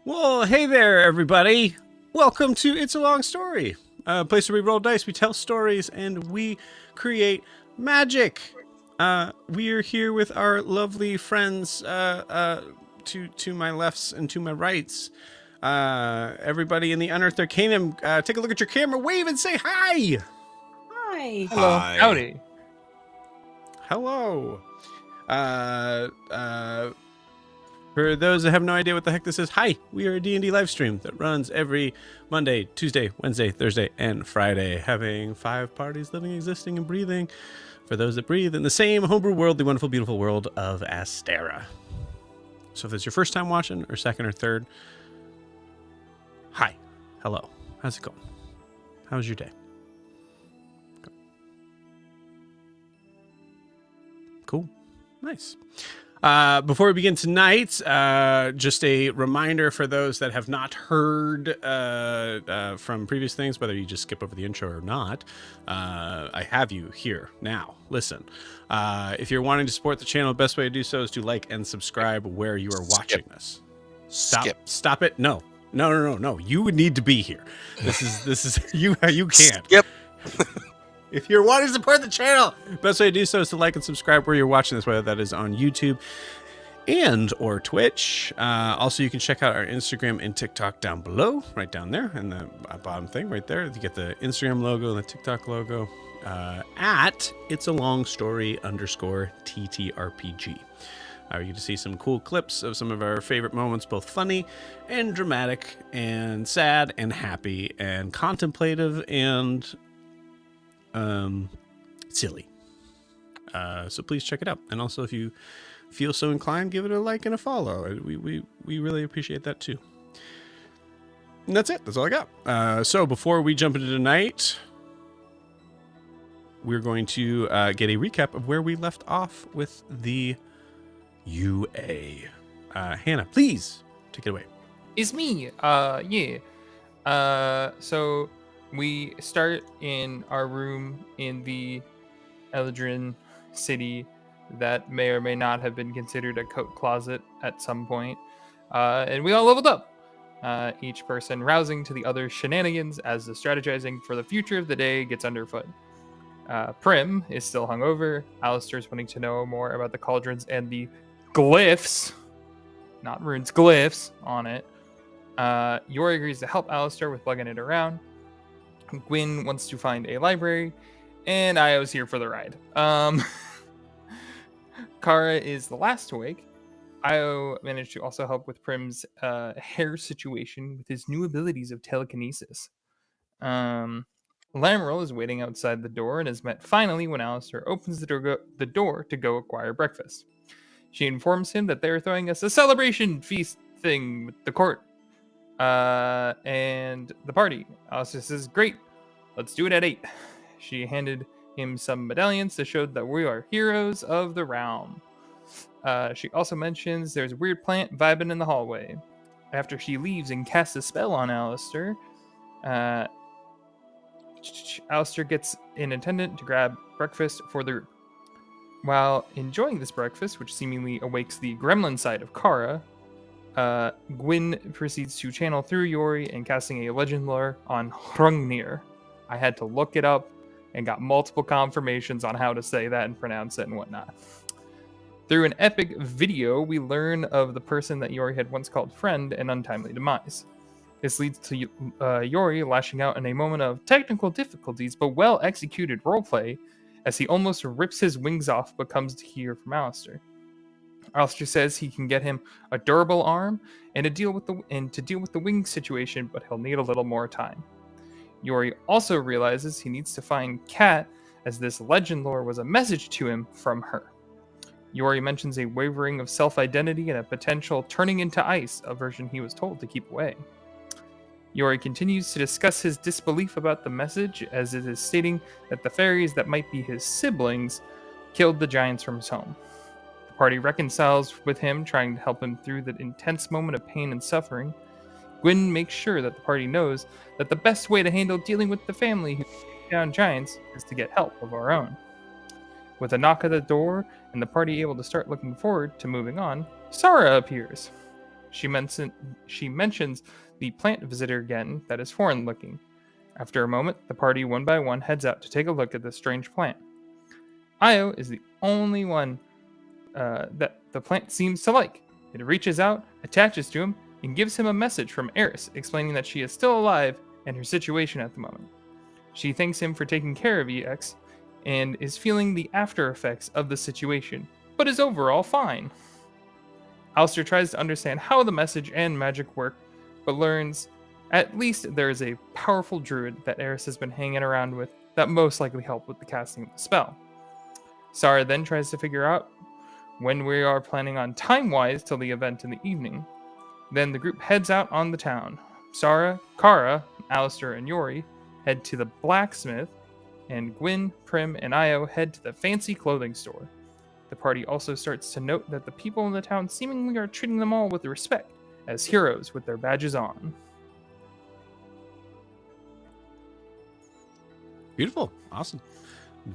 Well, hey there, everybody. Welcome to It's a Long Story, a place where we roll dice, we tell stories, and we create magic. We are here with our lovely friends to my lefts and to my rights. Everybody in the Unearthed Arcanum, take a look at your camera, wave and say hi! Hi. Hello. Hi. Howdy. Hello. For those that have no idea what the heck this is, hi, we are a D&D live stream that runs every Monday, Tuesday, Wednesday, Thursday, and Friday, having 5 parties living, existing, and breathing for those that breathe in the same homebrew world, the wonderful, beautiful world of Astera. So if it's your first time watching, or second or third, hi, hello, how's it going? How's your day? Cool, nice. Before we begin tonight, just a reminder for those that have not heard from previous things, whether you just skip over the intro or not, I have you here now. Listen, if you're wanting to support the channel, the best way to do so is to like and subscribe where you are watching this. Stop it. No. You would need to be here. This is you can't. Skip. If you're wanting to support the channel, best way to do so is to like and subscribe where you're watching this, whether that is on YouTube and or Twitch. Also, you can check out our Instagram and TikTok down below, right down there in the bottom thing right there. You get the Instagram logo and the TikTok logo at It's a Long Story _TTRPG. You get to see some cool clips of some of our favorite moments, both funny and dramatic and sad and happy and contemplative and silly. So please check it out. And also, if you feel so inclined, give it a like and a follow. We really appreciate that too. And that's it. That's all I got. So before we jump into tonight, we're going to get a recap of where we left off with the UA. Hannah, please take it away. It's me. So we start in our room in the Eldrin city that may or may not have been considered a coat closet at some point. And we all leveled up. Each person rousing to the other's shenanigans as the strategizing for the future of the day gets underfoot. Prim is still hungover. Alistair's wanting to know more about the cauldrons and the glyphs, not runes, glyphs on it. Yori agrees to help Alistair with lugging it around. Gwyn wants to find a library, and Io's here for the ride. Kara is the last to wake. Io managed to also help with Prim's hair situation with his new abilities of telekinesis. Lameril is waiting outside the door and is met finally when Alistair opens the door to go acquire breakfast. She informs him that they're throwing us a celebration feast thing with the court and the party. Alistair says, "Great, let's do it at 8. She handed him some medallions to show that we are heroes of the realm. She also mentions there's a weird plant vibing in the hallway. After she leaves and casts a spell on Alistair, Alistair gets an attendant to grab breakfast for the group. While enjoying this breakfast, which seemingly awakes the gremlin side of Kara, Gwyn proceeds to channel through Yori and casting a legend lore on Hrungnir. I had to look it up and got multiple confirmations on how to say that and pronounce it and whatnot. Through an epic video, we learn of the person that Yori had once called friend and untimely demise. This leads to Yori lashing out in a moment of technical difficulties but well-executed roleplay as he almost rips his wings off but comes to hear from Alistair. Alistair says he can get him a durable arm and to deal with the wing situation, but he'll need a little more time. Yori also realizes he needs to find Kat, as this legend lore was a message to him from her. Yori mentions a wavering of self-identity and a potential turning into ice, a version he was told to keep away. Yori continues to discuss his disbelief about the message, as it is stating that the fairies that might be his siblings killed the giants from his home. The party reconciles with him, trying to help him through that intense moment of pain and suffering. Gwyn makes sure that the party knows that the best way to handle dealing with the family who take down giants is to get help of our own. With a knock at the door and the party able to start looking forward to moving on, Sara appears. She mentions the plant visitor again that is foreign looking. After a moment, the party one by one heads out to take a look at this strange plant. Io is the only one that the plant seems to like. It reaches out, attaches to him, and gives him a message from Eris explaining that she is still alive and her situation at the moment. She thanks him for taking care of EX and is feeling the after effects of the situation, but is overall fine. Alistair tries to understand how the message and magic work, but learns at least there is a powerful druid that Eris has been hanging around with that most likely helped with the casting of the spell. Sara then tries to figure out when we are planning on time-wise till the event in the evening. Then the group heads out on the town. Sara, Kara, Alistair, and Yori head to the blacksmith, and Gwyn, Prim, and Io head to the fancy clothing store. The party also starts to note that the people in the town seemingly are treating them all with respect, as heroes with their badges on. Beautiful. Awesome.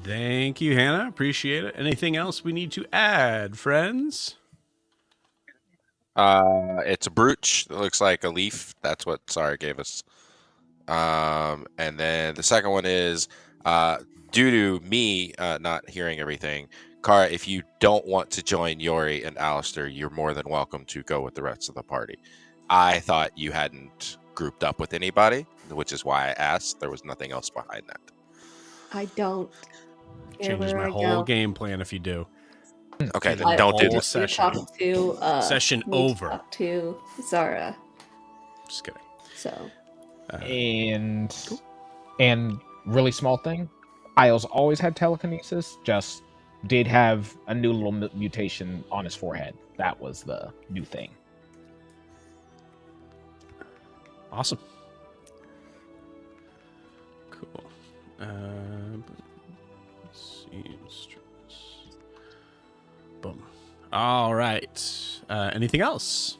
Thank you, Hannah. Appreciate it. Anything else we need to add, friends? It's a brooch that looks like a leaf. That's what Sarah gave us. And then the second one is due to me not hearing everything, Kara, if you don't want to join Yori and Alistair, you're more than welcome to go with the rest of the party. I thought you hadn't grouped up with anybody, which is why I asked. There was nothing else behind that. I don't care Changes where my I whole go. game plan if you do. Okay, then I don't do whole this. session. Talk to, Session need to over. talk to Zara. Just kidding. So And really small thing, Isles always had telekinesis, just did have a new little mutation on his forehead. That was the new thing. Awesome. Cool. Let's see. Boom. All right. Anything else?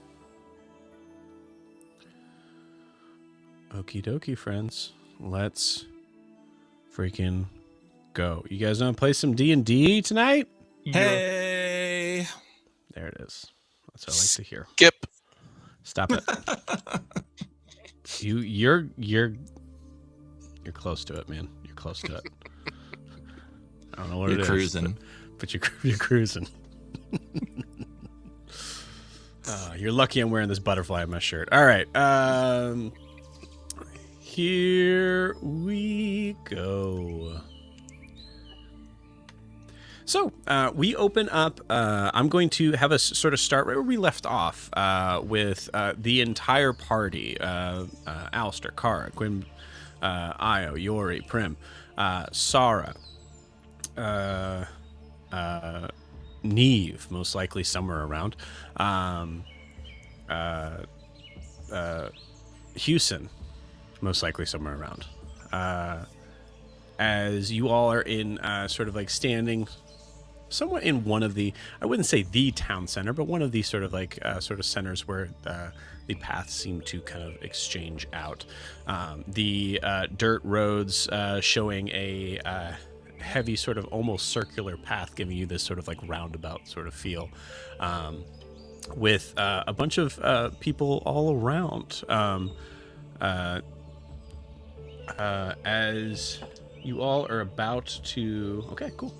Okie dokie, friends. Let's freaking go. You guys want to play some D&D tonight? Hey. There it is. That's what I like to hear. Skip. Stop it. You're close to it, man. You're close to it. I don't know what You're it is. cruising. But you're cruising. You're lucky I'm wearing this butterfly on my shirt. All right. Here we go. So we open up. I'm going to have us sort of start right where we left off with the entire party: Alistair, Kara, Gwyn, Io, Yori, Prim, Sara, Neve, most likely somewhere around, Houston, most likely somewhere around. As you all are in sort of like standing somewhat in one of the, I wouldn't say the town center, but one of these sort of like sort of centers where the paths seem to kind of exchange out. The dirt roads showing a heavy sort of almost circular path, giving you this sort of like roundabout sort of feel, with a bunch of people all around. As you all are about to, okay, cool.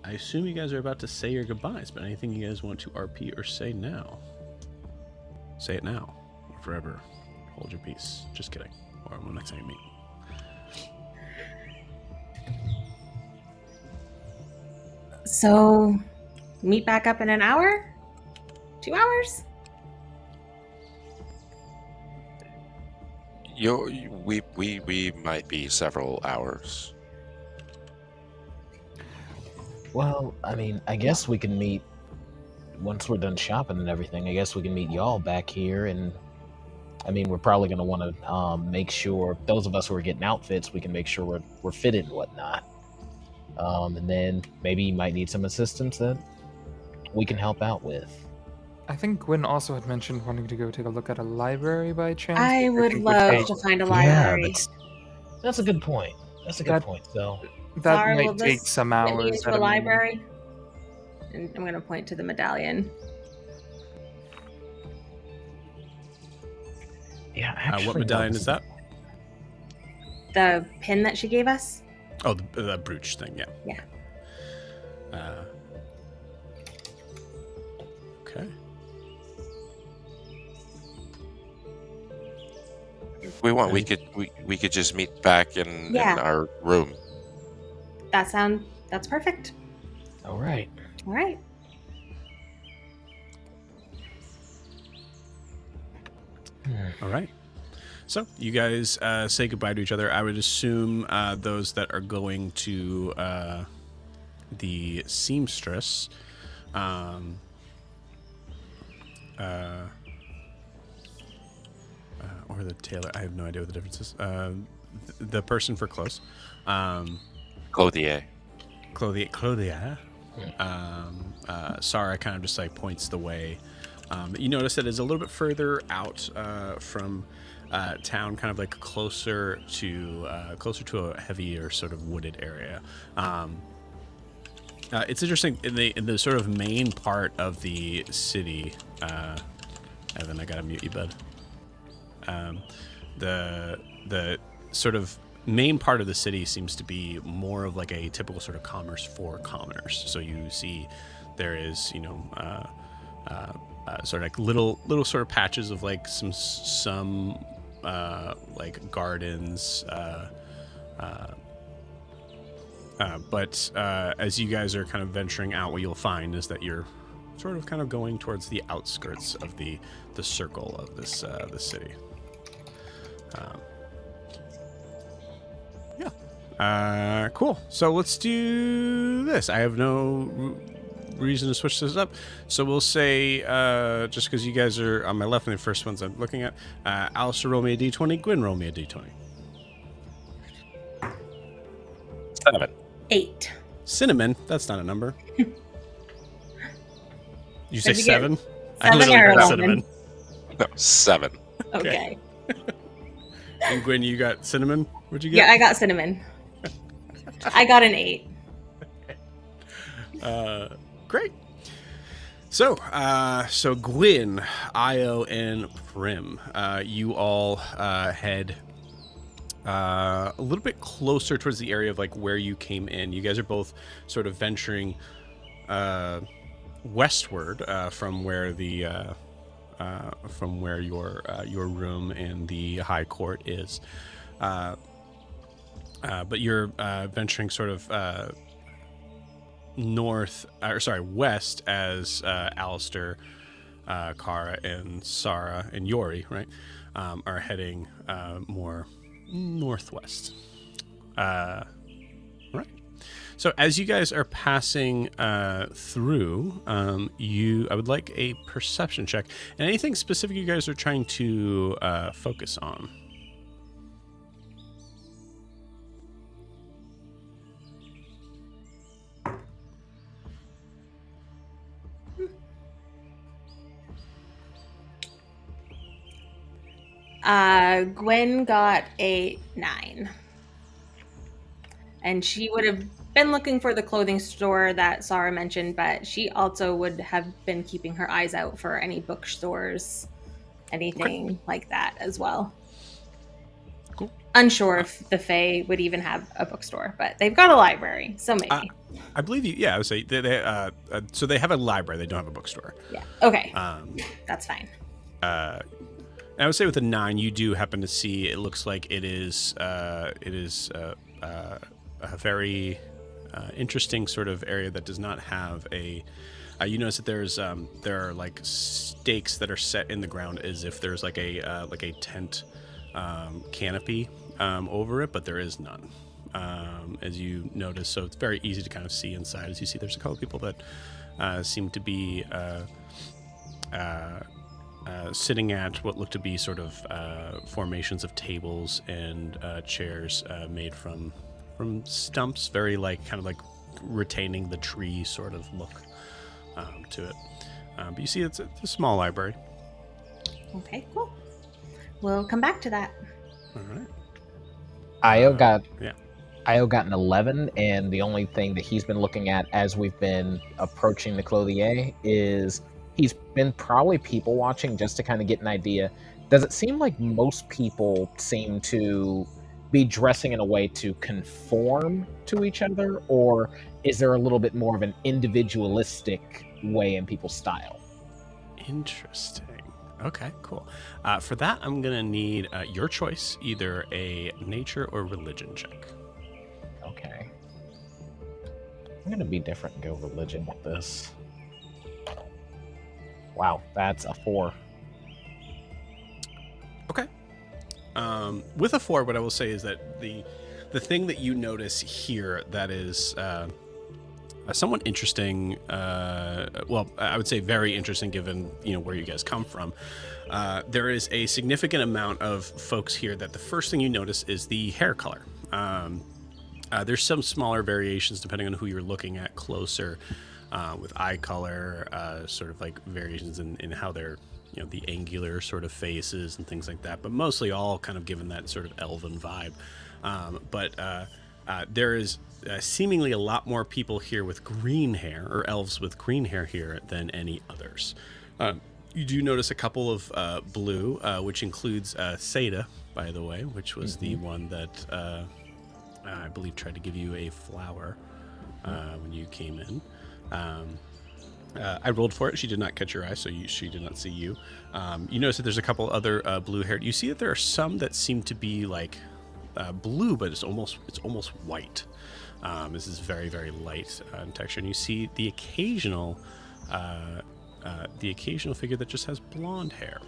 I assume you guys are about to say your goodbyes, but anything you guys want to RP or say now? Say it now, or forever hold your peace. Just kidding. Or when next time you meet. So, meet back up in an hour? 2 hours? We might be several hours. Well, I mean, I guess we can meet once we're done shopping and everything. I guess we can meet y'all back here, and I mean, we're probably going to want to make sure those of us who are getting outfits, we can make sure we're fitted and whatnot. And then maybe you might need some assistance that we can help out with. I think Gwyn also had mentioned wanting to go take a look at a library by chance. I which would think love take- to find a Yeah, library. that's a good point. That's a good That- point. So That Zara, will might take this some get me hours. into at a a minimum. library? And I'm going to point to the medallion. yeah, actually, What medallion is that? The pin that she gave us? Oh, the brooch thing, yeah. Yeah. Okay. If we want, we could just meet back in Yeah. our room. That's perfect. All right. All right. All right. So you guys say goodbye to each other. I would assume those that are going to the seamstress, or the tailor. I have no idea what the difference is. The person for clothes. Clothier. Clothier. Sarah kind of just like points the way. You notice that it's a little bit further out from town, kind of like closer to a heavier sort of wooded area. It's interesting in the sort of main part of the city. Evan, I gotta mute you, bud. The sort of main part of the city seems to be more of like a typical sort of commerce for commoners. So you see there is, sort of like little sort of patches of like some like gardens. But as you guys are kind of venturing out, what you'll find is that you're sort of kind of going towards the outskirts of the circle of this the city. Cool. So let's do this. I have no reason to switch this up. So we'll say, just because you guys are on my left and the first ones I'm looking at, Alistair, roll me a d20. Gwyn, roll me a d20. 7. 8. Cinnamon, that's not a number. You say What'd you get? 7? I 7 literally or heard 11? cinnamon. No, 7. Okay. And Gwyn, you got cinnamon? What'd you get? Yeah, I got cinnamon. I got an 8. Great. So Gwyn, Io, and Prim, you all head a little bit closer towards the area of like where you came in. You guys are both sort of venturing westward from where your room in the High Court is. But you're venturing sort of west as Alistair, Kara, and Sarah, and Yori, right, are heading more northwest. Right. So as you guys are passing through, I would like a perception check. And anything specific you guys are trying to focus on? Gwen got a 9. And she would have been looking for the clothing store that Sarah mentioned, but she also would have been keeping her eyes out for any bookstores, anything like that as well. Cool. Unsure if the Fae would even have a bookstore, but they've got a library, so maybe. I believe you. Yeah, I would say so they have a library. They don't have a bookstore. Yeah. Okay. That's fine. I would say with a 9, you do happen to see. It looks like it is a very interesting sort of area that does not have a. You notice that there are like stakes that are set in the ground as if there's like a tent canopy over it, but there is none. As you notice, so it's very easy to kind of see inside. As you see, there's a couple of people that seem to be sitting at what look to be sort of formations of tables and chairs made from stumps, very like kind of like retaining the tree sort of look to it. But you see, it's a small library. Okay, cool. We'll come back to that. All right. Io got Yeah. Io got an 11, and the only thing that he's been looking at as we've been approaching the Clothier is he's been probably people watching just to kind of get an idea. Does it seem like most people seem to be dressing in a way to conform to each other, or is there a little bit more of an individualistic way in people's style? Interesting. Okay, cool. For that, I'm going to need your choice, either a nature or religion check. Okay. I'm going to be different and go religion with this. Wow, that's a 4. Okay. With a 4, what I will say is that the thing that you notice here that is somewhat interesting, well, I would say very interesting given, where you guys come from. There is a significant amount of folks here that the first thing you notice is the hair color. There's some smaller variations depending on who you're looking at closer, with eye color, sort of like variations in how they're, the angular sort of faces and things like that, but mostly all kind of given that sort of elven vibe. But there is seemingly a lot more people here with green hair, or elves with green hair here, than any others. You do notice a couple of blue, which includes Seda, by the way, which was the one that I believe tried to give you a flower when you came in. I rolled for it. She did not catch your eye, so she did not see you. You notice that there's a couple other blue hair. You see that there are some that seem to be like blue, but it's almost white. This is very, very light in texture. And you see the occasional figure that just has blonde hair.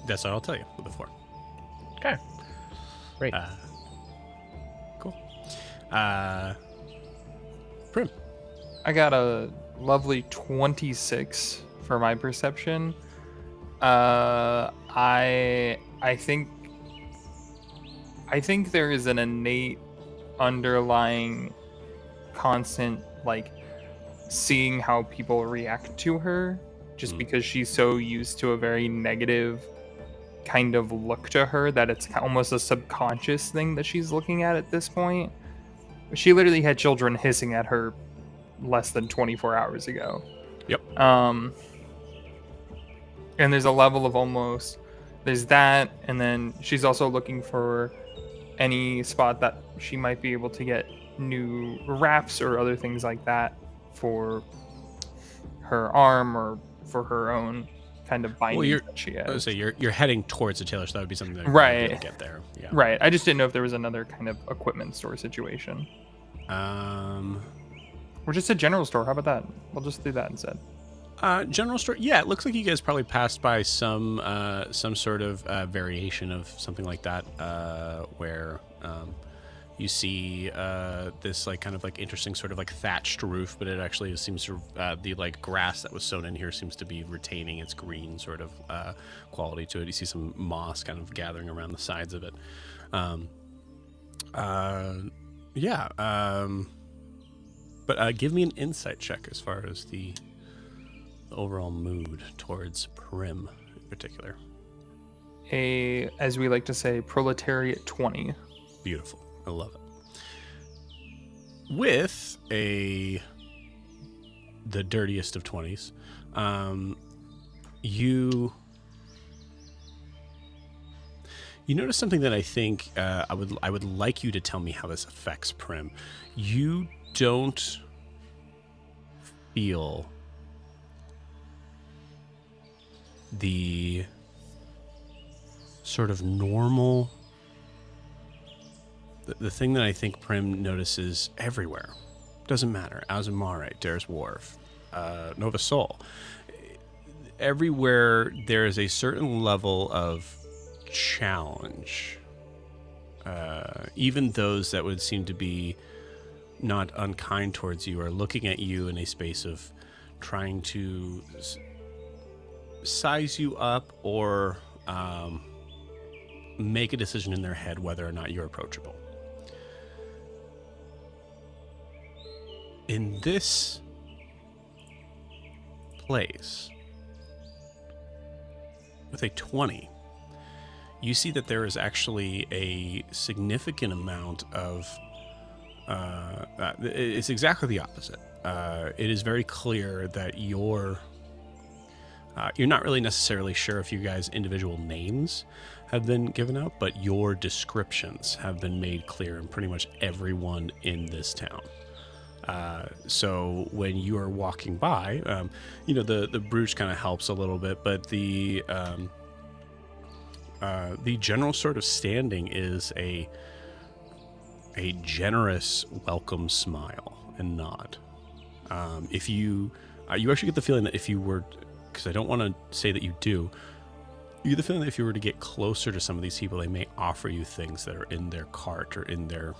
That's what I'll tell you with the 4. Okay. Great. Cool. Prim. I got a lovely 26 for my perception. I think there is an innate underlying constant, like, seeing how people react to her, just because she's so used to a very negative kind of look to her that it's almost a subconscious thing that she's looking at this point. She literally had children hissing at her less than 24 hours ago. Yep. And there's a level of there's that, and then she's also looking for any spot that she might be able to get new wraps or other things like that for her arm or for her own kind of binding that she has. So you're heading towards the tailor, so that would be something that right. to get there. Yeah. Right. I just didn't know if there was another kind of equipment store situation. Or just a general store. How about that? We'll just do that instead. General store. Yeah, it looks like you guys probably passed by some sort of variation of something like that, where you see this like kind of like interesting sort of like thatched roof, but it actually seems to the like grass that was sown in here seems to be retaining its green sort of quality to it. You see some moss kind of gathering around the sides of it. But give me an insight check as far as the overall mood towards Prim in particular. As we like to say, proletariat 20. Beautiful. I love it. With the dirtiest of 20s, you notice something that I think I would like you to tell me how this affects Prim. You don't feel the sort of normal, the thing that I think Prim notices everywhere. Doesn't matter. Azumare, Dare's Wharf, Nova Sol. Everywhere there is a certain level of challenge. Even those that would seem to be not unkind towards you are looking at you in a space of trying to size you up or make a decision in their head whether or not you're approachable. In this place, with a 20, you see that there is actually a significant amount of it's exactly the opposite. It is very clear that your You're not really necessarily sure if you guys' individual names have been given out, but your descriptions have been made clear in pretty much everyone in this town. So when you are walking by, the brooch kind of helps a little bit, but the general sort of standing is a generous welcome smile and nod. If you actually get the feeling that if you were, because I don't want to say that you do, you get the feeling that if you were to get closer to some of these people, they may offer you things that are in their cart or in their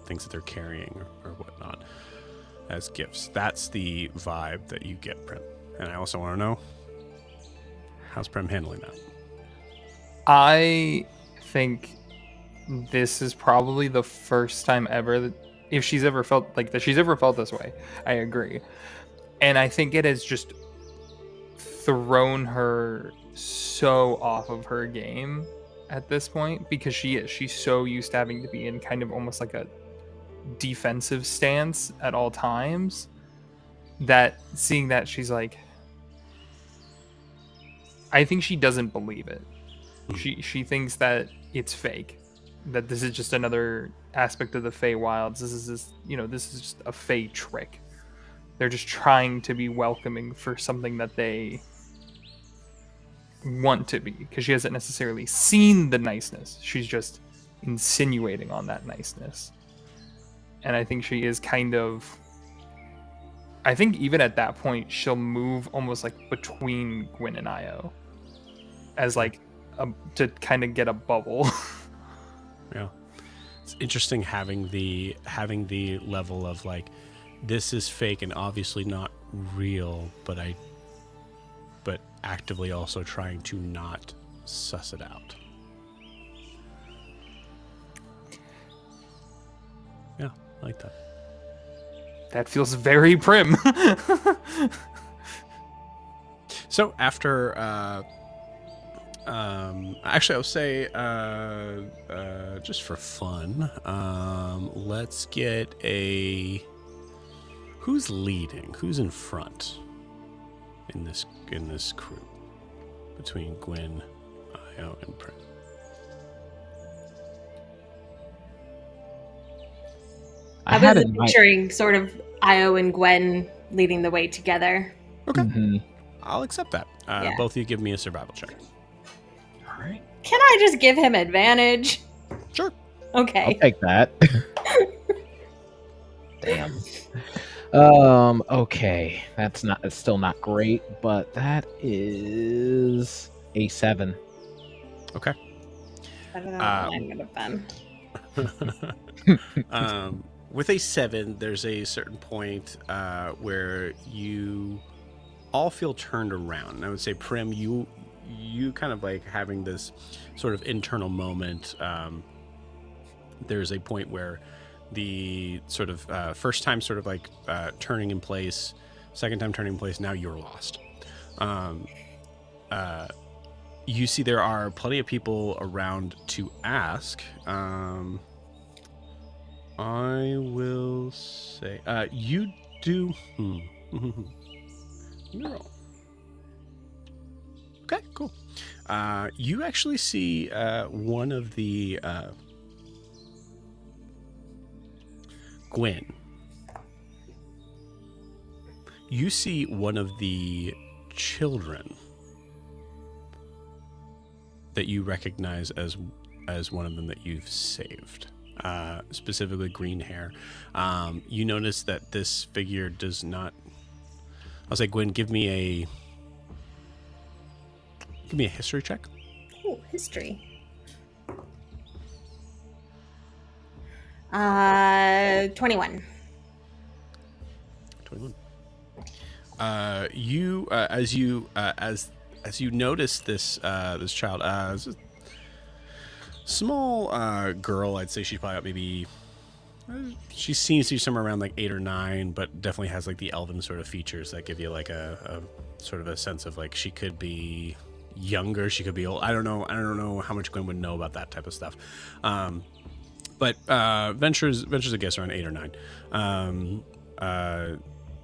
things that they're carrying or whatnot as gifts. That's the vibe that you get, Prim. And I also want to know, how's Prim handling that? I think this is probably the first time ever that, if she's ever felt like that, she's ever felt this way. I agree. And I think it has just thrown her so off of her game at this point, because she's so used to having to be in kind of almost like a defensive stance at all times, that seeing that she's like, I think she doesn't believe it. She thinks that it's fake, that this is just another aspect of the Feywilds. This is just a Fey trick. They're just trying to be welcoming for something that they want to be, because she hasn't necessarily seen the niceness. She's just insinuating on that niceness. And I think she is kind of, I think even at that point, she'll move almost like between Gwyn and Io as like to kind of get a bubble. Yeah. It's interesting having the level of like, this is fake and obviously not real, but actively also trying to not suss it out. Yeah, I like that. That feels very Prim. So after actually I'll say just for fun, let's get a, who's leading, who's in front in this crew between Gwyn, Io, and Prim. I was picturing sort of Io and Gwen leading the way together. Okay. Mm-hmm. I'll accept that. Yeah. Both of you give me a survival check. All right. Can I just give him advantage? Sure. Okay. I'll take that. Damn. Okay. It's still not great, but that is a 7. Okay. Better than what I would have been. With a 7, there's a certain point where you all feel turned around. And I would say, Prim, you kind of like having this sort of internal moment. There's a point where the sort of first time sort of like turning in place, second time turning in place, now you're lost. You see there are plenty of people around to ask. I will say you do. No. Okay, cool. You actually see one of the Gwyn. You see one of the children that you recognize as one of them that you've saved. Specifically green hair. You notice that this figure does not. I'll say, Gwyn, give me a history check. Oh, history. 21. 21. You as you notice this child, it's a small girl. I'd say she's probably about maybe. She seems to be somewhere around like 8 or 9, but definitely has like the elven sort of features that give you like a sort of a sense of like she could be younger, she could be old. I don't know how much Gwyn would know about that type of stuff. But ventures a guess around 8 or 9.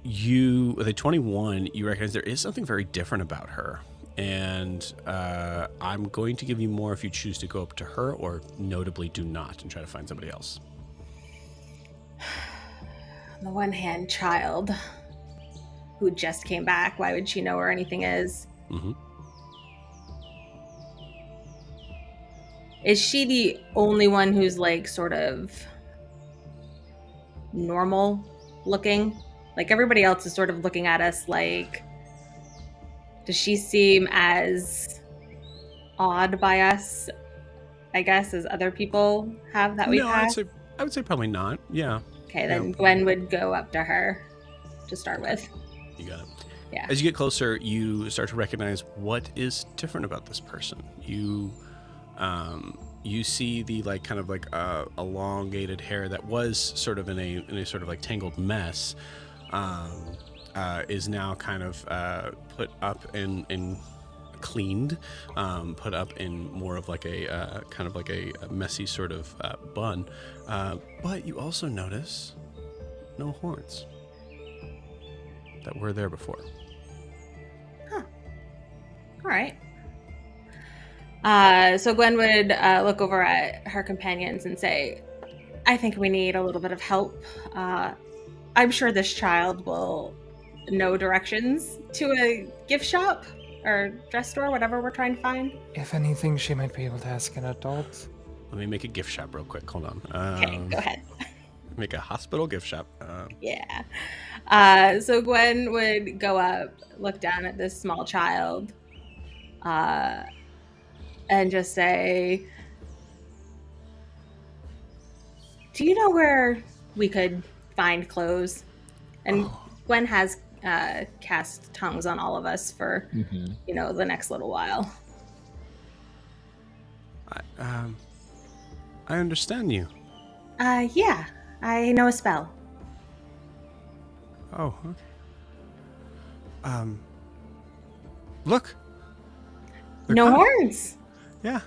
with a 21, you recognize there is something very different about her. And I'm going to give you more if you choose to go up to her, or notably do not and try to find somebody else. On the one hand, child who just came back, why would she know where anything is? Mm-hmm. Is she the only one who's like sort of normal looking? Like everybody else is sort of looking at us like, does she seem as odd by us, I guess, as other people have that we've No, had? I would say probably not. Yeah. Okay, then Yeah. Gwen would go up to her to start with. You got it. Yeah. As you get closer, you start to recognize what is different about this person. You see the like kind of like elongated hair that was sort of in a sort of like tangled mess, is now kind of put up and cleaned, put up in more of like a kind of like a messy sort of bun. But you also notice no horns that were there before. All right. So Gwen would look over at her companions and say, I think we need a little bit of help. I'm sure this child will know directions to a gift shop or dress store, whatever we're trying to find. If anything, she might be able to ask an adult. Let me make a gift shop real quick. Hold on. Okay, go ahead. Make a hospital gift shop. Yeah. So Gwen would go up, look down at this small child, and just say, do you know where we could find clothes? And Gwen has cast tongues on all of us for, the next little while. I understand you. Yeah, I know a spell. Oh, okay. Look. They're No coming. horns. Yeah.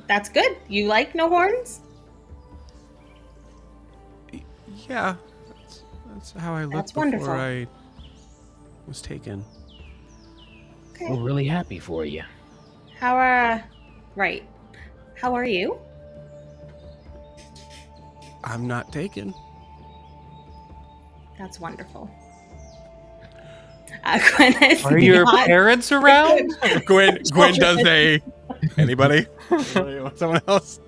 That's good. You like no horns? Yeah. That's how I looked That's before wonderful. I was taken. Okay. We're really happy for you. Right. How are you? I'm not taken. That's wonderful. Gwen is Are your not- parents around? Gwen does a anybody? Anybody want someone else?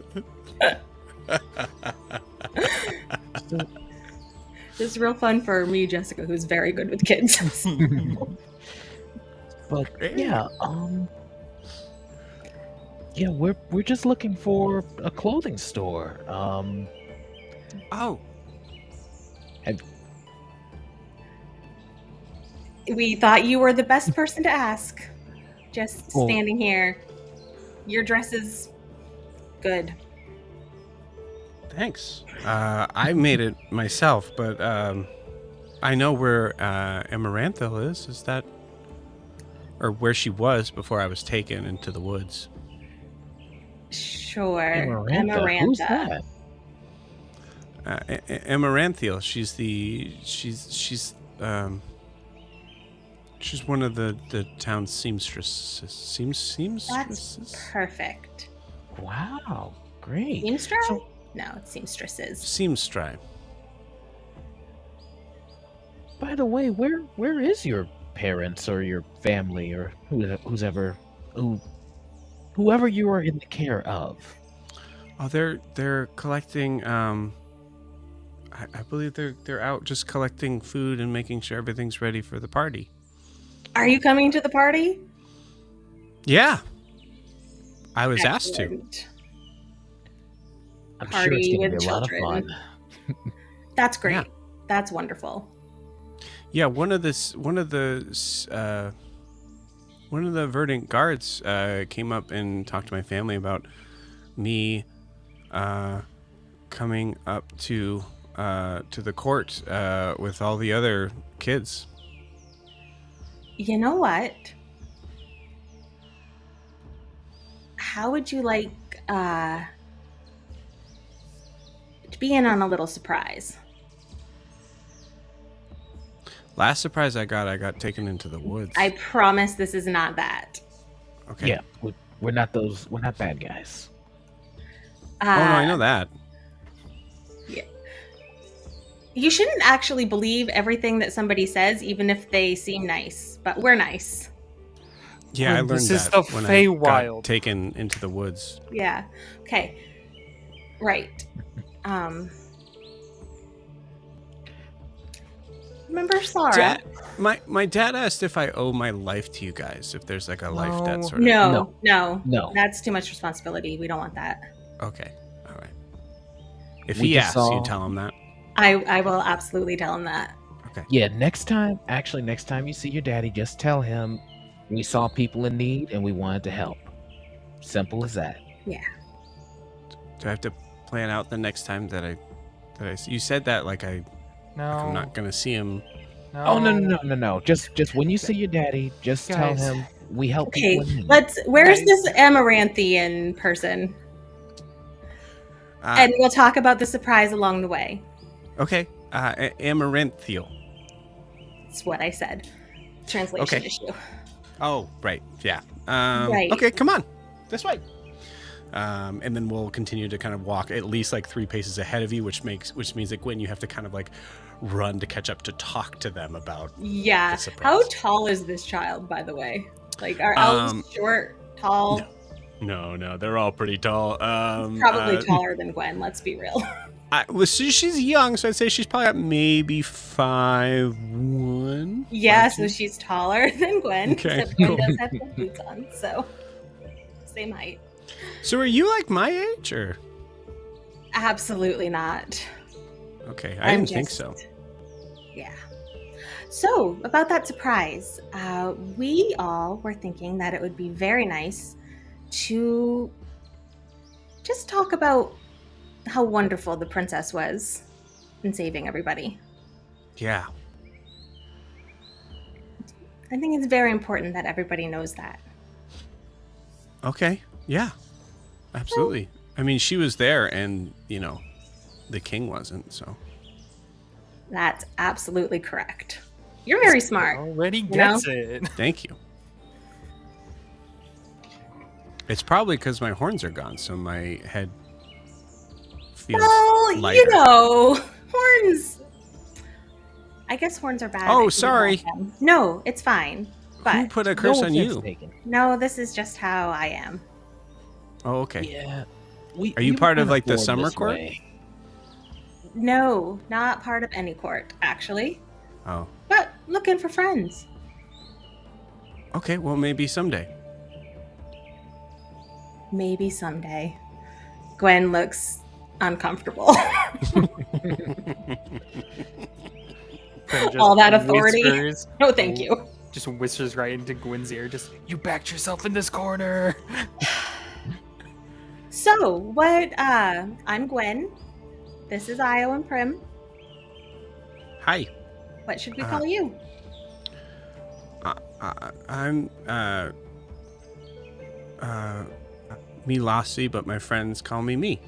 This is real fun for me, Jessica, who's very good with kids. But Great. yeah, we're just looking for a clothing store. Oh, We thought you were the best person to ask. Just Well- standing here. Your dress is good. thanks. I made it myself, but I know where Amaranthil is. Is that, or where she was before I was taken into the woods? Sure. Amarantha? Who's that? Amaranthil. She's one of the town's seamstresses. Seamstresses. That's perfect. Wow, great. Seamstress? So- No, it's seamstresses. Seamstry. By the way, where is your parents or your family or whoever you are in the care of? Oh, they're collecting. I believe they're out just collecting food and making sure everything's ready for the party. Are you coming to the party? Yeah, I was asked to. Excellent. I'm sure it's Party going to with be a lot of children. fun. That's great. Yeah. That's wonderful. Yeah, one of the verdant guards came up and talked to my family about me coming up to the court with all the other kids. You know what? How would you like to be in on a little surprise? Last surprise I got taken into the woods. I promise this is not that. Okay. Yeah, we're not those. We're not bad guys. Oh no, I know that. You shouldn't actually believe everything that somebody says, even if they seem nice. But we're nice. Yeah, I learned This is that the when I got Feywild. taken into the woods. Yeah. Okay. Right. Remember Sarah? Dad, my dad asked if I owe my life to you guys, if there's like a life debt sort of. No. No. That's too much responsibility. We don't want that. Okay. All right. If We he just asks, you saw- tell him that. I will absolutely tell him that. Yeah, next time you see your daddy, just tell him we saw people in need and we wanted to help. Simple as that. Do I have to plan out the next time that I you said that like I'm not gonna see him. No. Oh no. Just when you see your daddy, just tell Guys. him we help Okay. people in need. Where's Guys. this Amaranthian person? And we'll talk about the surprise along the way. Okay. Amaranthial. That's what I said. Translation Okay. issue. Oh, right. Yeah. Right. Okay, come on. This way. And then we'll continue to kind of walk at least like 3 paces ahead of you, which means that Gwen, you have to kind of like run to catch up to talk to them about. Yeah. The surprise. How tall is this child, by the way? Like, are elves short, tall? No, they're all pretty tall. Probably taller than Gwen, let's be real. She's young, so I'd say she's probably at maybe 5'1". Yeah, 5'2". so she's taller than Gwen. Okay, Except Gwen cool. does have the boots on, so same height. So are you like my age, or? Absolutely not. Okay, I I'm didn't think just- so. Yeah. So, about that surprise, we all were thinking that it would be very nice to just talk about how wonderful the princess was in saving everybody. Yeah. I think it's very important that everybody knows that. Okay. Yeah. Absolutely. I mean, she was there, and the king wasn't. So. That's absolutely correct. You're very smart. Already gets it. Thank you. It's probably because my horns are gone, so my head feels Well, lighter. horns. I guess horns are bad. Oh, if you sorry. want them. No, it's fine. Who But put a curse No on offense you? taken. no, this is just how I am. Oh, okay. Yeah. Are you part of, were like, the born summer this court? way. No, not part of any court, actually. Oh, But looking for friends. okay. Well, maybe someday. Maybe someday. Gwen looks uncomfortable. Then just All that authority. whispers- No, thank you. Just whispers right into Gwen's ear. Just, you backed yourself in this corner. So, I'm Gwen. This is Io and Prim. Hi. What should we call you? I'm me Lassie, but my friends call me me.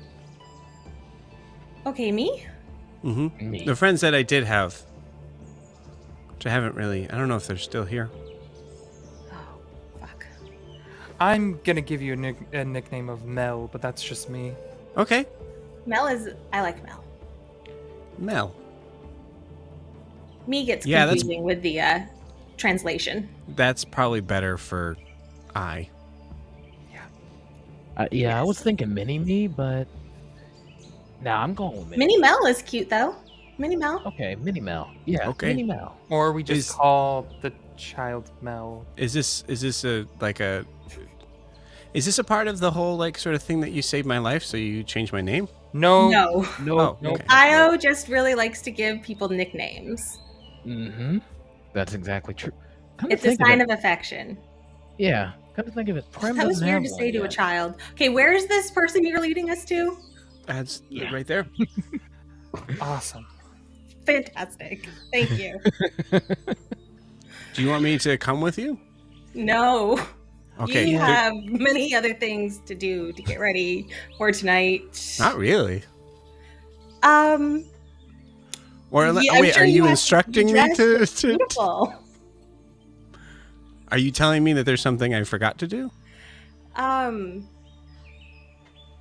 Okay, me? Mm-hmm. Me. The friends that I did have, which I haven't really. I don't know if they're still here. Oh, fuck. I'm gonna give you a nickname of Mel, but that's just me. Okay, I like Mel. Mel. Me gets Yeah, that's- confusing with the translation. That's probably better for I. Yeah, I Yes. was thinking mini me, but I'm going with mini. Mini Mel is cute though. Mini Mel. Okay, mini Mel. Yeah, Okay. mini Mel. Or we just Is- call the child Mel. Is this a Is this a part of the whole like sort of thing that you saved my life, so you changed my name? No. No. Oh, no. okay. Io just really likes to give people nicknames. Mm-hmm. That's exactly true. Come to It's a think of sign it- of affection. Yeah, come to think of it, Prim That was doesn't weird have to one say to a yet. child. Okay, where's this person you're leading us to? That's Yeah. right there. Awesome. Fantastic. Thank you. Do you want me to come with you? No. Okay. You there- have many other things to do to get ready for tonight. Not really. Or Yeah, I'm wait, sure are you have to be instructing me dressed to? beautiful. Are you telling me that there's something I forgot to do?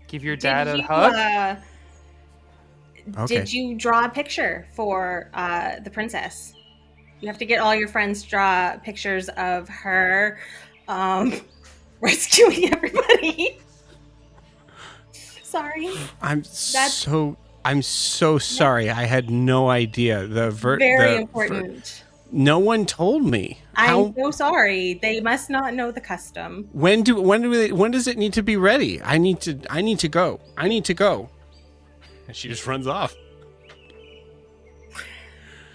Give your Did dad a you hug. Okay. did you draw a picture for the princess? You have to get all your friends to draw pictures of her rescuing everybody. Sorry. I'm so sorry. I had no idea. Very important. No one told me. I'm so sorry. They must not know the custom. When does it need to be ready? I need to go. I need to go. And she just runs off.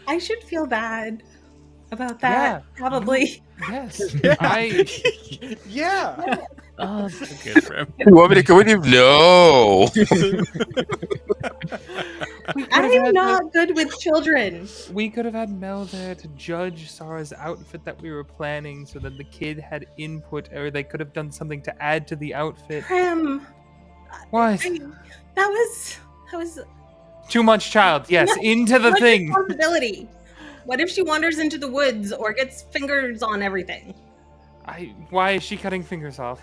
I should feel bad about that. Probably. Yes. Yeah. Uh, Good for him. You want me to go with you? No. I'm not good with children. We could have had Mel there to judge Sarah's outfit that we were planning so that the kid had input, or they could have done something to add to the outfit. Prim. What? That was Too much child. Yes, into the much thing. responsibility. What if she wanders into the woods or gets fingers on everything? Why is she cutting fingers off?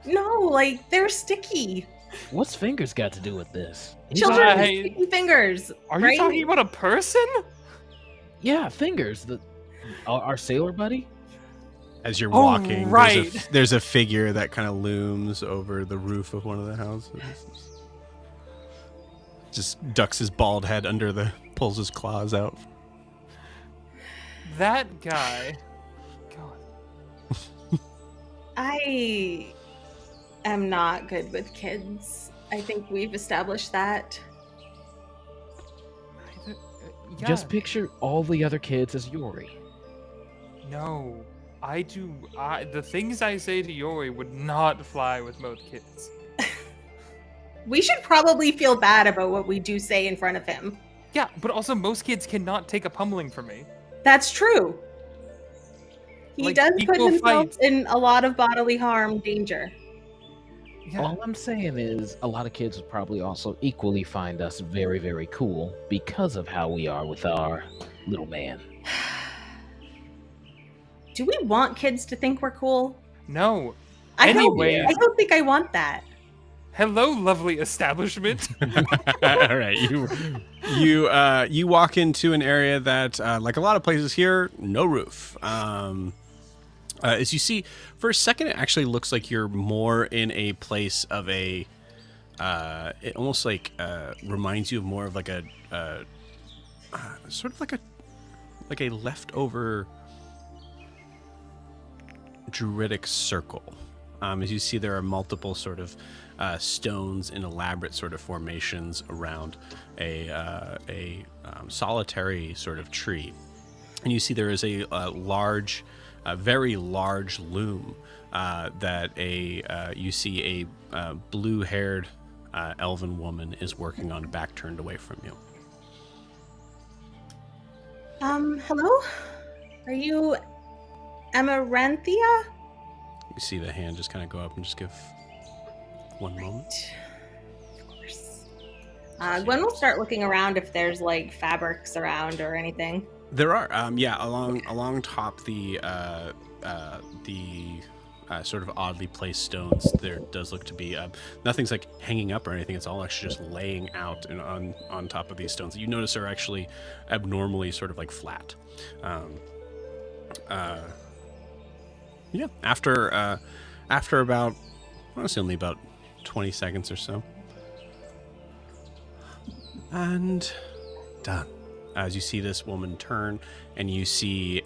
No, like they're sticky. what's fingers got to do with this? Children with I- sticky fingers. Are right? you talking about a person? Yeah, fingers. Our sailor buddy. As you're Oh, walking, right. there's a figure that kind of looms over the roof of one of the houses. Just ducks his bald head pulls his claws out. That guy. God. I am not good with kids. I think we've established that. Yeah. Just picture all the other kids as Yori. No. I do. The things I say to Yori would not fly with most kids. We should probably feel bad about what we do say in front of him. Yeah, but also most kids cannot take a pummeling from me. That's true. He Like, does put equal himself fights. in a lot of bodily harm danger. Yeah. All I'm saying is, a lot of kids would probably also equally find us very, very cool because of how we are with our little man. Do we want kids to think we're cool? No. I Anyways. I don't think I want that. Hello, lovely establishment. All right, you walk into an area that, like a lot of places here, no roof. As you see, for a second, it actually looks like you're more in a place of a. It almost like reminds you of more of like a sort of like a leftover druidic circle. As you see, there are multiple sort of stones in elaborate sort of formations around a solitary sort of tree, and you see there is a large, very large loom that you see a blue-haired elven woman is working on, back turned away from you. Hello? Are you Amaranthia? You see the hand just kind of go up and just give one moment. Of course. Gwen will start looking around if there's like fabrics around or anything. There are, along top the sort of oddly placed stones. There does look to be nothing's like hanging up or anything. It's all actually just laying out and on top of these stones that you notice are actually abnormally sort of like flat. Yeah. After about, I want to say only about 20 seconds or so, and done. As you see this woman turn, and you see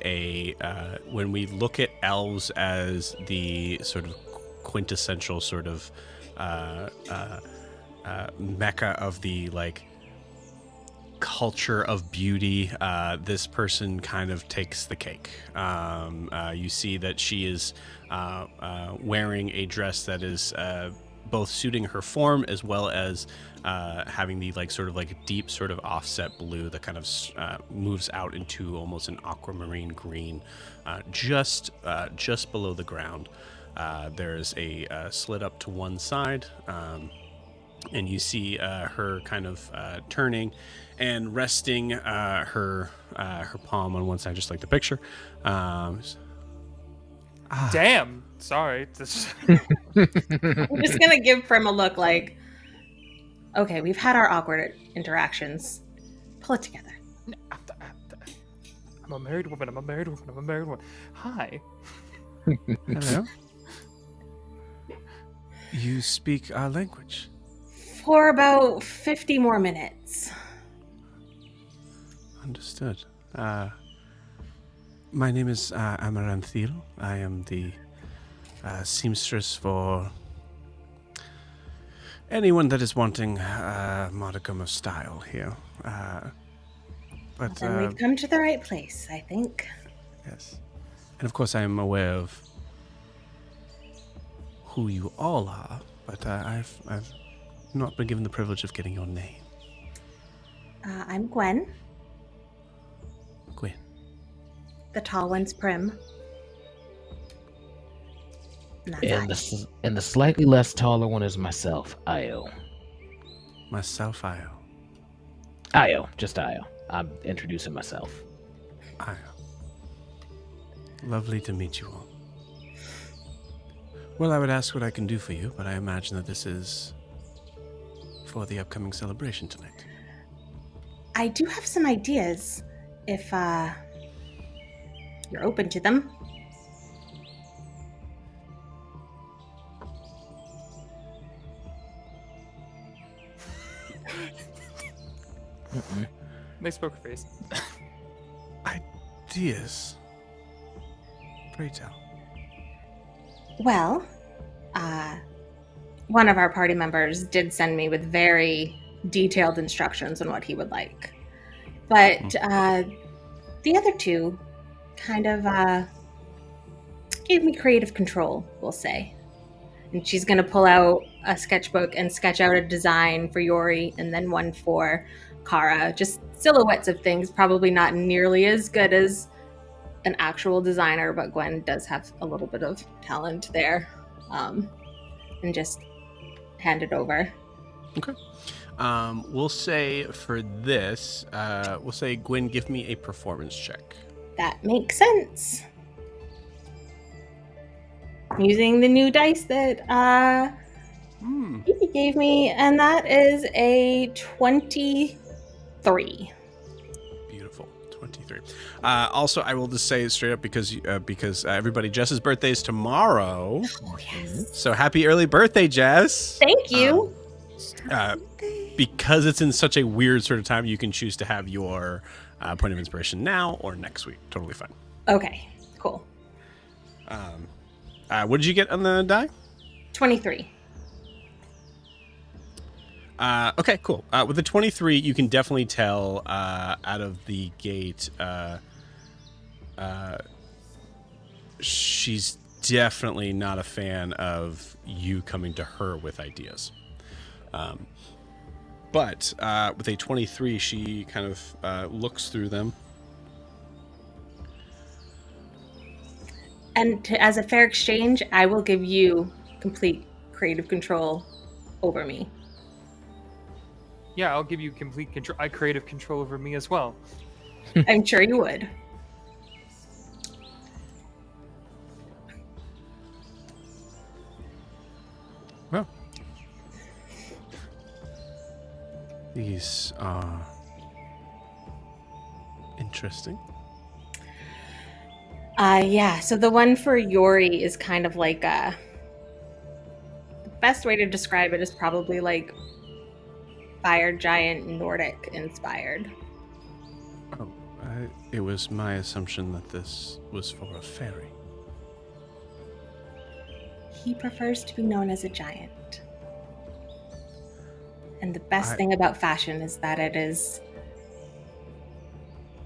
when we look at elves as the sort of quintessential sort of mecca of the like culture of beauty, this person kind of takes the cake. You see that she is wearing a dress that is both suiting her form as well as having the like sort of like deep sort of offset blue that kind of moves out into almost an aquamarine green, just below the ground. There's a slit up to one side, and you see her kind of turning and resting her palm on one side, just like the picture. Damn. Sorry. I'm just gonna give Prim a look like, okay, we've had our awkward interactions. Pull it together. I'm a married woman. I'm a married woman. I'm a married woman. Hi. Hello. You speak our language. For about 50 more minutes. Understood. My name is Amaranthil. I am the seamstress for anyone that is wanting a modicum of style here. But Then we've come to the right place, I think. yes, and of course I am aware of who you all are, but I've not been given the privilege of getting your name. I'm Gwen. Gwen. The tall one's Prim. And that's I. And the slightly less taller one is myself, Io. Myself, Io. Io, just Io. I'm introducing myself. Io. Lovely to meet you all. Well, I would ask what I can do for you, but I imagine that this is for the upcoming celebration tonight. I do have some ideas, if you're open to them. Nice poker face. Ideas? Pray tell. Well, one of our party members did send me with very detailed instructions on what he would like. But the other two kind of gave me creative control, we'll say. And she's going to pull out a sketchbook and sketch out a design for Yori and then one for Kara. Just silhouettes of things, probably not nearly as good as an actual designer, but Gwen does have a little bit of talent there. And just hand it over. Okay. We'll say for this, we'll say, Gwen, give me a performance check. That makes sense. I'm using the new dice that Phoebe gave me, and that is a 23. Beautiful. 23. Also, I will just say it straight up because everybody, Jess's birthday is tomorrow. Oh, yes. So happy early birthday, Jess. Thank you. Because it's in such a weird sort of time, you can choose to have your point of inspiration now or next week. Totally fine. Okay, cool. What did you get on the die? 23. Okay, cool. With the 23, you can definitely tell out of the gate, she's definitely not a fan of you coming to her with ideas. But with a 23, she kind of looks through them. And as a fair exchange, I will give you complete creative control over me. Yeah, I'll give you complete control. Creative control over me as well. I'm sure you would. Well, these are interesting. Yeah, so the one for Yori is kind of like the best way to describe it is probably like fire giant Nordic inspired. Oh, it was my assumption that this was for a fairy. He prefers to be known as a giant. And the best thing about fashion is that it is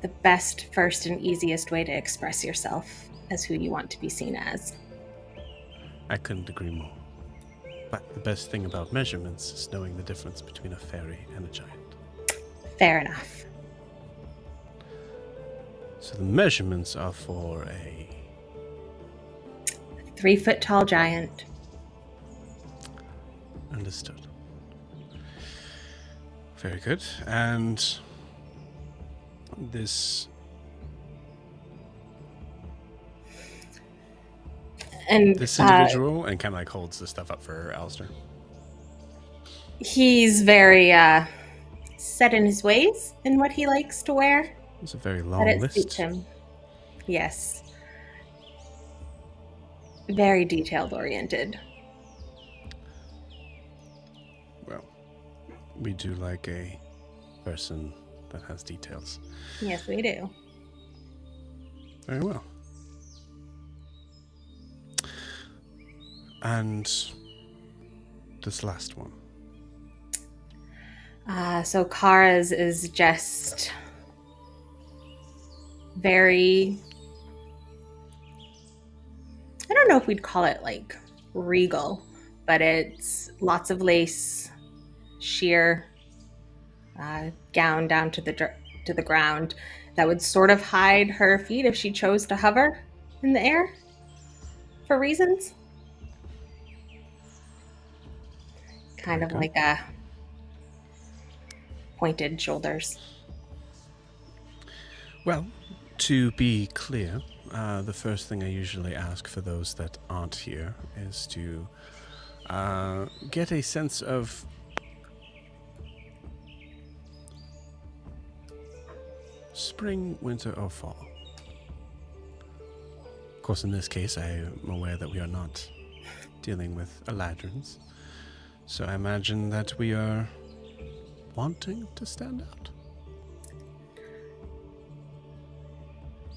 the best, first, and easiest way to express yourself as who you want to be seen as. I couldn't agree more. But the best thing about measurements is knowing the difference between a fairy and a giant. Fair enough. So the measurements are for a 3-foot tall giant. Understood. Very good. And this And individual, and kind of like holds the stuff up for Alistair. he's very set in his ways in what he likes to wear. It's a very That long it suits list. him. Yes. Very detailed oriented. Well, we do like a person that has details. Yes, we do. Very well. And this last one. So Kara's is just very, I don't know if we'd call it like regal, but it's lots of lace, sheer gown down to the ground that would sort of hide her feet if she chose to hover in the air for reasons. Kind of Very like a pointed shoulders. Well, to be clear, the first thing I usually ask for those that aren't here is to get a sense of spring, winter, or fall. Of course, in this case, I am aware that we are not dealing with Eladrins, so I imagine that we are wanting to stand out.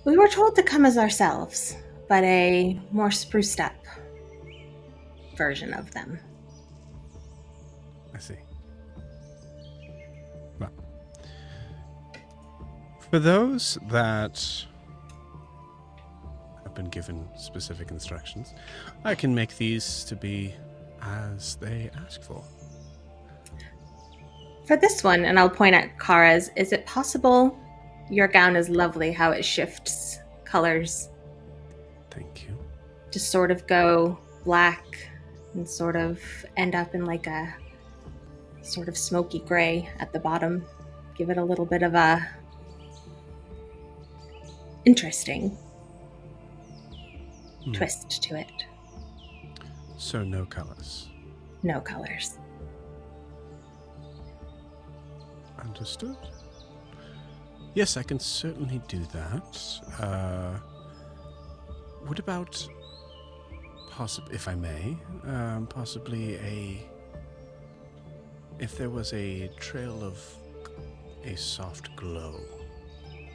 We were told to come as ourselves, but a more spruced up version of them. I see. Well, for those that have been given specific instructions, I can make these to be as they ask for. For this one, and I'll point at Kara's, is it possible your gown is lovely how it shifts colors Thank you. to sort of go black and sort of end up in like a sort of smoky gray at the bottom. Give it a little bit of a interesting twist to it. So no colors. No colors. Understood. Yes, I can certainly do that. What about, if I may, possibly if there was a trail of a soft glow,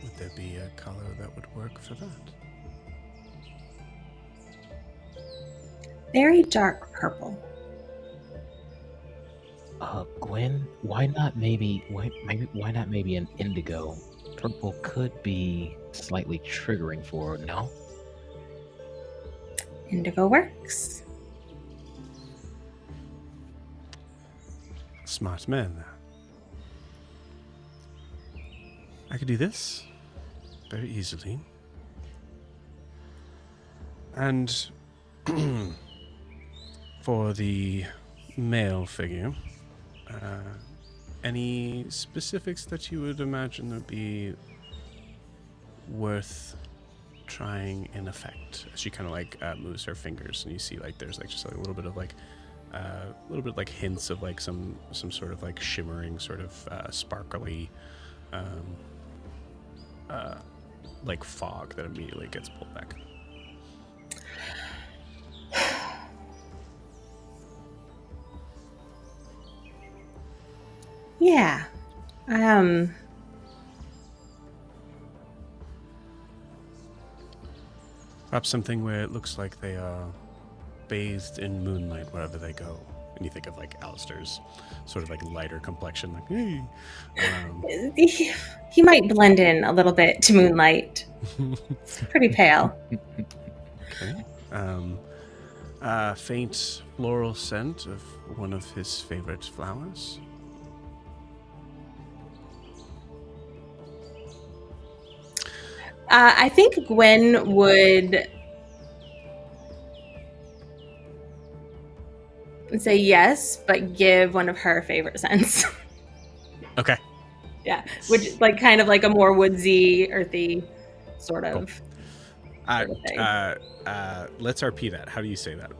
would there be a color that would work for that? Very dark purple. Gwen, why not maybe an indigo? Purple could be slightly triggering for her, no? Indigo works. Smart man. I could do this very easily. And for the male figure, any specifics that you would imagine would be worth trying in effect? She kind of like moves her fingers, and you see like there's like just like a little bit of like hints of like some sort of like shimmering sort of sparkly like fog that immediately gets pulled back. Yeah. Perhaps something where it looks like they are bathed in moonlight wherever they go. And you think of like Alistair's sort of like lighter complexion, like hey. He might blend in a little bit to moonlight. It's pretty pale. Okay. Faint floral scent of one of his favorite flowers. I think Gwen would say yes, but give one of her favorite scents. Okay. Yeah, which like kind of like a more woodsy, earthy sort of, Uh, sort of thing. let's RP that. How do you say that?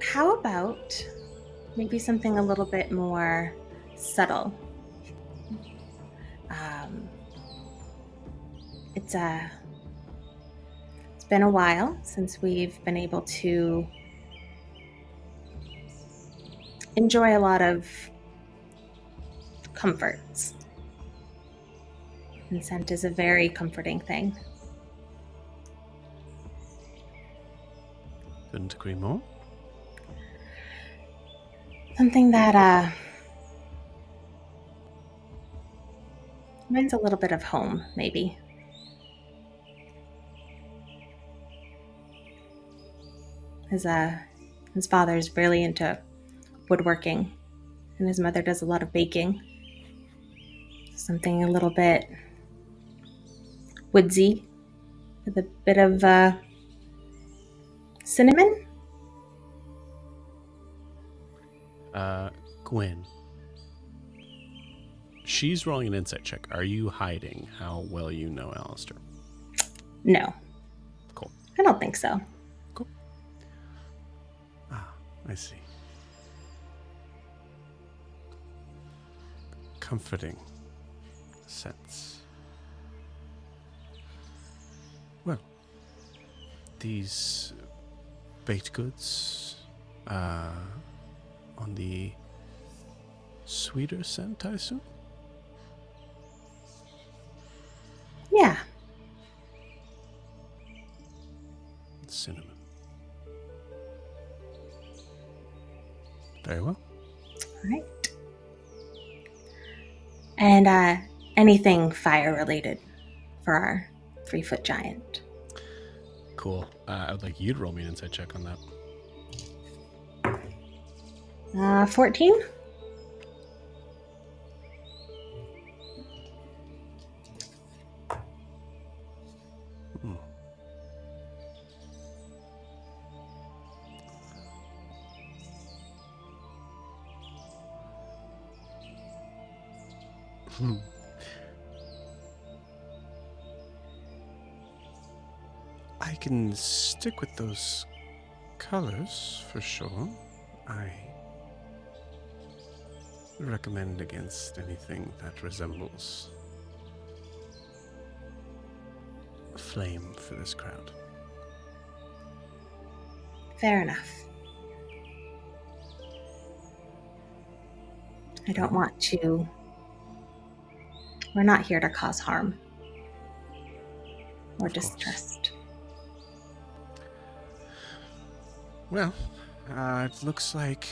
How about maybe something a little bit more subtle? It's been a while since we've been able to enjoy a lot of comforts. And scent is a very comforting thing. Couldn't agree more. Something that reminds a little bit of home, maybe. His father's really into woodworking, and his mother does a lot of baking. Something a little bit woodsy, with a bit of cinnamon. Gwen. She's rolling an insight check. Are you hiding how well you know Alistair? No. Cool. I don't think so. Cool. Ah, I see. Comforting sense. Well, these baked goods on the sweeter scent, I assume? Yeah. Cinnamon. Very well. All right. And anything fire related for our 3-foot giant. Cool. I would like you to roll me an insight check on that. 14. I can stick with those colors for sure. I recommend against anything that resembles a flame for this crowd. Fair enough. I don't want to. We're not here to cause harm or Of course. distrust. Well, it looks like,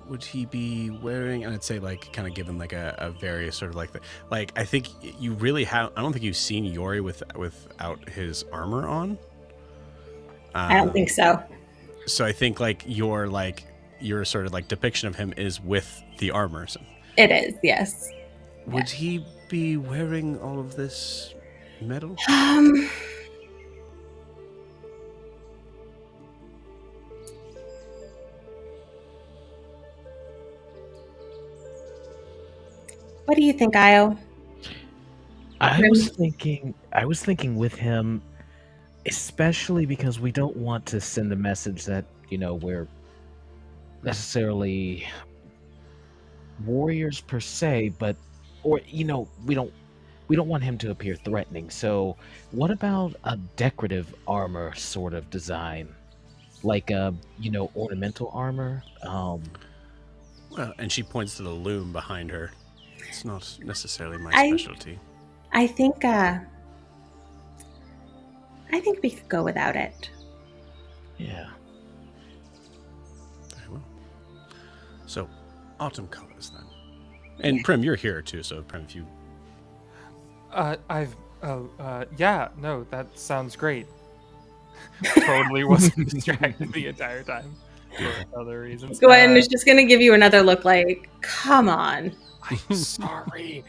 would he be wearing, and I'd say like kind of give him like a very sort of like, I think you really have, I don't think you've seen Yori without his armor on. I don't think so. So I think like your sort of like depiction of him is with the armor. So. It is, yes. Would he be wearing all of this metal? What do you think, Io? I was thinking with him, especially because we don't want to send a message that, we're necessarily warriors per se, but we don't want him to appear threatening. So what about a decorative armor sort of design? Like a, ornamental armor? Well, and she points to the loom behind her. It's not necessarily my specialty. I think we could go without it. Yeah. Very well. So, autumn colors then. And Prim, you're here too, so Prim, if you... Yeah, no, that sounds great. Totally wasn't distracted the entire time for other reasons. Gwen is just gonna give you another look like, come on. I'm sorry.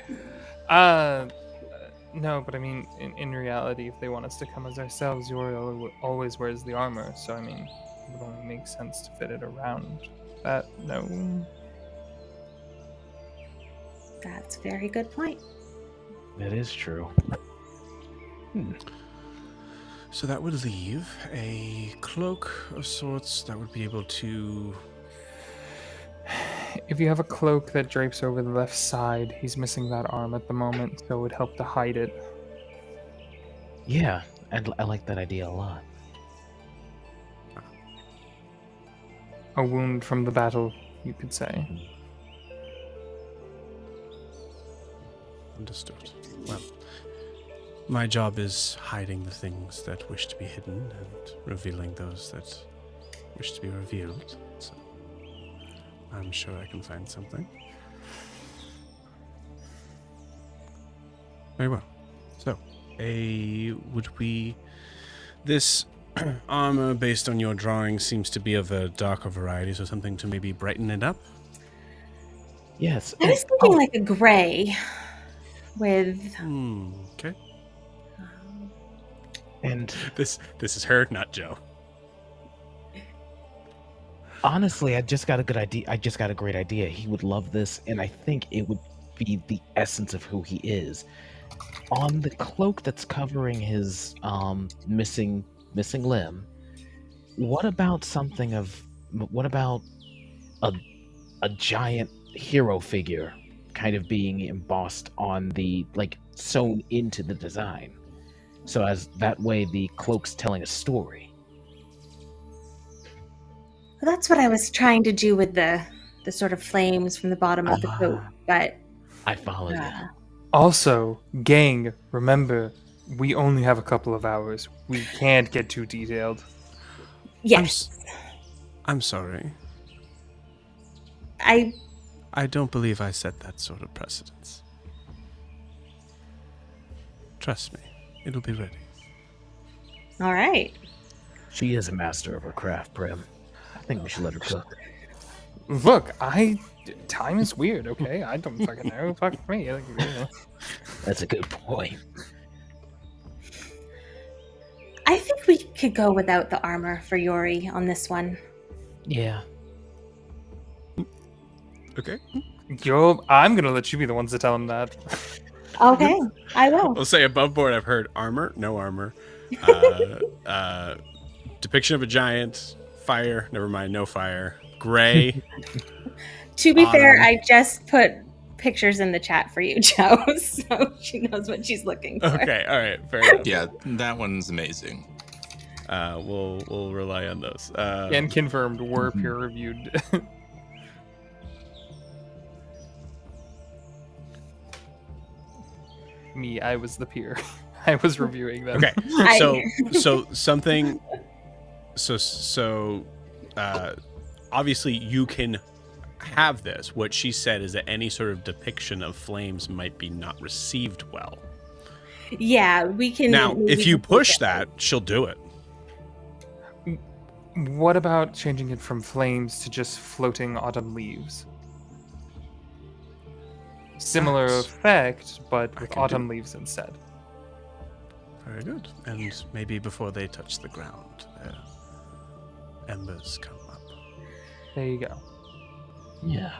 No, but I mean, in reality, if they want us to come as ourselves, Yori always wears the armor, so I mean, it would only make sense to fit it around that? No. That's a very good point. That is true. So that would leave a cloak of sorts that would be able to... If you have a cloak that drapes over the left side, he's missing that arm at the moment, so it would help to hide it. Yeah, I like that idea a lot. A wound from the battle, you could say. Understood. Well, my job is hiding the things that wish to be hidden and revealing those that wish to be revealed. So I'm sure I can find something. Very well. So, this armor, based on your drawing, seems to be of a darker variety, so something to maybe brighten it up? Yes. I was thinking like a gray with. Okay. And This is her, not Joe. honestly, I just got a good idea. I just got a great idea. He would love this, and I think it would be the essence of who he is. On the cloak that's covering his missing limb, what about a giant hero figure kind of being embossed on the, like, sewn into the design? So as that way the cloak's telling a story. Well, that's what I was trying to do with the sort of flames from the bottom of the coat, but I follow you. Also, gang, remember, we only have a couple of hours. We can't get too detailed. yes, I'm sorry. I I don't believe I set that sort of precedence. Trust me, it'll be ready. all right. She is a master of her craft, Prim. I think we should let her cook. Look, time is weird, okay? I don't fucking know. Fuck me. Like, you know. That's a good point. I think we could go without the armor for Yori on this one. Yeah. Okay. I'm gonna let you be the ones to tell him that. Okay, I will. I'll say above board, I've heard armor, no armor. Depiction of a giant, fire, never mind, no fire. Gray. To be fair, Autumn. I just put pictures in the chat for you, Joe, so she knows what she's looking for. Okay, all right, fair enough. Yeah, that one's amazing. We'll rely on those. And confirmed, were peer reviewed. Me, I was the peer. I was reviewing them. Okay, I- so obviously you can have this. What she said is that any sort of depiction of flames might be not received well. Yeah, we can. Now, maybe if you complete push that, she'll do it. What about changing it from flames to just floating autumn leaves? Similar That's- effect, but I with can autumn leaves instead. Very good. And maybe before they touch the ground, their embers come up. There you go. Yeah.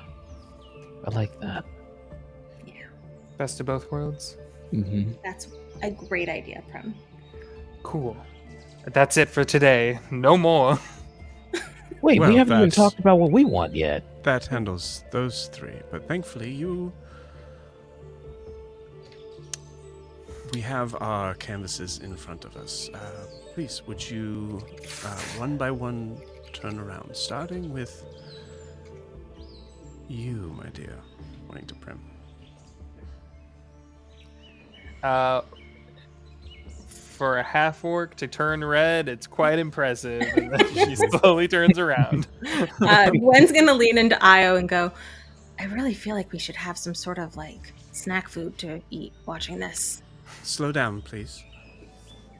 I like that. Yeah, Best of both worlds. Mm-hmm. that's a great idea, Prim. Cool. That's it for today. No more. Wait, Well, we haven't even that's- talked about what we want yet. That handles those three, but thankfully we have our canvases in front of us. Please, would you one by one turn around, starting with you, my dear, pointing to Prim. For a half orc to turn red, it's quite impressive. And then she slowly turns around. Gwen's gonna lean into Io and go, I really feel like we should have some sort of like snack food to eat watching this. Slow down, please.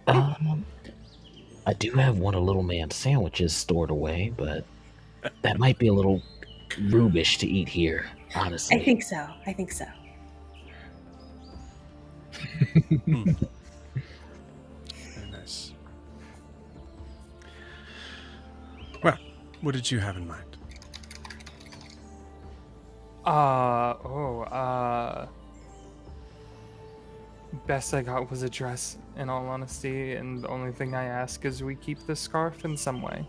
I do have one of Little Man's sandwiches stored away, but that might be a little rubish to eat here, honestly. I think so. I think so. Very nice. Well, what did you have in mind? Best I got was a dress, in all honesty, and the only thing I ask is we keep the scarf in some way.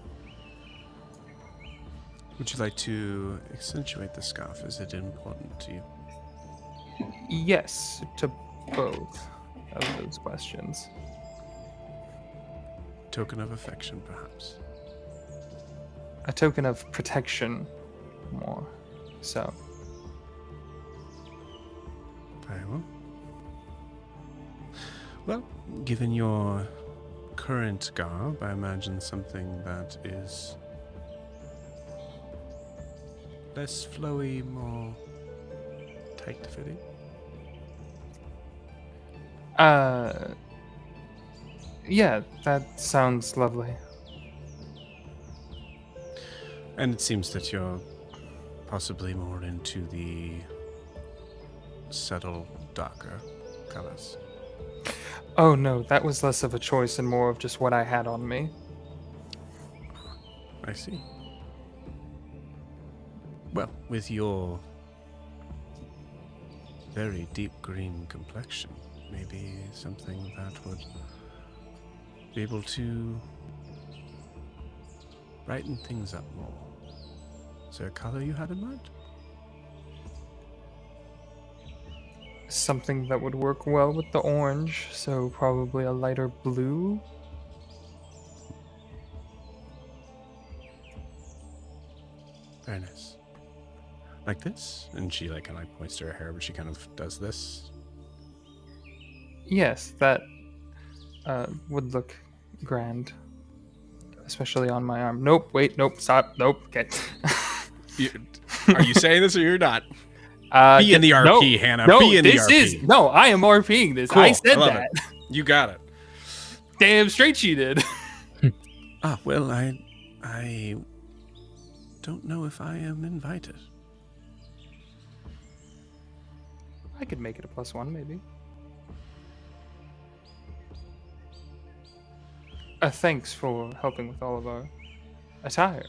Would you like to accentuate the scarf? Is it important to you? Yes, to both of those questions. Token of affection, perhaps. A token of protection, more so. Very well. Well, given your current garb, I imagine something that is less flowy, more tight-fitting. Yeah, that sounds lovely. And it seems that you're possibly more into the subtle, darker colors. Oh no, that was less of a choice and more of just what I had on me. I see. Well, with your very deep green complexion, maybe something that would be able to brighten things up more. Is there a color you had in mind? Something that would work well with the orange, so probably a lighter blue. Very nice. Like this? And she kind of points to her hair, but she kind of does this. Yes, that would look grand, especially on my arm. Nope, wait, nope, stop, nope, okay. Are you saying this or you're not? Be in the no, RP, Hannah. No, Be in the this RP. no, I am RPing this. Cool. I said love that. It. You got it. Damn straight she did. Well, I don't know if I am invited. I could make it a +1, maybe. Thanks for helping with all of our attire.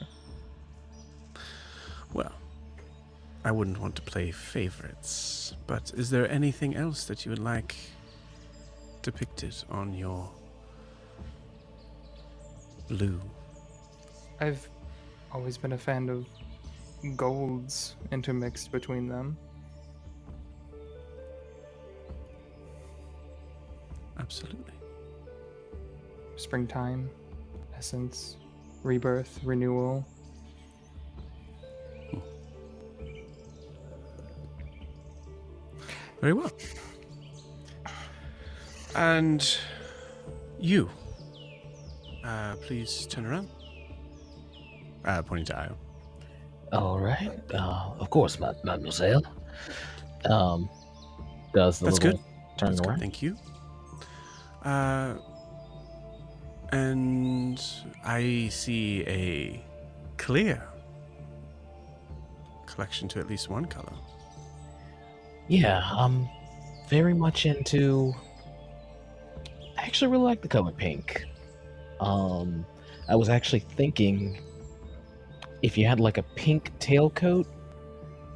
Well, I wouldn't want to play favorites, but is there anything else that you would like depicted on your blue? I've always been a fan of golds intermixed between them. Absolutely. Springtime, essence, rebirth, renewal. Very well. And you, please turn around. Pointing to Io. All right. Of course, mademoiselle. Does the That's little good. turn That's around? good. Thank you. And I see a clear collection to at least one color. Yeah, I'm very much into. I actually really like the color pink. I was actually thinking if you had like a pink tailcoat,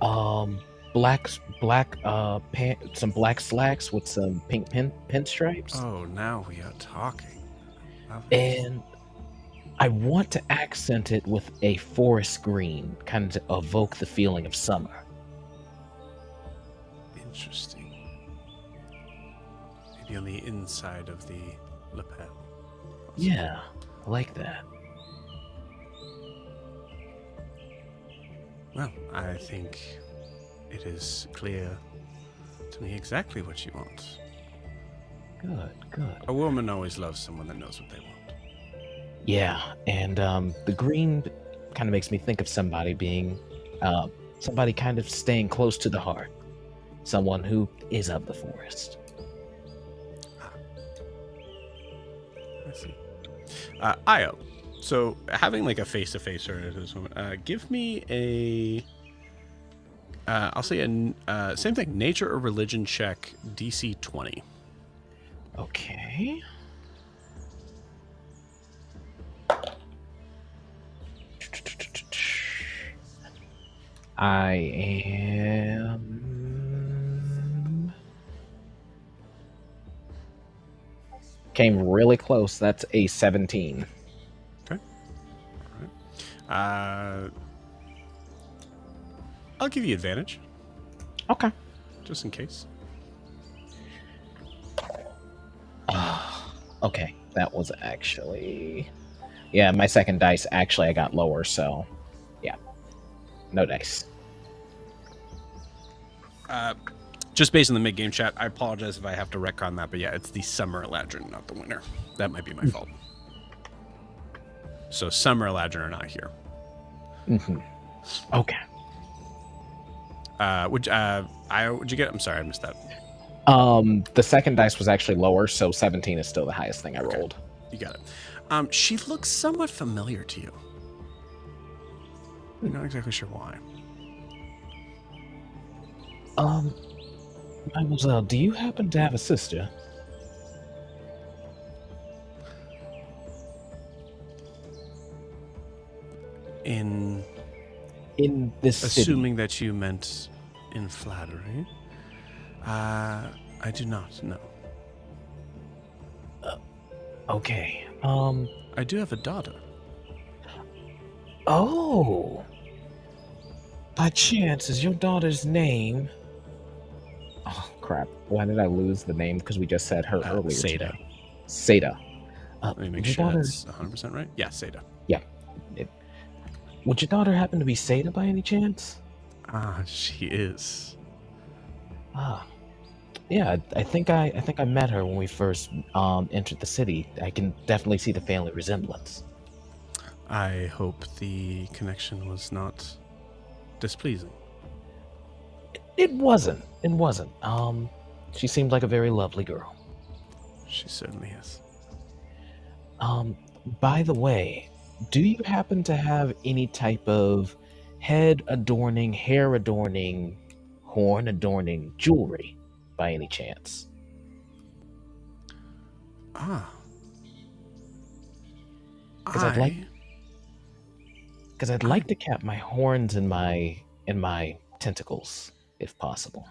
some black slacks with some pink pinstripes, Oh, now we are talking. and I want to accent it with a forest green, kind of to evoke the feeling of summer. Interesting. Maybe on the inside of the lapel. Yeah, I like that. Well, I think it is clear to me exactly what you want. Good. A woman always loves someone that knows what they want. Yeah, and the green kind of makes me think of somebody being, somebody kind of staying close to the heart, someone who is of the forest. I see. Io, so having like a face-to-face or at this moment, give me a, I'll say a, same thing, nature or religion check, DC 20. Okay. I am. Came really close. That's a 17. I'll give you advantage, Okay. just in case. Okay, that was actually. Yeah, my second dice actually I got lower, so yeah. No dice. Just based on the mid-game chat, I apologize if I have to retcon that, but yeah, it's the Summer Eladrin, not the winner. That might be my fault. So Summer Eladrin are not here. Mm-hmm. Okay. Would you get? I'm sorry, I missed that. The second dice was actually lower, so 17 is still the highest thing I rolled. You got it. She looks somewhat familiar to you. I'm not exactly sure why. Mademoiselle, do you happen to have a sister? In this city? assuming that you meant in flattery, I do not know. Okay. I do have a daughter. Oh. By chance, is your daughter's name? Oh crap! Why did I lose the name? Because we just said her earlier. Seda. Today. Seda. Let me make your sure daughter... that's 100% right. Yeah, Seda. Yeah. Would your daughter happen to be Seda by any chance? She is. Yeah. I think I met her when we first entered the city. I can definitely see the family resemblance. I hope the connection was not displeasing. It wasn't. It wasn't. She seemed like a very lovely girl. She certainly is. By the way, do you happen to have any type of head adorning, hair adorning, horn adorning jewelry by any chance? Because I'd like to cap my horns in my tentacles, if possible.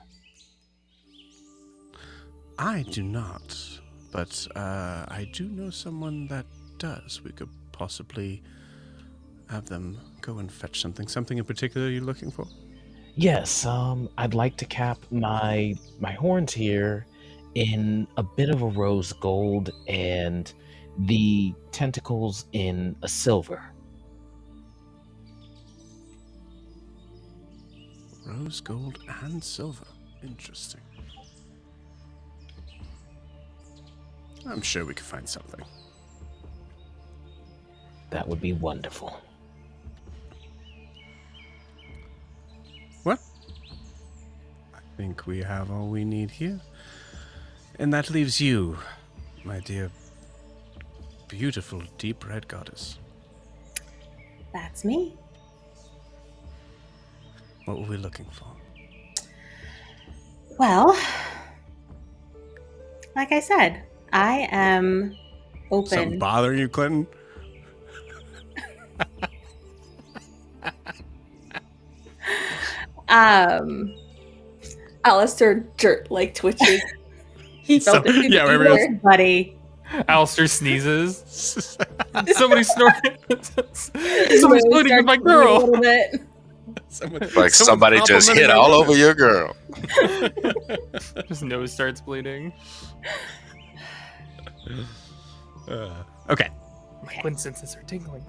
I do not, but I do know someone that does. We could possibly have them go and fetch something. Something in particular you're looking for? Yes, I'd like to cap my horns here in a bit of a rose gold and the tentacles in a silver. Rose gold and silver. Interesting. I'm sure we could find something. That would be wonderful. Well, I think we have all we need here. And that leaves you, my dear, beautiful, deep red goddess. That's me. What were we looking for? Well, like I said, I am open. Something bothering you, Clinton? Alistair like twitches. He felt it too. Yeah, Buddy. Alistair sneezes. Somebody snorted. Somebody's flirting with my girl. A little bit. Like somebody just hit all over your girl. His nose starts bleeding. Okay. My twin senses are tingling.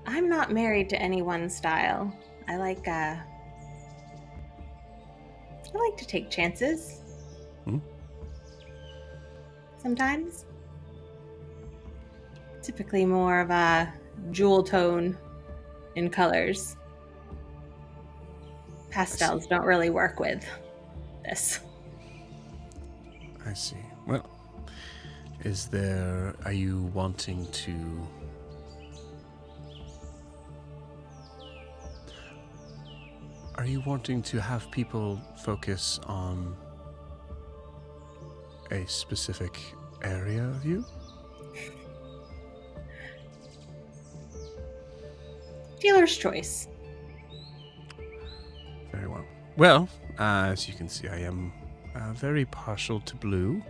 I'm not married to any one style. I like to take chances. Sometimes. Typically more of a jewel tone in colors. Pastels don't really work with this. I see. Well, are you wanting to... Are you wanting to have people focus on a specific area of you? Dealer's choice. Very well. Well, as you can see, I am very partial to blue.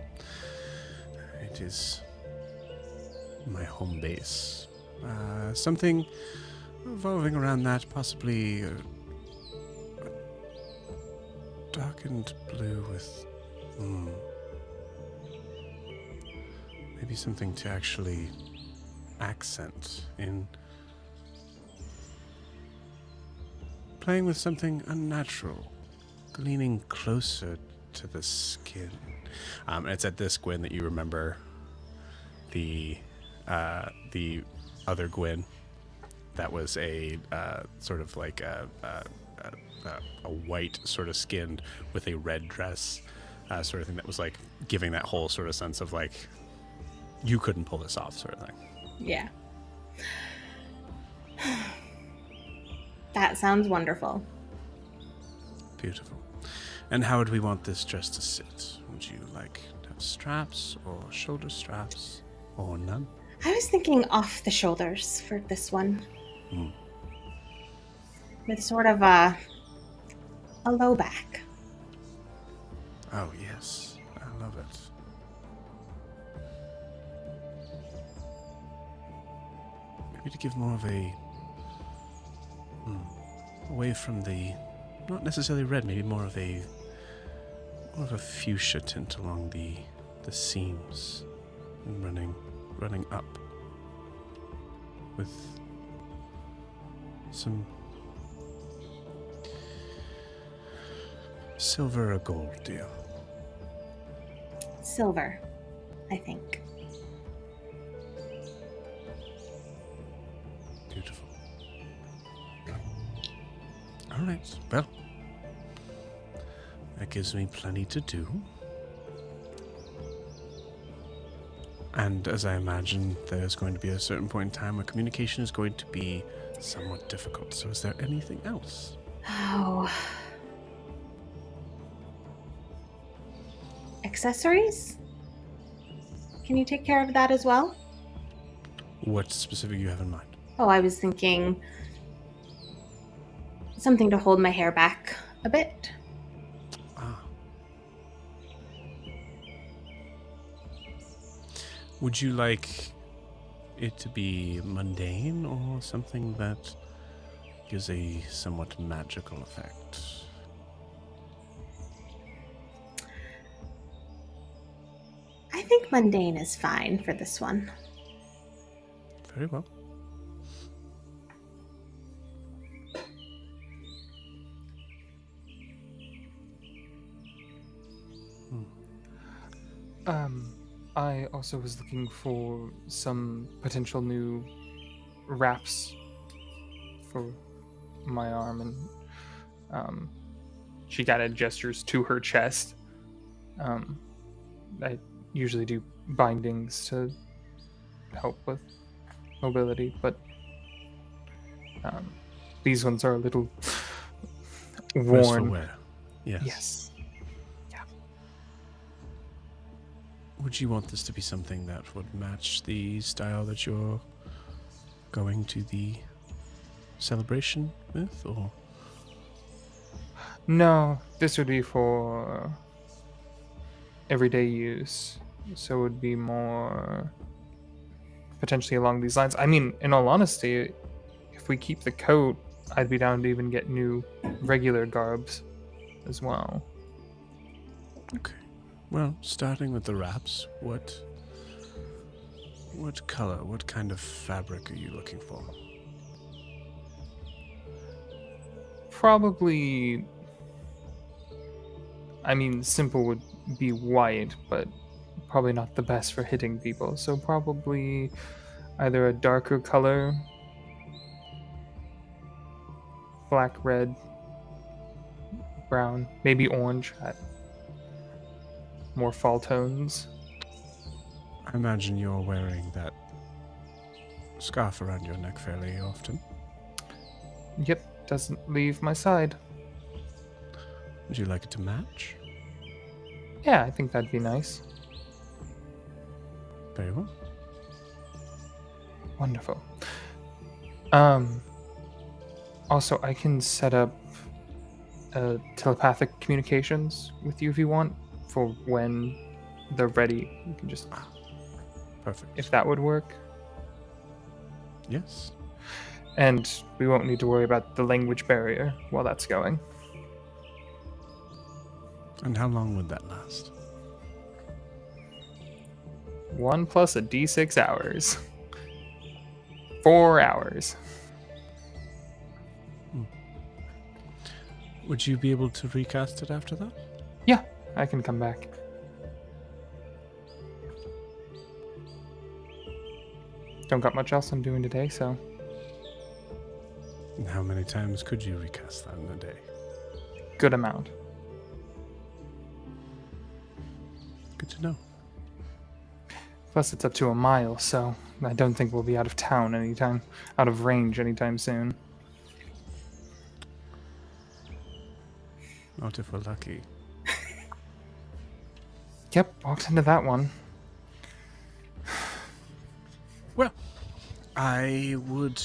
It is my home base. Something revolving around that, possibly a darkened blue with maybe something to actually accent in playing with something unnatural, leaning closer to the skin. And it's at this Gwyn that you remember the other Gwyn that was a sort of like a white sort of skinned with a red dress sort of thing that was like giving that whole sort of sense of like you couldn't pull this off sort of thing. Yeah. That sounds wonderful. Beautiful. And how would we want this dress to sit? Would you like to have straps or shoulder straps or none? I was thinking off the shoulders for this one. With sort of a low back. Oh, yes. I love it. Maybe to give more of a... away from the... not necessarily red, maybe more of a fuchsia tint along the seams and running up with some silver or gold, dear. Silver, I think. Beautiful. All right. Well, that gives me plenty to do. And as I imagine, there's going to be a certain point in time where communication is going to be somewhat difficult. So is there anything else? Oh. Accessories? Can you take care of that as well? What specific you have in mind? Oh, I was thinking something to hold my hair back a bit. Would you like it to be mundane or something that gives a somewhat magical effect? I think mundane is fine for this one. Very well. I also was looking for some potential new wraps for my arm, and she kind of gestures to her chest. I usually do bindings to help with mobility, but these ones are a little Worse for worn. wear. Yes. Yes. Would you want this to be something that would match the style that you're going to the celebration with, or? No, this would be for everyday use, so it would be more potentially along these lines. I mean, in all honesty, if we keep the coat, I'd be down to even get new regular garbs as well. Okay. Well, starting with the wraps, what color, what kind of fabric are you looking for? Probably, I mean, simple would be white, but probably not the best for hitting people. So probably either a darker color, black, red, brown, maybe orange at more fall tones. I imagine you're wearing that scarf around your neck fairly often. Yep, doesn't leave my side. Would you like it to match? Yeah, I think that'd be nice. Very well. Wonderful. Also, I can set up telepathic communications with you if you want, for when they're ready. You can just, Perfect. if that would work. Yes. And we won't need to worry about the language barrier while that's going. And how long would that last? 1 plus a d6 hours. 4 hours. Would you be able to recast it after that? Yeah, I can come back. Don't got much else I'm doing today, so And how many times could you recast that in a day? good amount. Good to know. Plus, it's up to a mile, so I don't think we'll be out of range anytime soon. Not if we're lucky. Yep, walked into that one. Well, I would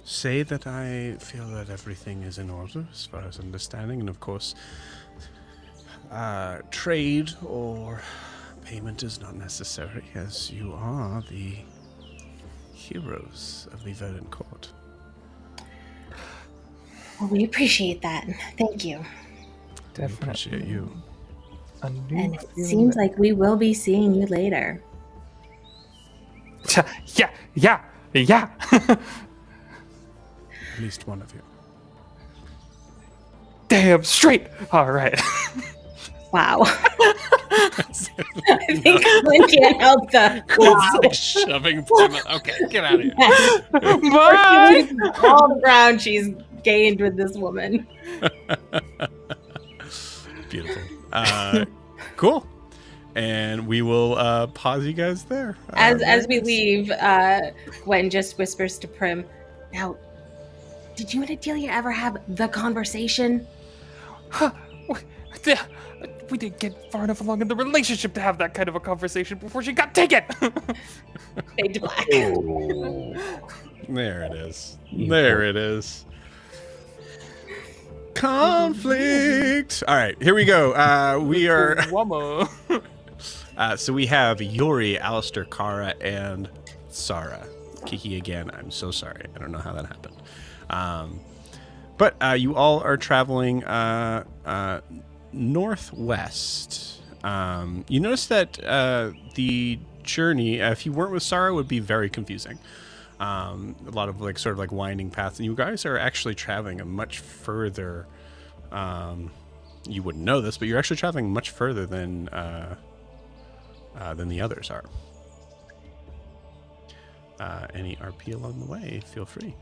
say that I feel that everything is in order as far as understanding, and of course, trade or payment is not necessary, as you are the heroes of the Verdant Court. Well, we appreciate that. Thank you. Definitely. We appreciate you. A new And it feeling seems that- like we will be seeing you later. Yeah. At least one of you. Damn straight. All right. Wow. I think Glenn can't help the wow. Like shoving Plymouth. Okay, get out of here. Bye. All the ground she's gained with this woman. Beautiful. Cool. And we will pause you guys there. As we leave, Gwen just whispers to Prim, "Now, did you and Adelia ever have the conversation?" We didn't get far enough along in the relationship to have that kind of a conversation before she got taken. Fade to black. There it is. There it is. Conflict. All right, here we go. We are. Wumma. So we have Yori, Alistair, Kara, and Sarah. Kiki again. I'm so sorry. I don't know how that happened. But you all are traveling northwest. You notice that the journey, if you weren't with Sarah, would be very confusing. A lot of like sort of like winding paths, and you guys are actually traveling a much further. You wouldn't know this, but you're actually traveling much further than the others are. Any RP along the way, feel free.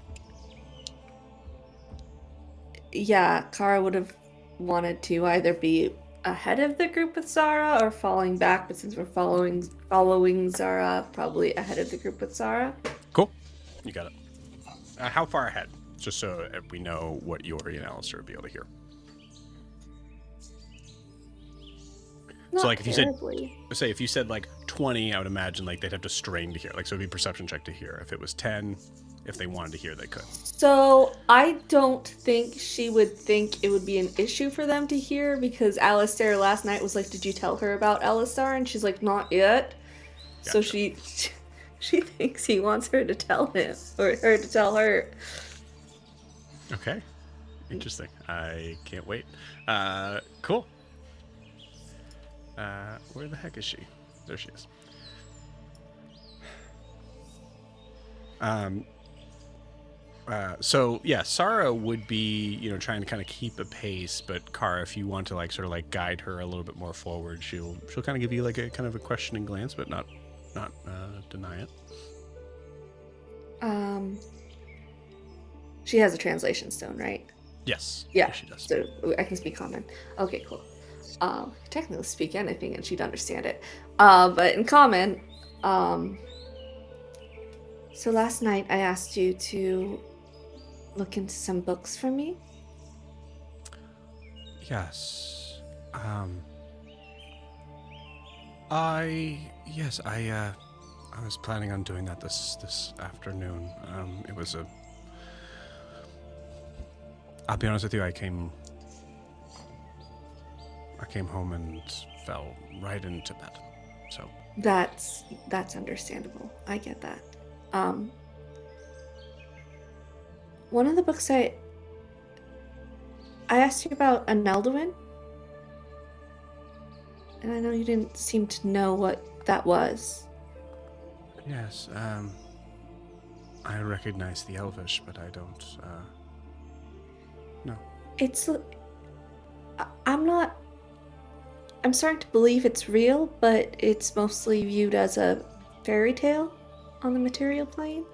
Yeah, Kara would have wanted to either be ahead of the group with Zara or falling back, but since we're following Zara, probably ahead of the group with Zara. Cool. You got it. How far ahead? Just so we know what Yori and Alistair would be able to hear. Not So, like, if you terribly. Say if you said like 20, I would imagine like they'd have to strain to hear. Like, so it'd be a perception check to hear. If it was 10, if they wanted to hear, they could. So I don't think she would think it would be an issue for them to hear, because Alistair last night was like, "Did you tell her about Alistar?" And she's like, "Not yet." So Gotcha. she thinks he wants her to tell him, or her to tell her. Okay. Interesting. I can't wait. Cool. Where the heck is she? There she is. So yeah, Sarah would be, trying to kind of keep a pace, but Kara, if you want to like sort of like guide her a little bit more forward, she'll kind of give you like a kind of a questioning glance, but not deny it. She has a translation stone, right? Yes. Yeah. Yes, she does. So I can speak common. Okay, cool. Technically speak anything and she'd understand it. But in common, so last night I asked you to look into some books for me. Yes. I was planning on doing that this afternoon. It was I'll be honest with you, I came home and fell right into bed. So That's understandable. I get that. One of the books I asked you about Anelduin, and I know you didn't seem to know what that was. yes, I recognize the Elvish, but I don't. No. I'm starting to believe it's real, but it's mostly viewed as a fairy tale on the material plane.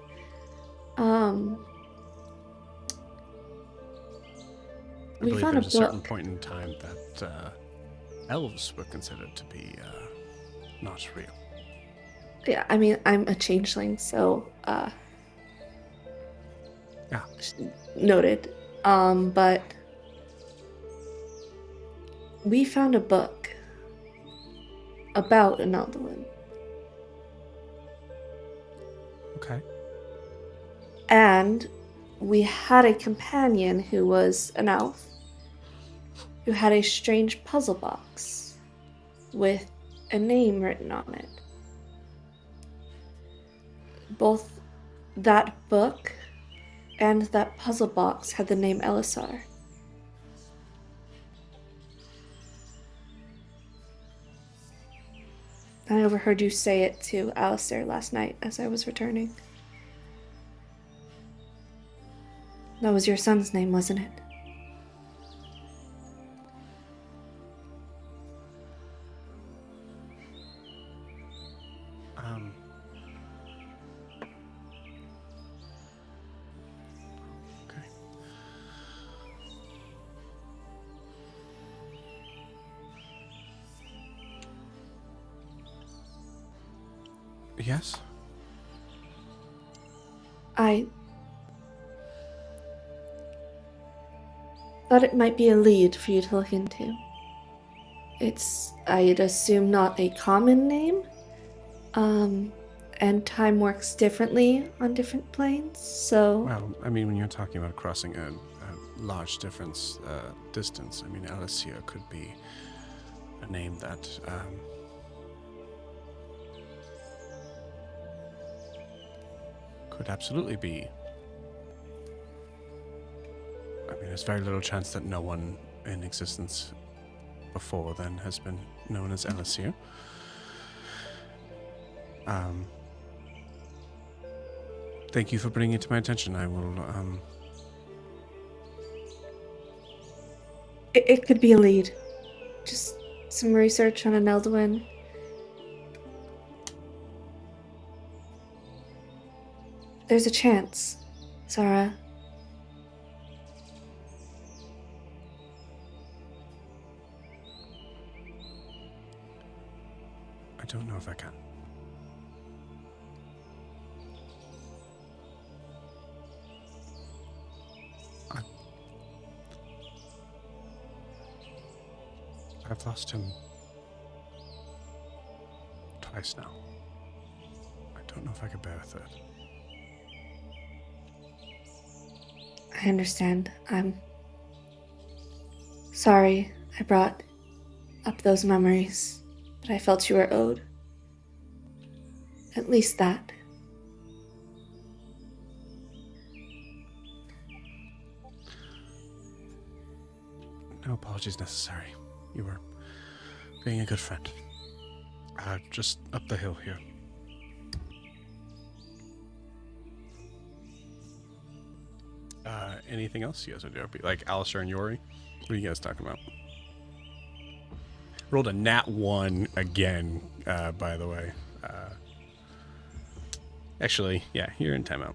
I We believe found a there's a certain book. point in time that elves were considered to be not real. Yeah, I mean, I'm a changeling, so Yeah. noted. But we found a book about Anelduin. Okay. And we had a companion who was an elf who had a strange puzzle box with a name written on it. Both that book and that puzzle box had the name Elisar. I overheard you say it to Alistair last night as I was returning. That was your son's name, wasn't it? Okay. Yes. I thought it might be a lead for you to look into. It's, I'd assume, not a common name. And time works differently on different planes, so... Well, I mean, when you're talking about crossing a large distance, I mean, Alicia could be a name that could absolutely be. I mean, there's very little chance that no one in existence before then has been known as Alicia. Thank you for bringing it to my attention. I will, It could be a lead. Just some research on Anelduin. There's a chance, Zara. I don't know if I can. I've lost him twice now. I don't know if I could bear a third. I understand. I'm sorry I brought up those memories, but I felt you were owed. At least that. No apologies necessary. You were being a good friend. Just up the hill here. Anything else you guys would do? Like Alistair and Yori? What are you guys talking about? Rolled a nat 1 again, by the way. Actually, yeah, you're in timeout.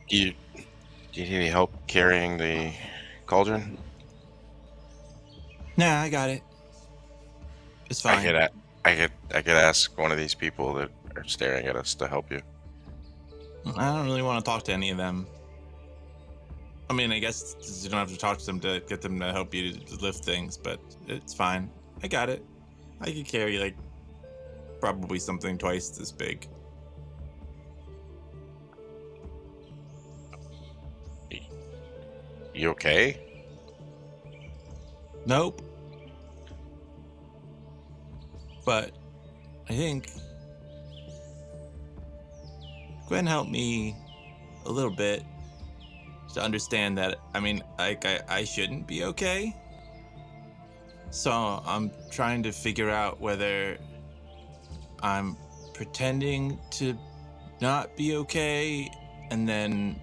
Do you need any help carrying the cauldron? Nah, I got it. It's fine. I could ask one of these people that are staring at us to help you. I don't really want to talk to any of them. I mean, I guess you don't have to talk to them to get them to help you to lift things, but it's fine. I got it. I could carry, like, probably something twice this big. You okay? Nope. But I think Gwen helped me a little bit to understand that, I mean, I shouldn't be okay. So I'm trying to figure out whether I'm pretending to not be okay and then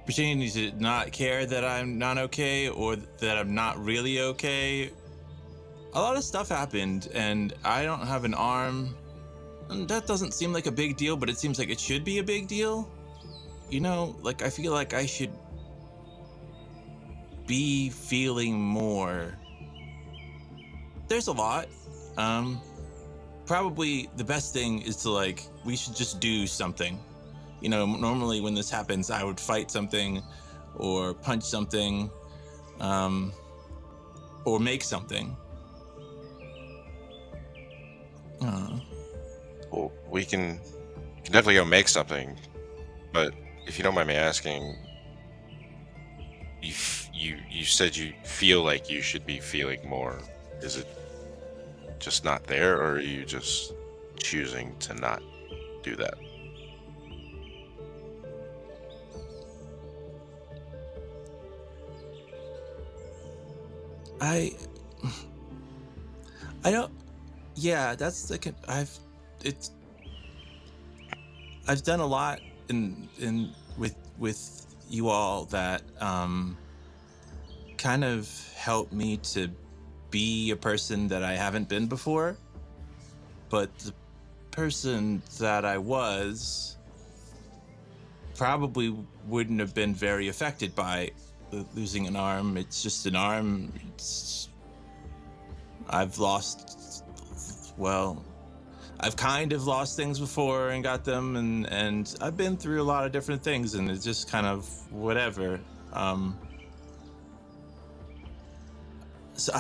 pretending to not care that I'm not okay or that I'm not really okay. A lot of stuff happened and I don't have an arm. And that doesn't seem like a big deal, but it seems like it should be a big deal. You know, like I feel like I should be feeling more. There's a lot. Probably the best thing is to like, we should just do something. You know, normally when this happens, I would fight something or punch something, or make something. Well, we can definitely go make something, but if you don't mind me asking, you said you feel like you should be feeling more. Is it just not there, or are you just choosing to not do that? I don't. Yeah, that's the. I've done a lot in with you all that kind of helped me to be a person that I haven't been before. But the person that I was probably wouldn't have been very affected by losing an arm. It's just an arm. I've lost, well, I've kind of lost things before and got them, and I've been through a lot of different things, and it's just kind of whatever. So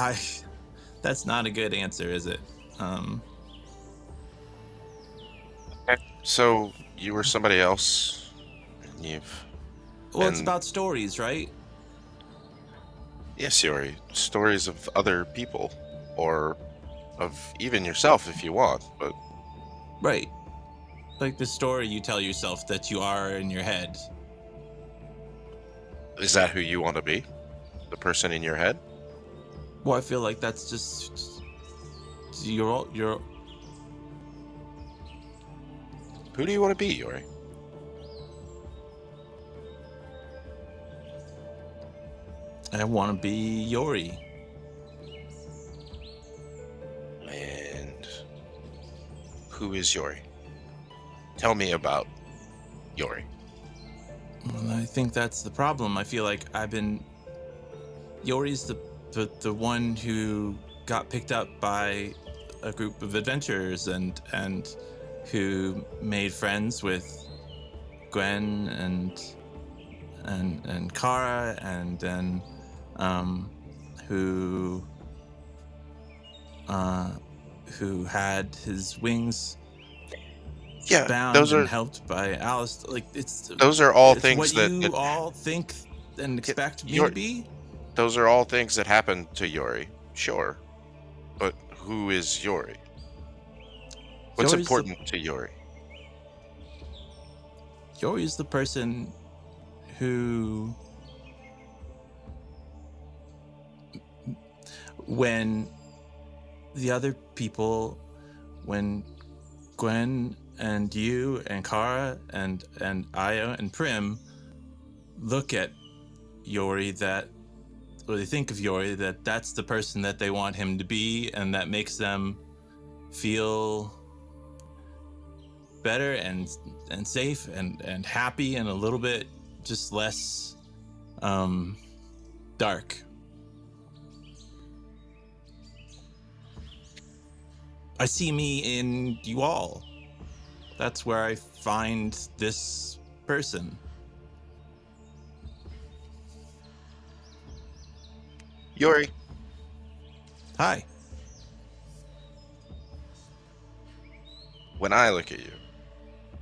that's not a good answer, is it? So you were somebody else, and It's about stories, right? Yes, Yuri. Stories of other people, or of even yourself if you want, but... Right. Like the story you tell yourself that you are in your head. Is that who you want to be? The person in your head? Well, I feel like that's just... You're... Who do you want to be, Yuri? I want to be Yuri. And who is Yuri? Tell me about Yuri. Well, I think that's the problem. I feel like Yuri's the one who got picked up by a group of adventurers and who made friends with Gwen and Kara, and then who had his wings bound and helped by Alice. Like those are all it's things what that you all think and expect me to be. Those are all things that happened to Yuri, sure, but who is Yuri? What's important to Yuri? Yuri is the person who, when the other people, when Gwen and you and Kara and Aya and Prim look at Yuri, or they think of Yuri, that's the person that they want him to be, and that makes them feel better and safe and happy and a little bit just less dark. I see me in you all. That's where I find this person. Yuri. Hi. When I look at you,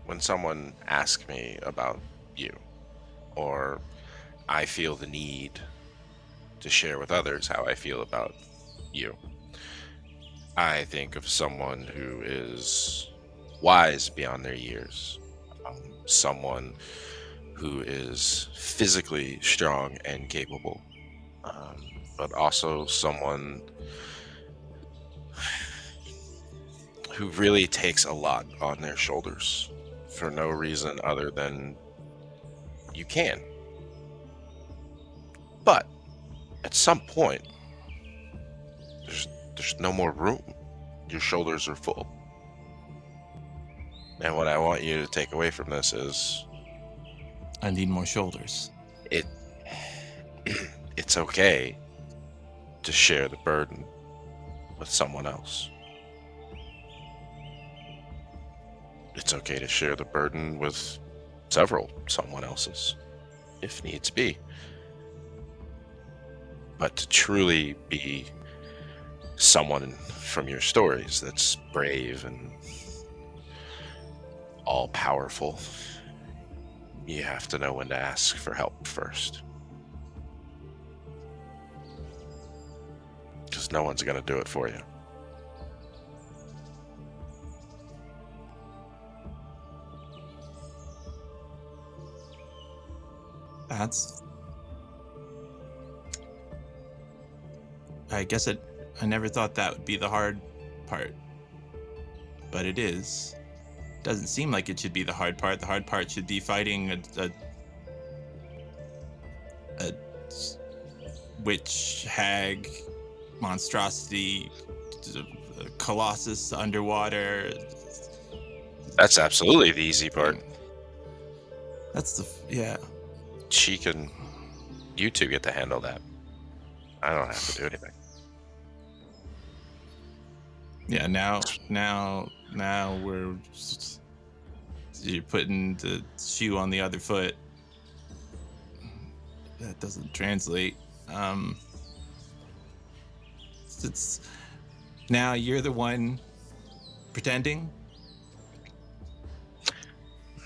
when someone asks me about you, or I feel the need to share with others how I feel about you. I think of someone who is wise beyond their years, someone who is physically strong and capable, but also someone who really takes a lot on their shoulders for no reason other than you can. But at some point, there's no more room. Your shoulders are full. And what I want you to take away from this is I need more shoulders. it it's okay to share the burden with someone else. It's okay to share the burden with someone else's, if needs be. But to truly be someone from your stories that's brave and all powerful, you have to know when to ask for help first. Because no one's going to do it for you. I guess I never thought that would be the hard part. But it is. Doesn't seem like it should be the hard part. The hard part should be fighting a witch, hag, monstrosity, a colossus underwater. That's absolutely the easy part. Yeah. You two get to handle that. I don't have to do anything. Yeah, now you're putting the shoe on the other foot. That doesn't translate. It's now you're the one pretending.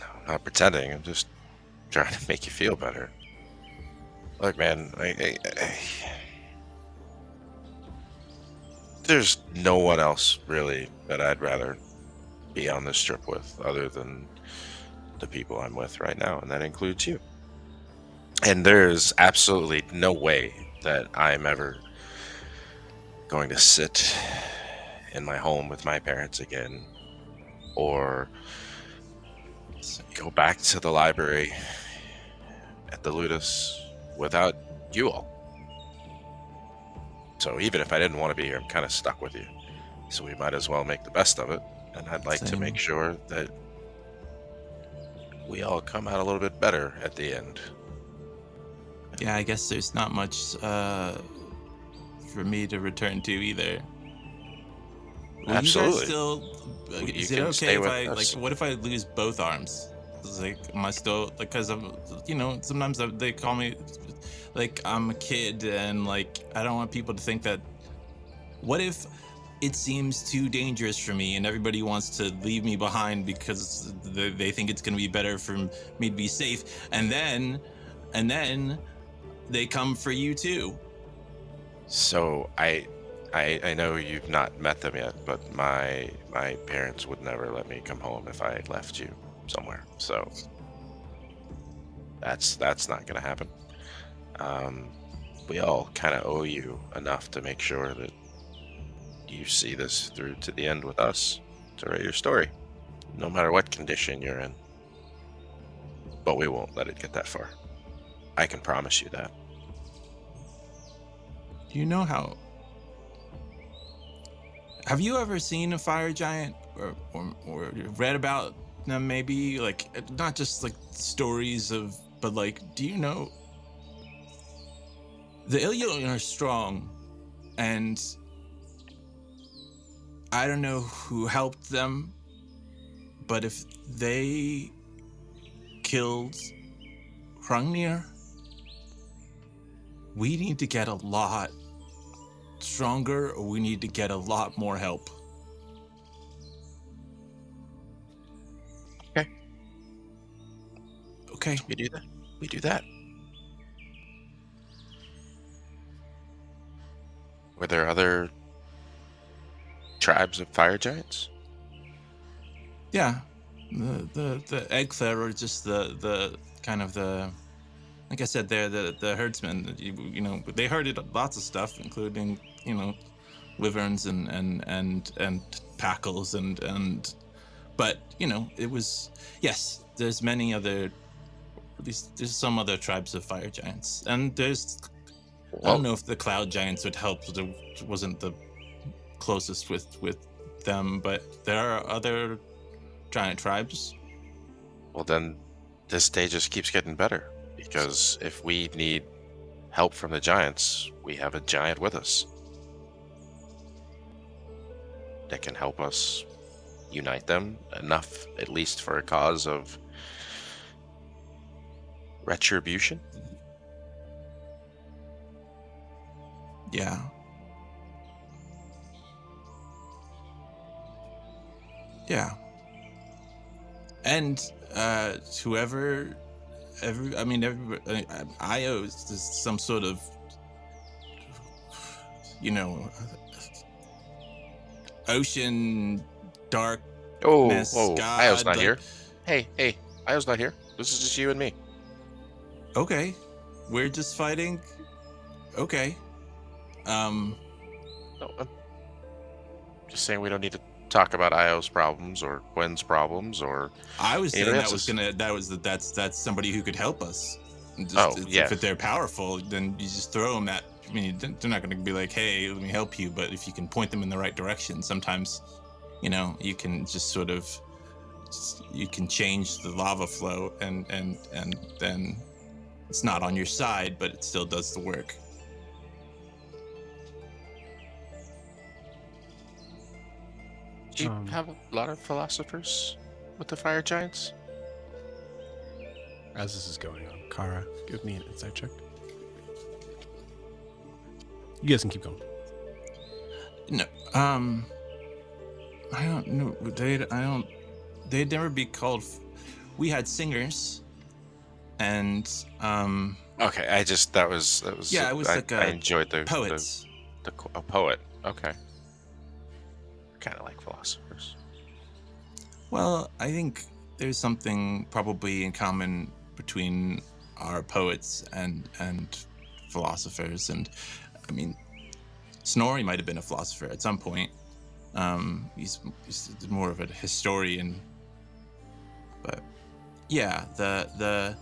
No, I'm not pretending. I'm just trying to make you feel better. Look, man, there's no one else really that I'd rather be on this trip with other than the people I'm with right now, and that includes you. And there's absolutely no way that I'm ever going to sit in my home with my parents again, or go back to the library at the Ludus without you all. So even if I didn't want to be here, I'm kind of stuck with you. So we might as well make the best of it. And I'd like to make sure that we all come out a little bit better at the end. Yeah, I guess there's not much for me to return to either. Absolutely. You guys still? Is it okay if what if I lose both arms? Am I still because I'm? Sometimes they call me I'm a kid, and I don't want people to think that. What if it seems too dangerous for me, and everybody wants to leave me behind because they think it's going to be better for me to be safe, and then they come for you too. So I know you've not met them yet, but my parents would never let me come home if I left you somewhere. So that's not going to happen. We all kind of owe you enough to make sure that you see this through to the end with us to write your story, no matter what condition you're in. But we won't let it get that far. I can promise you that. Do you know how? Have you ever seen a fire giant or read about them? Maybe not just stories of, but do you know? The Iabellon are strong, and I don't know who helped them, but if they killed Hrungnir, we need to get a lot stronger, or we need to get a lot more help. Okay. We do that. Were there other tribes of fire giants? Yeah, the Eggfair are just the kind of the, like I said, they're the herdsmen. You know, they herded lots of stuff, including, you know, wyverns and packles and but, you know, it was, yes, there's many other, at least there's some other tribes of fire giants, and there's, I don't know if the cloud giants would help. There wasn't the closest with them, but there are other giant tribes. Well, then this day just keeps getting better, because if we need help from the giants, we have a giant with us that can help us unite them enough, at least for a cause of retribution. Yeah. Yeah. And whoever, Io is some sort of, you know, ocean dark. Oh, God, Io's not like- here. Hey, Io's not here. This is just you and me. Okay, we're just fighting. Okay. No, I'm just saying we don't need to talk about Io's problems or Gwen's problems or. I was saying Anybody that's somebody who could help us. Just, Oh, yeah. If they're powerful, then you just throw them at. I mean, they're not going to be like, "Hey, let me help you." But if you can point them in the right direction, sometimes, you know, you can just sort of, you can change the lava flow, and then it's not on your side, but it still does the work. Do you have a lot of philosophers with the fire giants? As this is going on, Kara, give me an insight check. You guys can keep going. No, I don't know. They'd never be called. We had singers, and Okay, that was. Yeah, it was like I enjoyed the poets. A poet. Okay. Kind of like philosophers. Well, I think there's something probably in common between our poets and philosophers, and I mean, Snorri might have been a philosopher at some point. He's more of a historian, but yeah, the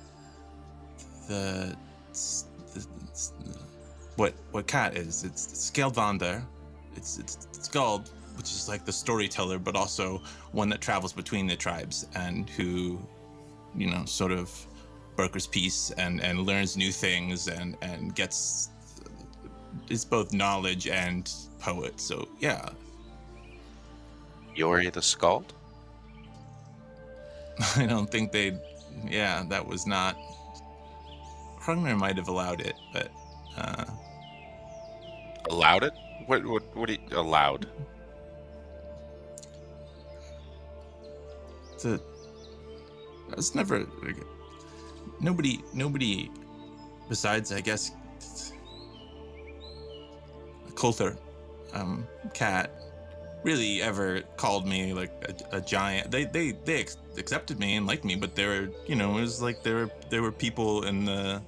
what cat is? It's Skjaldvander. It's Skald, which is like the storyteller, but also one that travels between the tribes and who, you know, sort of brokers peace and learns new things and gets, is both knowledge and poet. So yeah. Yori the Skald? I don't think that was not, Hrungnir might have allowed it, but Allowed it? What do you allowed? It's never, nobody besides, I guess, Coulter, cat, really ever called me like a giant. They accepted me and liked me, but there were, you know, it was like there were people in the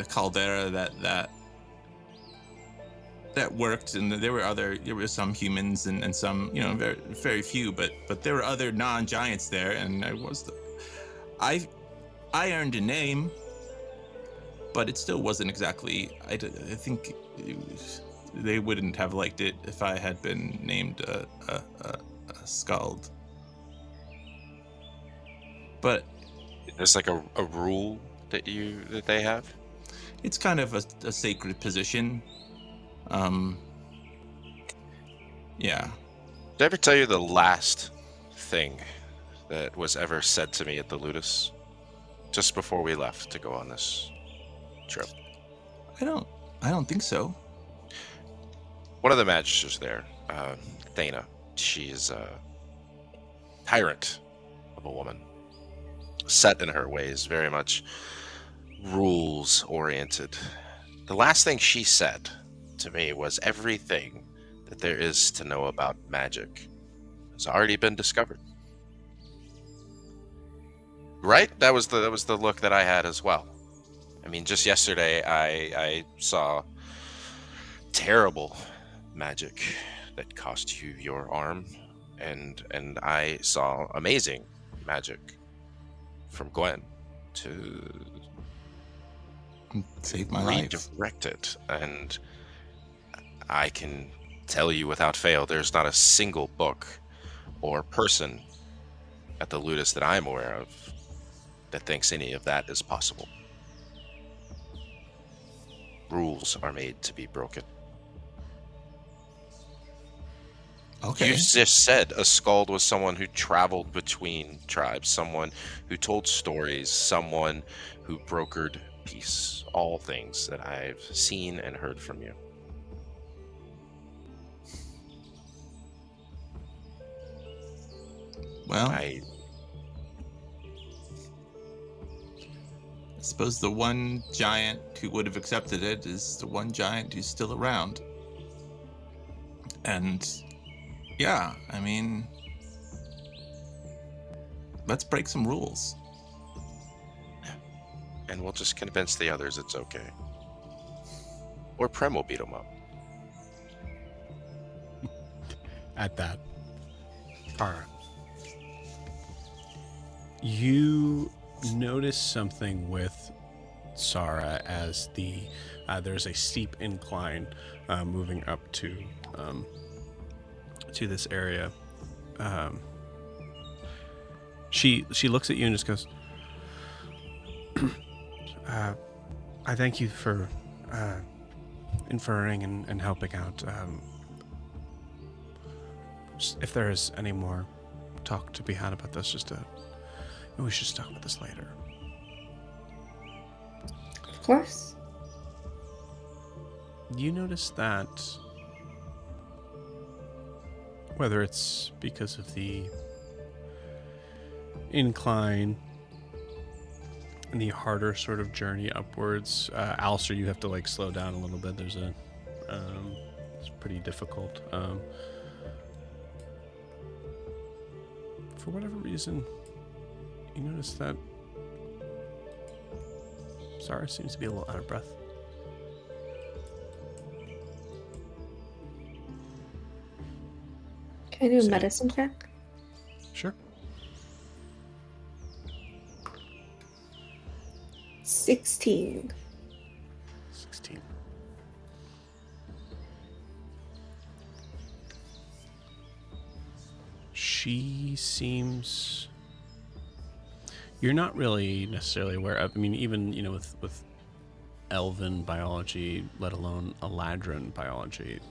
caldera that worked, and there were some humans and some, you know, very very few, but there were other non-giants there, and I earned a name, but it still wasn't exactly. I think they wouldn't have liked it if I had been named a Skald. But There's like a rule that they have. it's kind of a sacred position. Yeah. Did I ever tell you the last thing that was ever said to me at the Ludus, just before we left to go on this trip? I don't think so. One of the magisters there, Thana, she's a tyrant of a woman, set in her ways, very much rules oriented. The last thing she said to me was everything that there is to know about magic has already been discovered. Right? That was the look that I had as well. I mean, just yesterday I saw terrible magic that cost you your arm, and I saw amazing magic from Gwen to Saved my life. redirect it. And I can tell you without fail, there's not a single book or person at the Ludus that I'm aware of that thinks any of that is possible. Rules are made to be broken. Okay. You just said a skald was someone who traveled between tribes, someone who told stories, someone who brokered peace. All things that I've seen and heard from you. Well, I suppose the one giant who would have accepted it is the one giant who's still around. And yeah, I mean, let's break some rules. and we'll just convince the others it's okay. Or Prem will beat them up. At that, Kara, you notice something with Sara as there's a steep incline moving up to this area. She looks at you and just goes, I thank you for inferring and helping out. If there is any more talk to be had about this, we should talk about this later. Of course. You notice that whether it's because of the incline and the harder sort of journey upwards, Alistair, you have to like slow down a little bit. There's it's pretty difficult. For whatever reason, you notice that Sara seems to be a little out of breath. Can I do a Same. medicine check? Sure. 16. 16. She seems... You're not really necessarily aware of... I mean, even, with elven biology, let alone Eladrin biology,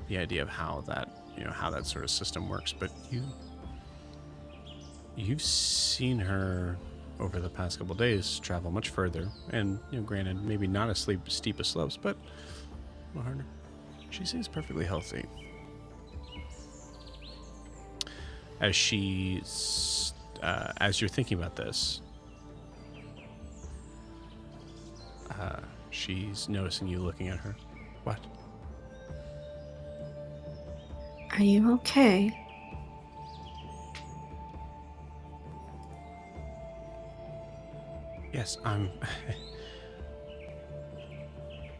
the idea of how that sort of system works, but you've seen her over the past couple of days travel much further, and granted, maybe not as steep as slopes, but a little harder. She seems perfectly healthy. As you're thinking about this, she's noticing you looking at her. What? Are you okay? Yes,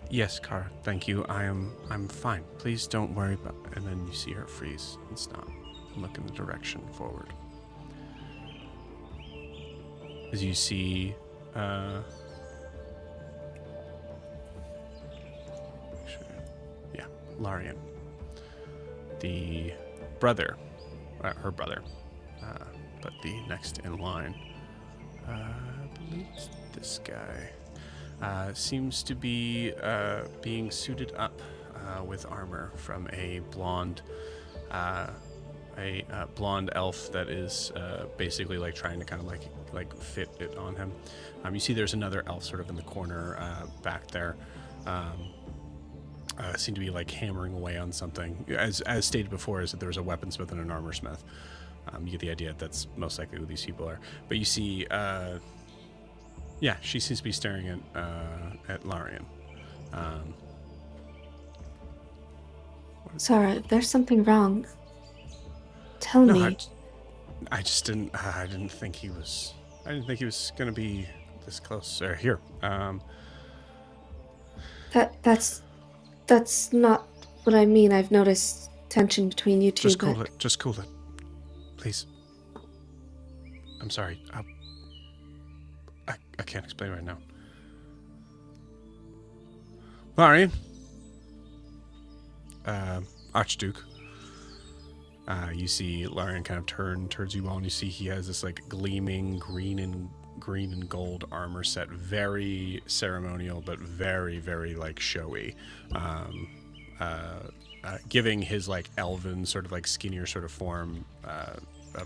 Yes, Kara, thank you. I'm fine. Please don't worry about... And then you see her freeze and stop and look in the direction forward. As you see, Larian, the brother, her brother, but the next in line. I believe it's this guy. Seems to be being suited up with armor from a blonde elf that is basically like trying to kind of like fit it on him. You see there's another elf sort of in the corner back there. Seem to be like hammering away on something. As stated before, is that there's a weaponsmith and an armorsmith. You get the idea that's most likely who these people are. But you see, she seems to be staring at Larian. Sarah, if there's something wrong, tell No, me. I just didn't. I didn't think he was. I didn't think he was gonna be this close. Or here. That's not what I mean. I've noticed tension between you two. Just cool but it. Just cool it, please. I'm sorry. I can't explain right now. Larian, Archduke. You see Larian kind of turn towards you all, and you see he has this like gleaming green and gold armor set, very ceremonial, but very, very like showy. Giving his like elven sort of like skinnier sort of form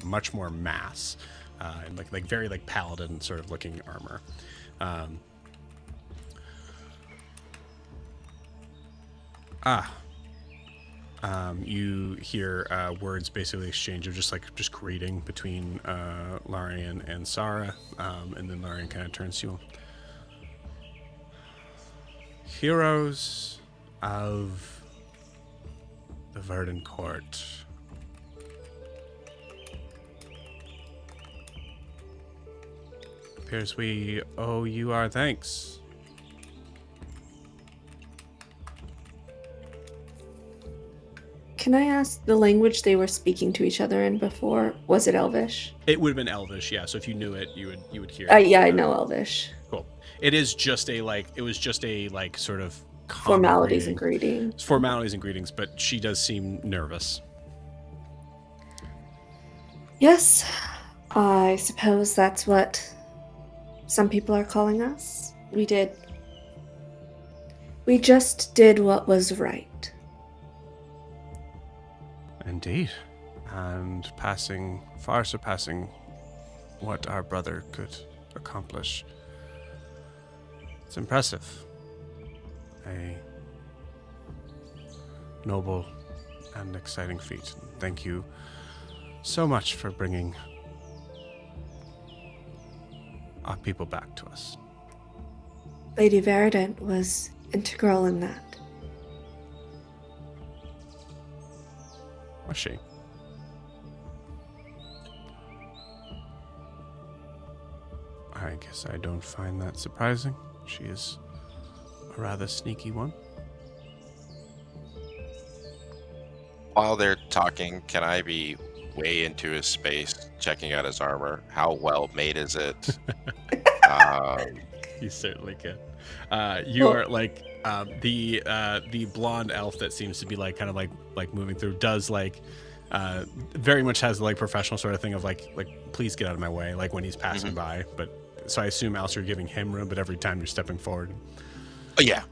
much more mass, and like very like paladin sort of looking armor. You hear words basically exchange of just greeting between Larian and Sarah, and then Larian kind of turns to you. Heroes of the Verdant Court. Appears we owe you our thanks. can I ask the language they were speaking to each other in before? Was it Elvish? It would have been Elvish, yeah. So if you knew it, you would hear it. Yeah, I know Elvish. Cool. It is just a like. It was just a like sort of Formalities and greeting. greetings. Formalities and greetings, but she does seem nervous. Yes, I suppose that's what some people are calling us. We just did what was right. Indeed. And far surpassing what our brother could accomplish. It's impressive. A noble and exciting feat. Thank you so much for bringing our people back to us. Lady Verdant was integral in that. Was she? I guess I don't find that surprising. She is a rather sneaky one. While they're talking, can I be way into his space, checking out his armor? How well made is it? You certainly can. You are like the blonde elf that seems to be like kind of like moving through does like very much has the like professional sort of thing of like please get out of my way, like when he's passing by. But so I assume Alistair, you're giving him room, but every time you're stepping forward. Oh yeah.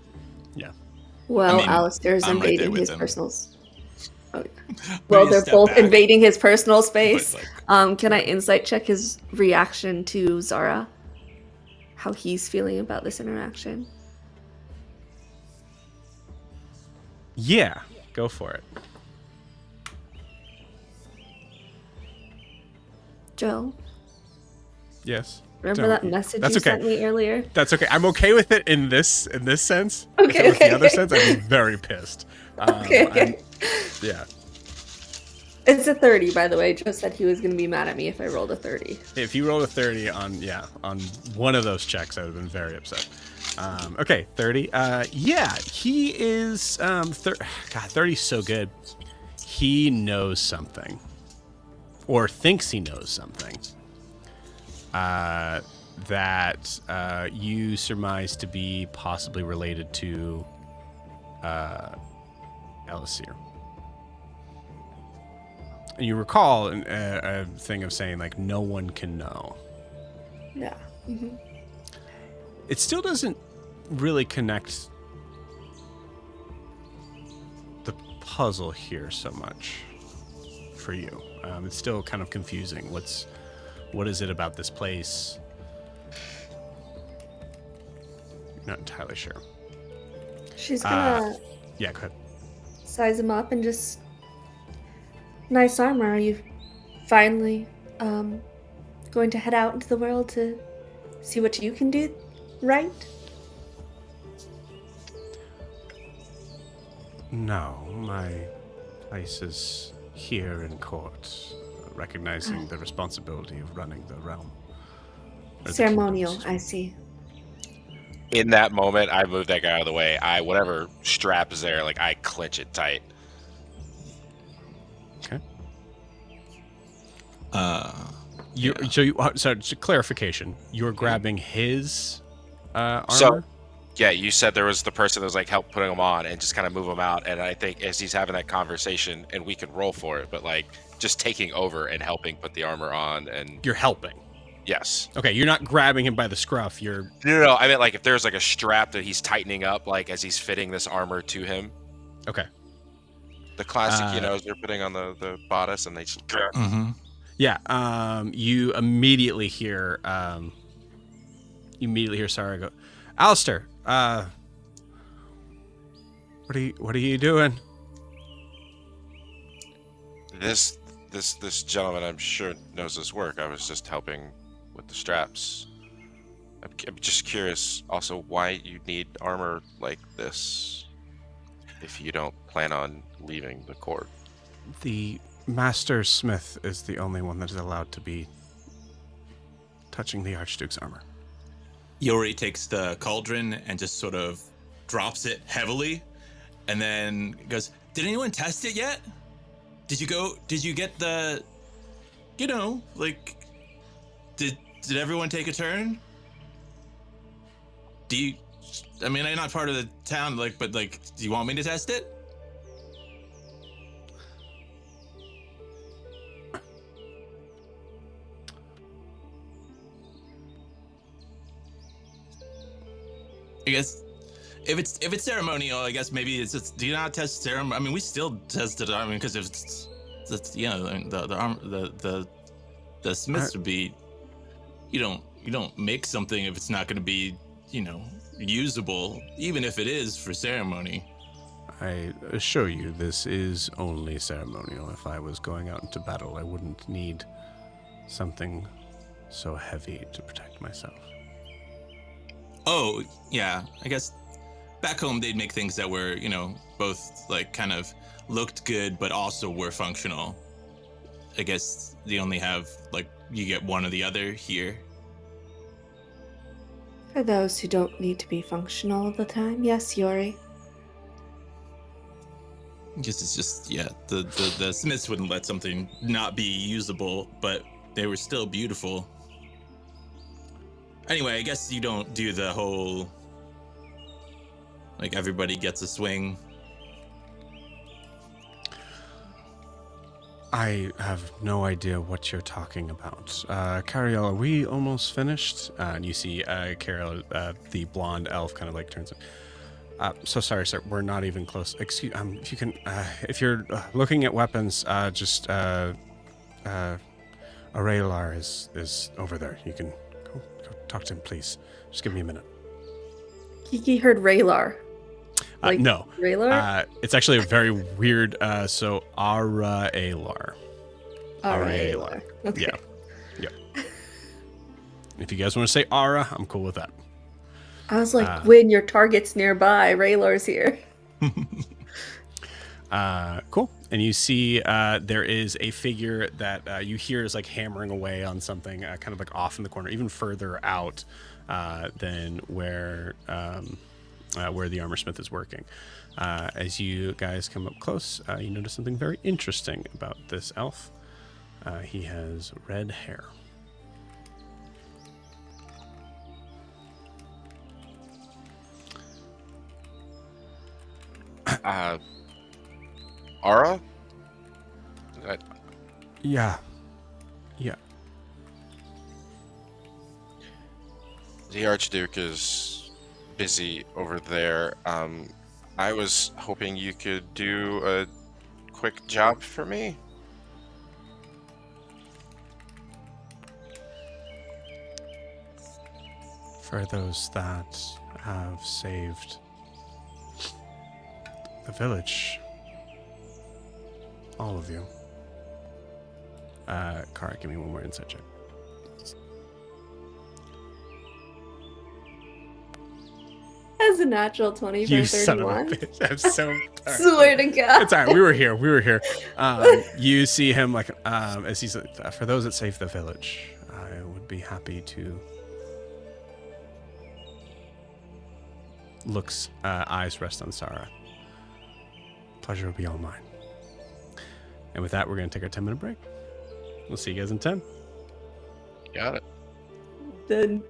Well, I mean, Alistair's I'm right there invading with his him. personal. Oh, But well, you they're step both back. invading his personal space. But, like, Can I insight check his reaction to Zara? How he's feeling about this interaction? Yeah, go for it. Joe, Yes. remember Don't- that message That's you okay. sent me earlier? That's okay. I'm okay with it in this sense. Okay, If it was okay, the other okay. sense, I'd be very pissed. Okay. Yeah. It's a 30, by the way. Joe said he was going to be mad at me if I rolled a 30. If you rolled a 30 on one of those checks, I would have been very upset. Okay, 30. Yeah, he is. God, 30's so good. He knows something, or thinks he knows something. That you surmise to be possibly related to Elisir. And you recall a thing of saying, like, no one can know. Yeah. Mm-hmm. It still doesn't really connect the puzzle here so much for you. It's still kind of confusing. What is it about this place? You're not entirely sure. She's going to Yeah, go ahead. size him up and just... Nice armor. Are you finally going to head out into the world to see what you can do right? No, my places here in court, recognizing the responsibility of running the realm. Or the Ceremonial, kingdoms. I see. In that moment, I move that guy out of the way. Whatever strap is there, like I clench it tight. Okay. Yeah. So just a clarification. You're grabbing his armor? So, yeah, you said there was the person that was like help putting him on and just kind of move him out. And I think as he's having that conversation, and we can roll for it, but like just taking over and helping put the armor on. And You're helping. yes. Okay, you're not grabbing him by the scruff. You're No. I meant like if there's like a strap that he's tightening up, like as he's fitting this armor to him. okay. The classic, as they're putting on the bodice and they just. Mm-hmm. Yeah. You immediately hear. Sarah go, Alistair. What are you doing? This gentleman, I'm sure, knows his work. I was just helping with the straps. I'm just curious, also, why you need armor like this if you don't plan on leaving the court. The Master Smith is the only one that is allowed to be touching the Archduke's armor. Yori takes the cauldron and just sort of drops it heavily, and then goes, "Did anyone test it yet? Did you get the, did everyone take a turn? I'm not part of the town, but do you want me to test it?" I guess if it's ceremonial, I guess maybe it's just, do you not test ceremony? I mean, we still test it. I mean, because if it's the Smiths would be, you don't make something if it's not going to be, usable, even if it is for ceremony. I assure you, this is only ceremonial. If I was going out into battle, I wouldn't need something so heavy to protect myself. Oh, yeah. I guess back home they'd make things that were, both kind of looked good, but also were functional. I guess they only have you get one or the other here. For those who don't need to be functional all the time, yes, Yori. It's just the Smiths wouldn't let something not be usable, but they were still beautiful. Anyway, I guess you don't do the whole everybody gets a swing. I have no idea what you're talking about. Cariel, are we almost finished? And you see Cariel, the blonde elf, kind of turns. So sorry, sir. We're not even close. Excuse. If you can, if you're looking at weapons, just Aralar is over there. You can go talk to him, please. Just give me a minute. Kiki heard Raylar. No. Raylar? It's actually a very weird. So Aralar. Raylar. Okay. Yeah. If you guys want to say Ara, I'm cool with that. I was like, Gwyn, your target's nearby. Raylar's here. Cool. And you see there is a figure that you hear is hammering away on something kind of off in the corner, even further out than where the armor smith is working. As you guys come up close, you notice something very interesting about this elf. He has red hair. Ara? Yeah. The Archduke is busy over there. I was hoping you could do a quick job for me. For those that have saved the village. All of you. Kara, give me one more insight check. As an natural 20 You for son of a 31? bitch. I'm so. All right. Swear to God. It's all right. We were here. You see him like as he's like, for those that save the village, I would be happy to. Looks eyes rest on Sarah. Pleasure will be all mine. And with that, we're going to take our 10-minute break. We'll see you guys in 10. Got it. Dun,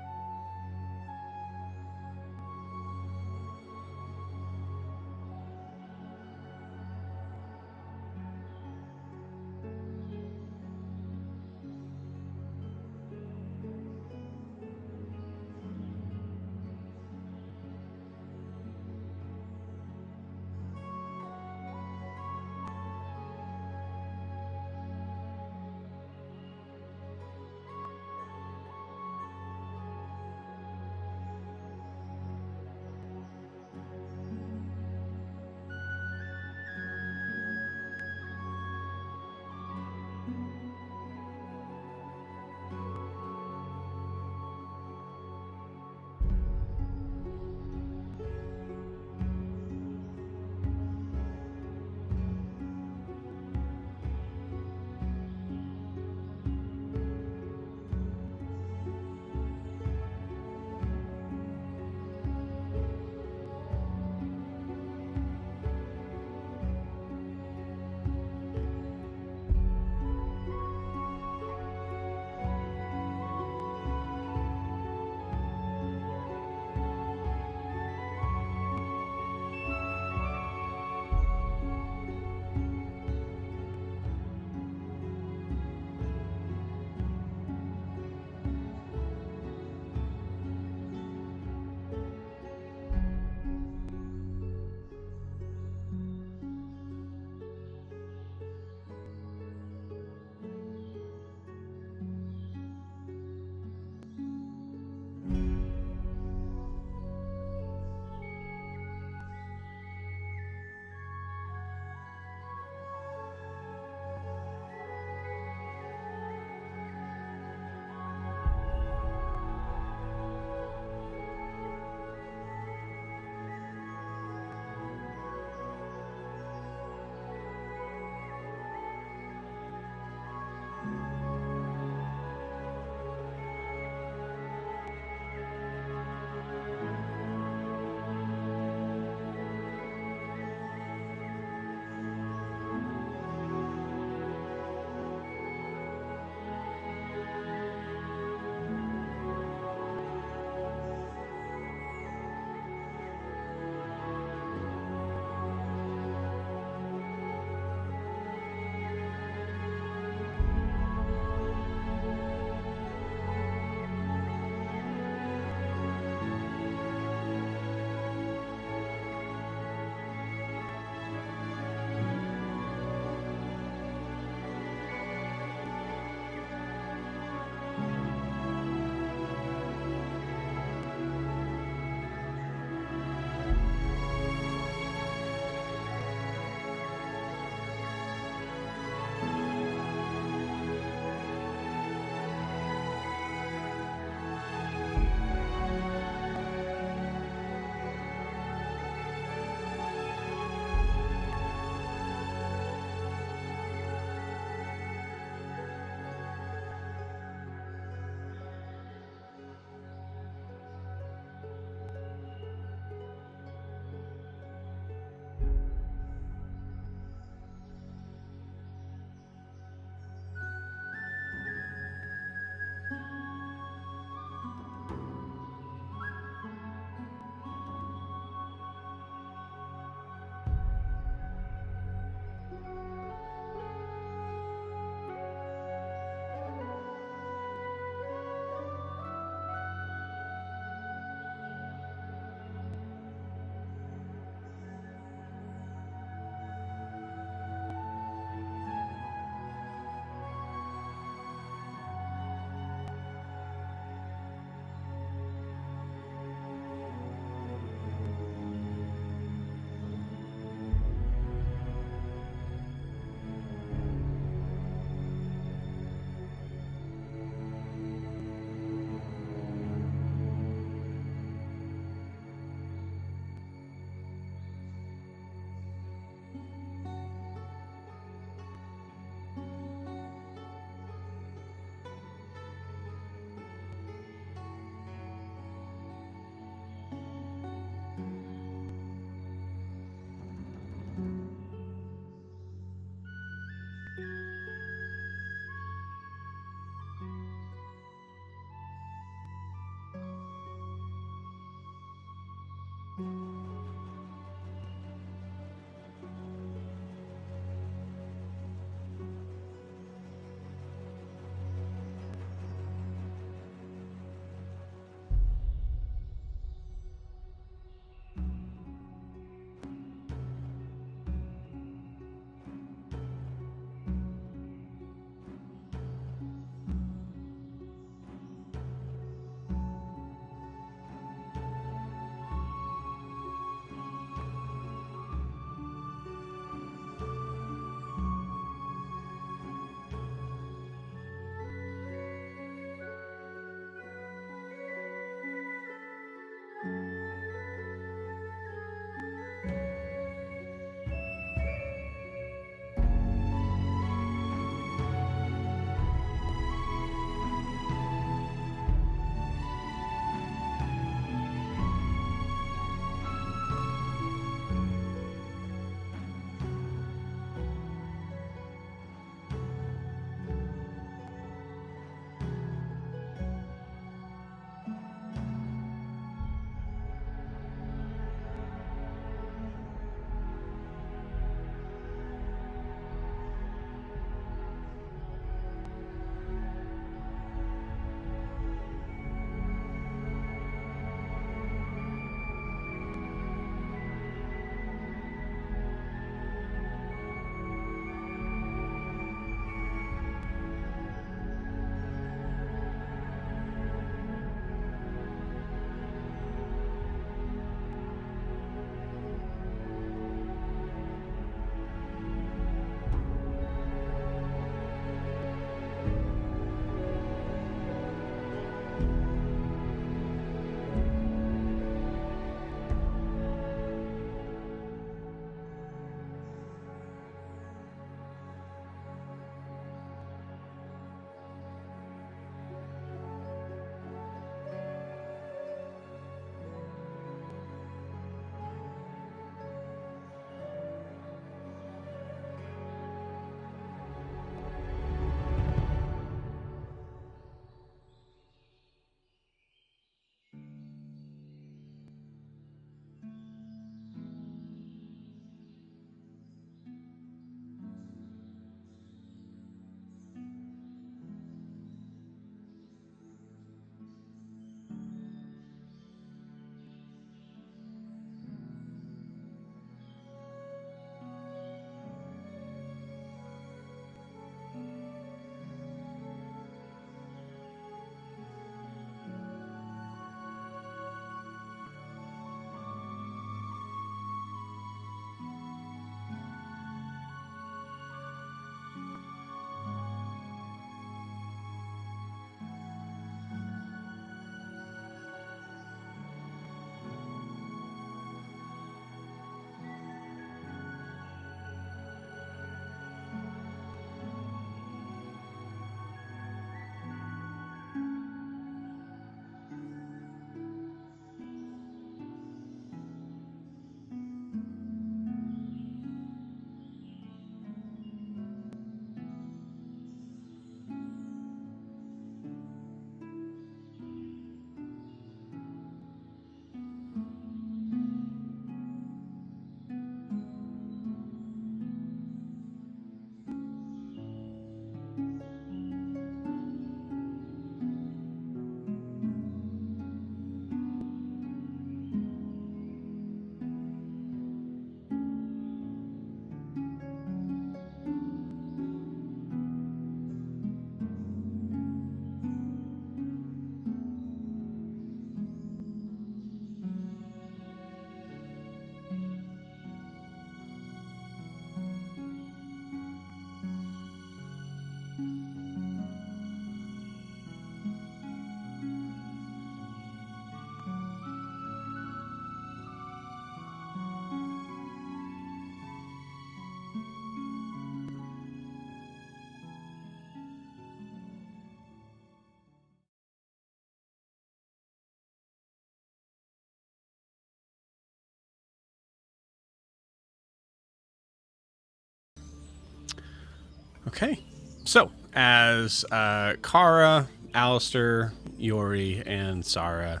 Okay. So, as Kara, Alistair, Yori, and Sarah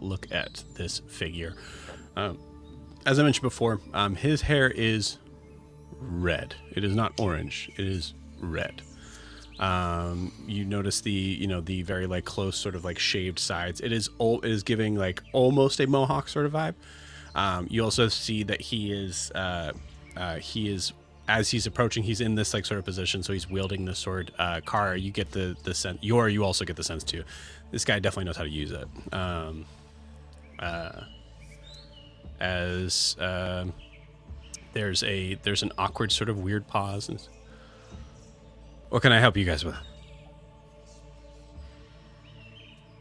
look at this figure, as I mentioned before, his hair is red. It is not orange. It is red. You notice the very like close sort of like shaved sides. It is giving like almost a mohawk sort of vibe. You also see that he is as he's approaching, he's in this like sort of position, so he's wielding the sword. Kara, you get the sense. You also get the sense too. This guy definitely knows how to use it. There's an awkward sort of weird pause. And, what can I help you guys with?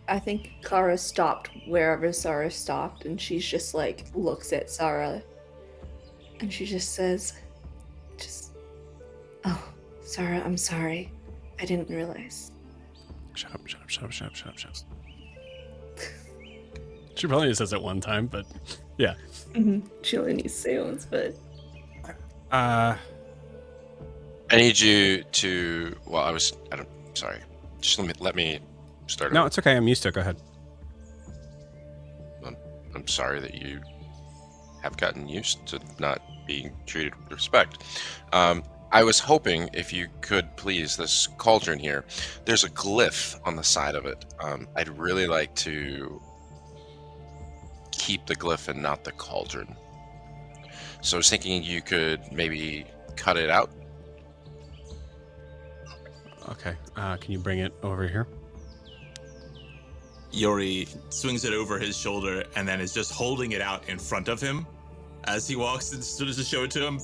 I think Kara stopped wherever Sarah stopped, and she's just like looks at Sarah, and she just says, "Oh, Sarah, I'm sorry. I didn't realize." Shut up. She probably just says it one time, but yeah. She only needs to say it once, but I need you to. Well, sorry. Just let me start. No, it's okay. I'm used to it. Go ahead. I'm sorry that you have gotten used to not being treated with respect. I was hoping if you could please, this cauldron here, there's a glyph on the side of it. I'd really like to keep the glyph and not the cauldron. So I was thinking you could maybe cut it out. Okay. Can you bring it over here? Yori swings it over his shoulder and then is just holding it out in front of him as he walks and starts to show it to him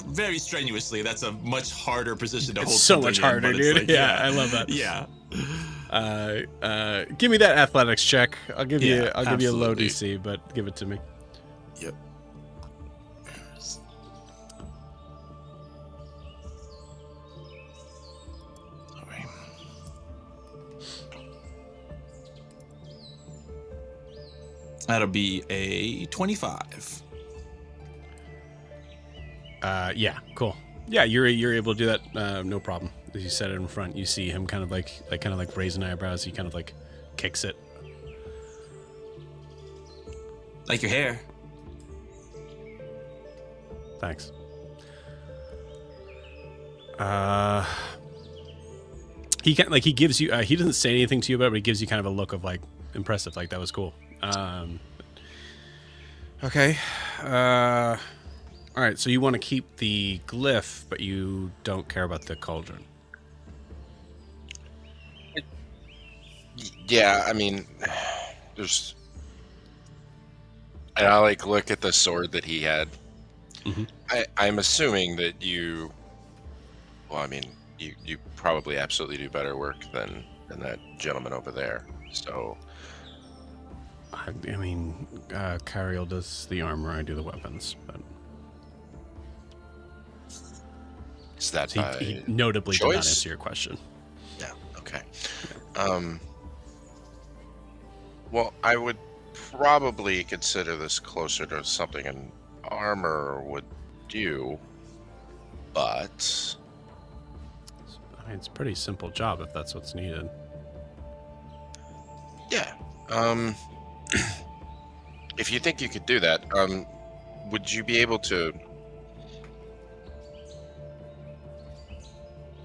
very strenuously. That's a much harder position to hold. It's so much harder, dude. Like, yeah, I love that. Yeah. Give me that athletics check. I'll give you a low absolutely. DC, but give it to me. Yep. All right. That'll be a 25. Yeah, cool. Yeah, you're able to do that. No problem. As you set it in front, you see him kind of like raise an eyebrows. He kind of like kicks it. Like your hair. Thanks. He gives you. He doesn't say anything to you about it, but he gives you kind of a look of like impressive. Like that was cool. Okay. All right. So you want to keep the glyph, but you don't care about the cauldron. Yeah, I mean, there's. And I like look at the sword that he had. Mhm. I'm assuming that you. Well, I mean, you probably absolutely do better work than that gentleman over there. So. I mean, Cariel does the armor. I do the weapons, but Is that he notably did not choice? answer your question. Yeah. Okay. Well, I would probably consider this closer to something an armor would do, but I mean, it's a pretty simple job if that's what's needed. yeah. If you think you could do that, would you be able to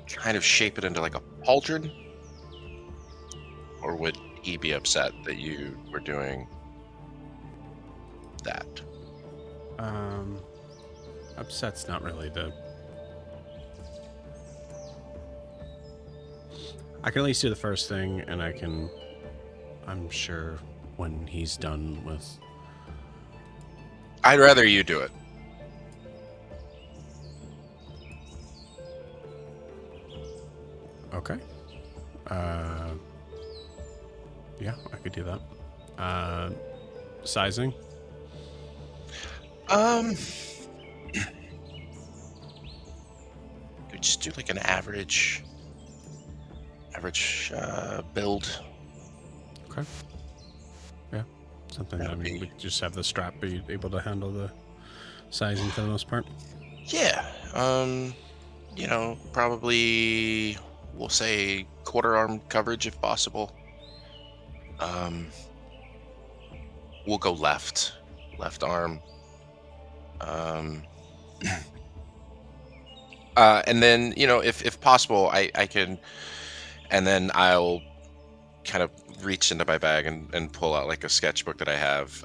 kind of shape it into like a pauldron? Or would he be upset that you were doing that? Upset's not really the. I can at least do the first thing, and I'm sure when he's done with. I'd rather you do it. Okay. Yeah, I could do that. Sizing. Could just do like an average build. Okay. Yeah, something. That I would mean, be- we just have the strap be able to handle the sizing for the most part. Yeah. Probably we'll say quarter arm coverage if possible. We'll go left arm. And then if possible, I can, and then I'll kind of reach into my bag and pull out like a sketchbook that I have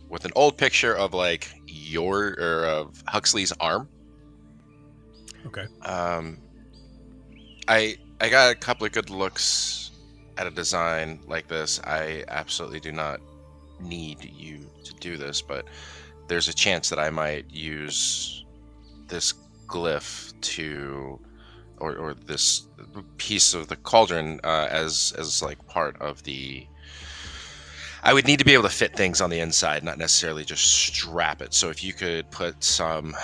with an old picture of like of Huxley's arm. Okay. I got a couple of good looks at a design like this. I absolutely do not need you to do this, but there's a chance that I might use this glyph or this piece of the cauldron as like part of the. I would need to be able to fit things on the inside, not necessarily just strap it. So if you could put some,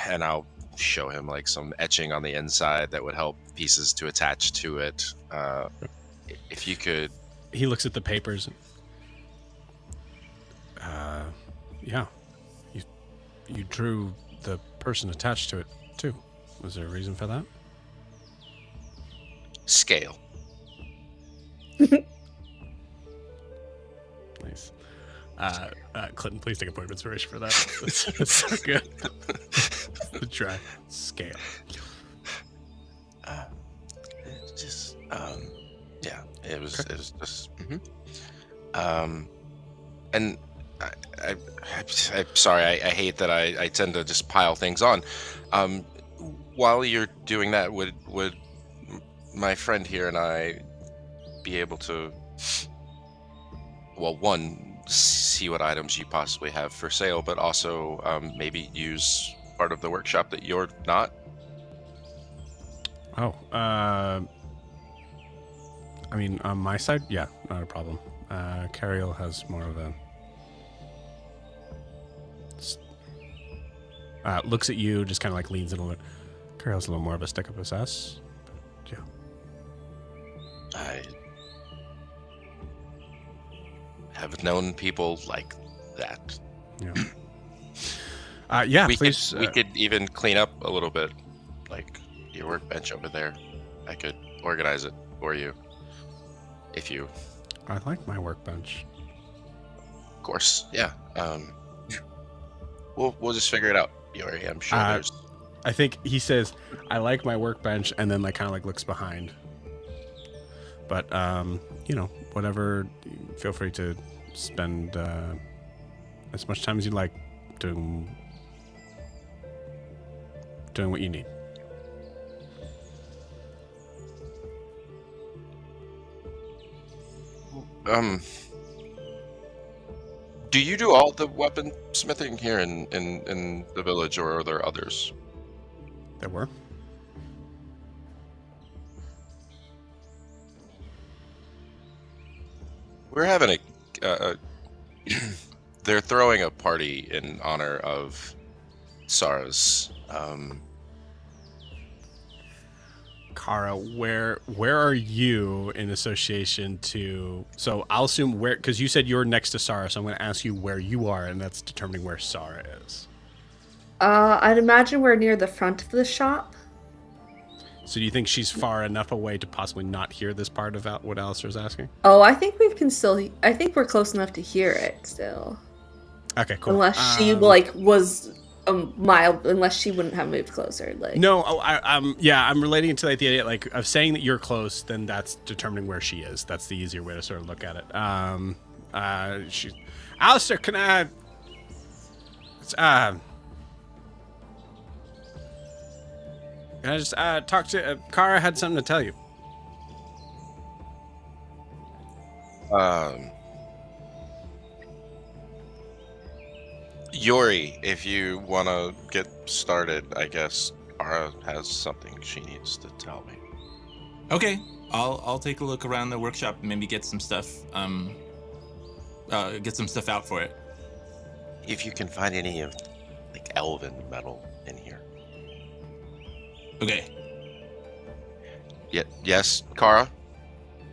and I'll show him like some etching on the inside that would help pieces to attach to it. If you could. He looks at the papers. Yeah. You drew the person attached to it too. Was there a reason for that? Scale. Nice. Clinton, please take a point of inspiration for that. That's so good. The try. Scale. Just yeah. It was just. And I'm sorry. I hate that I tend to just pile things on. While you're doing that, would my friend here and I be able to, well, one, see what items you possibly have for sale, but also maybe use part of the workshop that you're not? Oh, I mean, on my side, yeah, not a problem. Cariel has more of a... looks at you, just kind of like leans in a little bit. Cariel's a little more of a stick up his ass. But yeah. I have known people like that. Yeah. Yeah, we please. We could even clean up a little bit, like your workbench over there. I could organize it for you, if you. I like my workbench. Of course, yeah. We'll just figure it out, Yuri. I'm sure there's. I think he says, "I like my workbench," and then like kind of like looks behind. But whatever. Feel free to spend as much time as you like doing what you need. Do you do all the weaponsmithing here in the village, or are there others? There were. We're having they're throwing a party in honor of Sarah's. Kara, where are you in association to? So I'll assume where, because you said you're next to Sarah, so I'm going to ask you where you are, and that's determining where Sarah is. I'd imagine we're near the front of the shop. So do you think she's far enough away to possibly not hear this part of what Alistair's asking? Oh, I think we can still. I think we're close enough to hear it still. Okay, cool. Unless she was a mile, unless she wouldn't have moved closer. No, I'm relating it to like the idea like of saying that you're close. Then that's determining where she is. That's the easier way to sort of look at it. Alistair, can I? Can I just talk to Kara? Had something to tell you. Yuri, if you want to get started, I guess Kara has something she needs to tell me. Okay, I'll take a look around the workshop and maybe get some stuff out for it. If you can find any of like elven metal in here. Okay. Yes, Kara?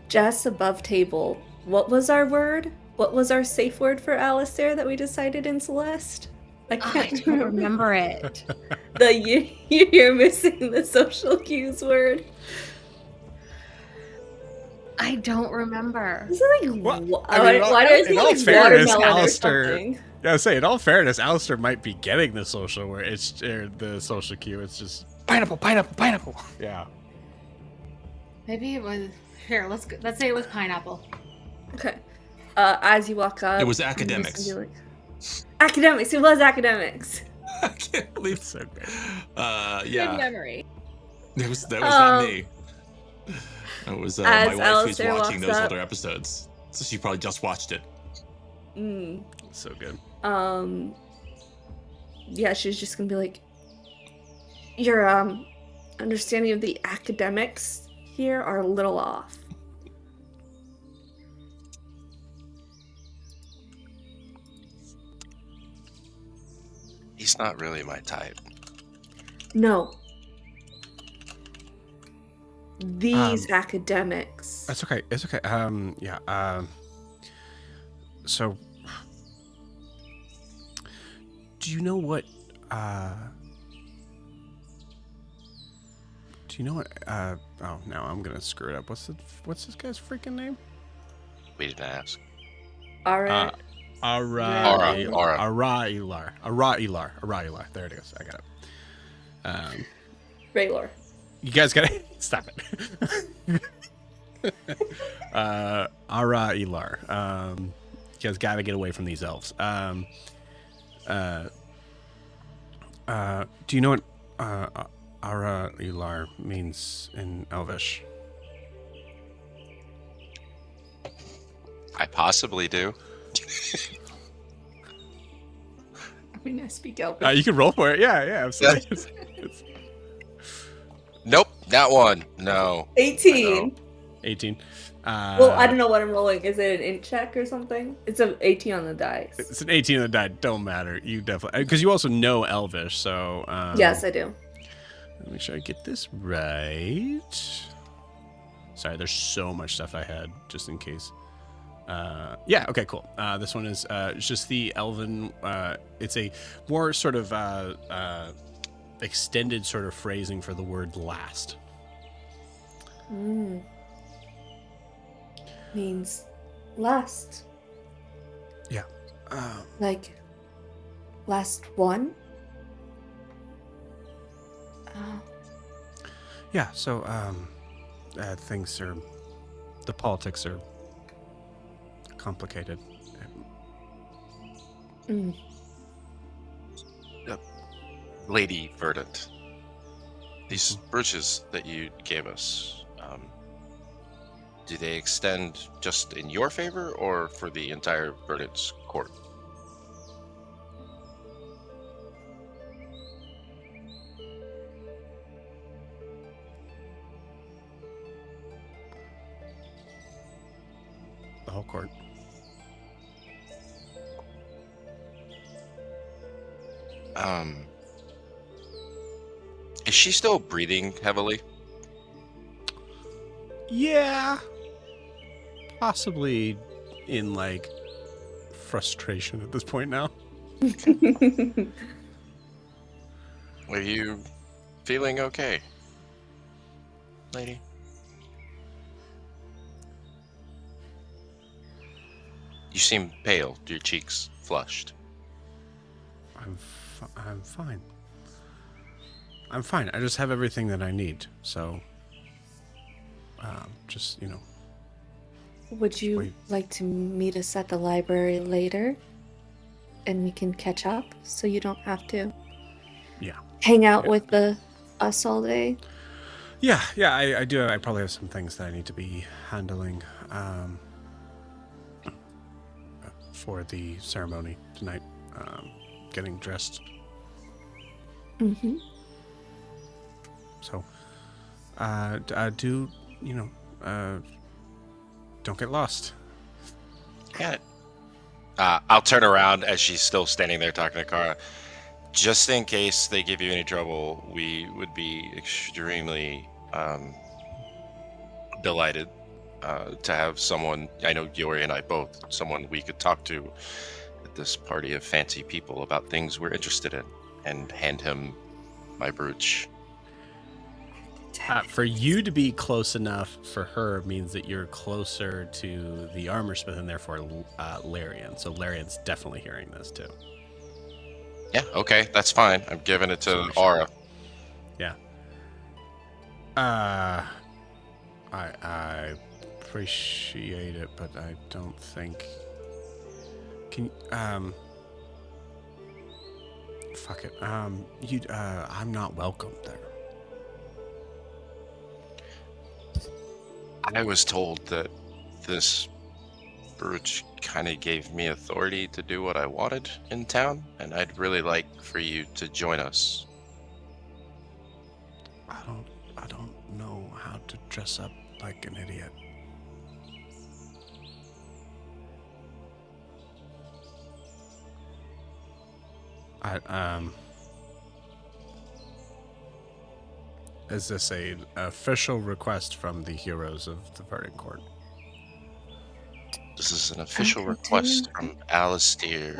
Jess, above table. What was our word? What was our safe word for Alistair that we decided in Celeste? I I can't don't remember it. You're missing the social cues word. I don't remember. Is it like Well, I mean, why do I say in all like fairness, watermelon or Alistair. something? Yeah, I was saying, in all fairness, Alistair might be getting the social where it's the social cue. It's just Pineapple, pineapple, pineapple. yeah. Maybe it was here. Let's say it was pineapple. Okay. As you walk up, It was you're just gonna academics. be like, academics. It was academics. I can't believe. It's so great. Good Yeah, memory. that was not me. It was as my wife who's Alistair watching walks those up- older episodes, so she probably just watched it. So good. Yeah, she's just gonna be like, your understanding of the academics here are a little off. He's not really my type. No. These academics. That's okay. It's okay. Yeah. So, do you know what? Do you know what? Oh no, I'm gonna screw it up. What's this guy's freaking name? We didn't ask. Alright. Ara-Ilar. There it is. I got it. Raylor. You guys gotta stop it. Ara-Ilar. You guys gotta get away from these elves. Do you know what Ara-Ilar means in Elvish? I possibly do. I mean, I speak Elvish. You can roll for it. Yeah, absolutely. It's Nope, not one. No. 18. 18. Well, I don't know what I'm rolling. Is it an int check or something? It's an 18 on the dice. It's an 18 on the die. Don't matter. You definitely, because you also know Elvish. So Yes, I do. let me make sure I get this right. Sorry, there's so much stuff I had just in case. Yeah. Okay. Cool. This one is just the Elven. It's a more sort of extended sort of phrasing for the word last. Means last. Yeah. Like last one? Oh. Yeah. So things are, the politics are complicated. Lady Verdant. These bridges that you gave us, do they extend just in your favor or for the entire Verdant's court? The whole court. Is she still breathing heavily? Yeah. Possibly in like frustration at this point now. Are you feeling okay, lady? You seem pale, your cheeks flushed. I'm fine. I'm fine. I just have everything that I need. So, just, you know. Would you Wait. like to meet us at the library later? And we can catch up so you don't have to Yeah. hang out with us all day? Yeah, I do. I probably have some things that I need to be handling for the ceremony tonight. Getting dressed. Mm-hmm. So, do, you know, don't get lost. Got it. I'll turn around as she's still standing there talking to Kara. Just in case they give you any trouble, we would be extremely delighted to have someone, I know Yori and I both, someone we could talk to this party of fancy people about things we're interested in, and hand him my brooch. For you to be close enough for her means that you're closer to the armor smith and therefore Larian. So Larian's definitely hearing this too. Yeah, okay, that's fine. I'm giving it to So we should- Aura. Yeah. I appreciate it, but I don't think. Can fuck it. I'm not welcome there. I was told that this brooch kind of gave me authority to do what I wanted in town, and I'd really like for you to join us. I don't know how to dress up like an idiot. Is this a official request from the heroes of the Verdant Court? This is an official can request do- from Alistair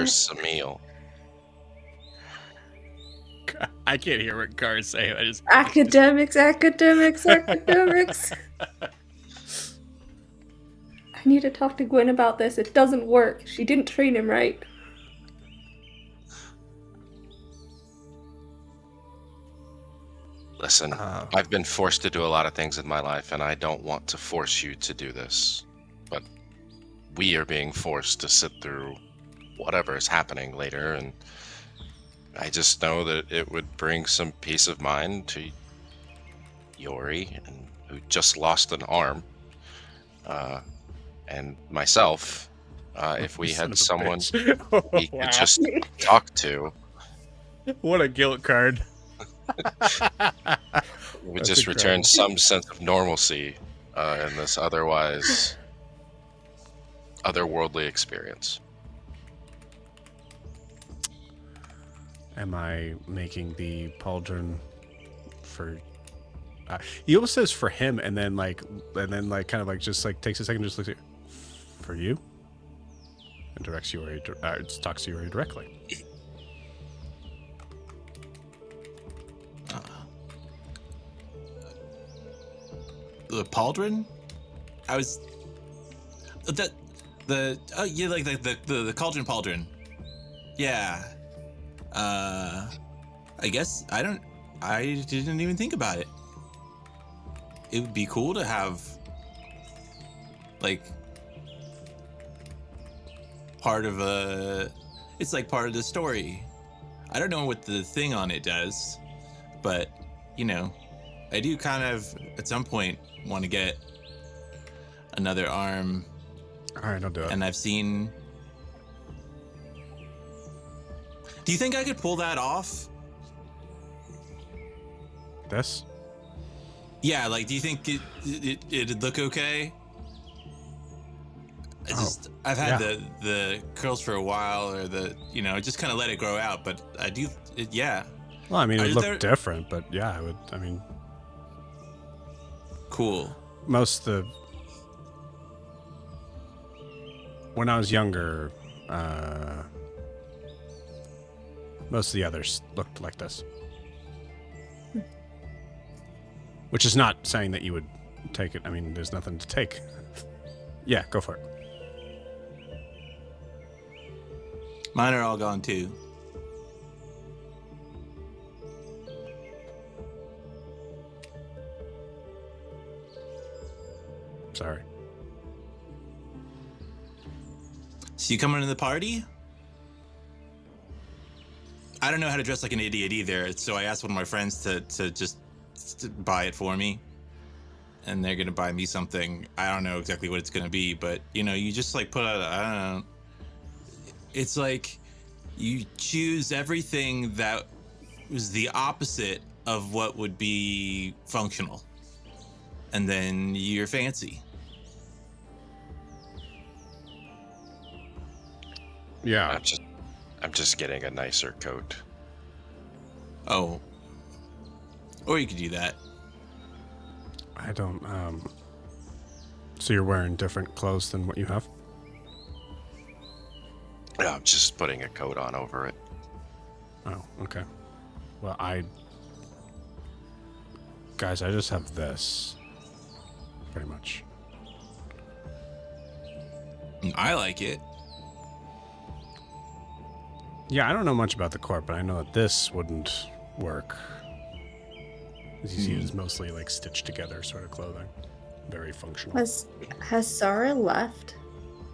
Samil. I can't hear what Gar's saying. I just Academics. I need to talk to Gwen about this. It doesn't work. She didn't train him right. Listen, I've been forced to do a lot of things in my life, and I don't want to force you to do this. But we are being forced to sit through whatever is happening later, and I just know that it would bring some peace of mind to Yori, who just lost an arm, and myself, if we Son had of a someone bitch. we Wow. could just talk to. What a guilt card. It would That's just return incredible. some sense of normalcy in this otherwise otherworldly experience. Am I making the pauldron for? He almost says for him, and then kind of like just like takes a second, just looks at you. For you, and directs Yuri. Talks to Yuri directly. The pauldron? I was the yeah, like the cauldron pauldron. Yeah. I guess I didn't even think about it. It would be cool to have like it's like part of the story. I don't know what the thing on it does, but you know, I do kind of at some point want to get another arm. All right, I'll do it. And I've seen. Do you think I could pull that off? This? Yeah, like, do you think it'd look okay? I've had the curls for a while, or just kind of let it grow out, but I do, yeah. Well, I mean, it Is would there- look different, but yeah, I would. I mean, Cool. When I was younger, most of the others looked like this. Which is not saying that you would take it. I mean, there's nothing to take. Yeah, go for it. Mine are all gone too. Sorry. So you coming to the party? I don't know how to dress like an idiot either, so I asked one of my friends to just buy it for me. And they're gonna buy me something. I don't know exactly what it's gonna be, but you just like put out, I don't know. It's like you choose everything that was the opposite of what would be functional. And then you're fancy. Yeah. I'm just getting a nicer coat. Oh. Or you could do that. I don't, So you're wearing different clothes than what you have? Yeah, I'm just putting a coat on over it. Oh, okay. Well, guys, I just have this. Pretty much. I like it. Yeah, I don't know much about the corp, but I know that this wouldn't work. As you see, it's mostly like stitched together sort of clothing. Very functional. Has Sarah left?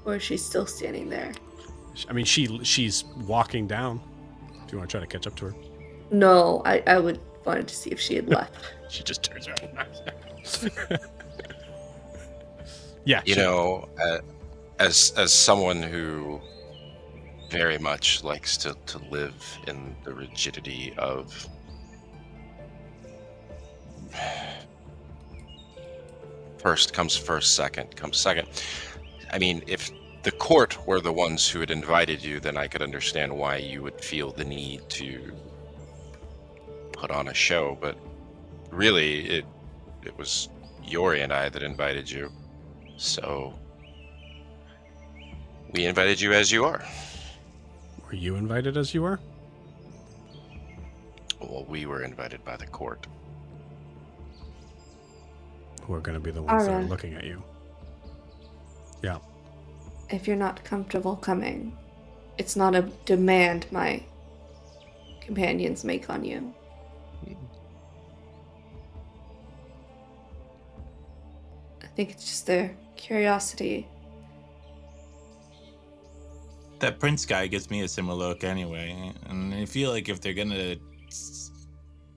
Or is she still standing there? I mean, she's walking down. If you want to try to catch up to her. No, I would wanted to see if she had left. She just turns around. Yeah. You know, as someone who very much likes to live in the rigidity of first comes first, second comes second. I mean, if the court were the ones who had invited you, then I could understand why you would feel the need to put on a show, but really it was Yori and I that invited you. So we invited you as you are. Were you invited as you are? Well, we were invited by the court. Who are going to be the ones that are Alright. looking at you? Yeah. If you're not comfortable coming, it's not a demand my companions make on you. I think it's just their curiosity. That prince guy gives me a similar look anyway, and I feel like if they're gonna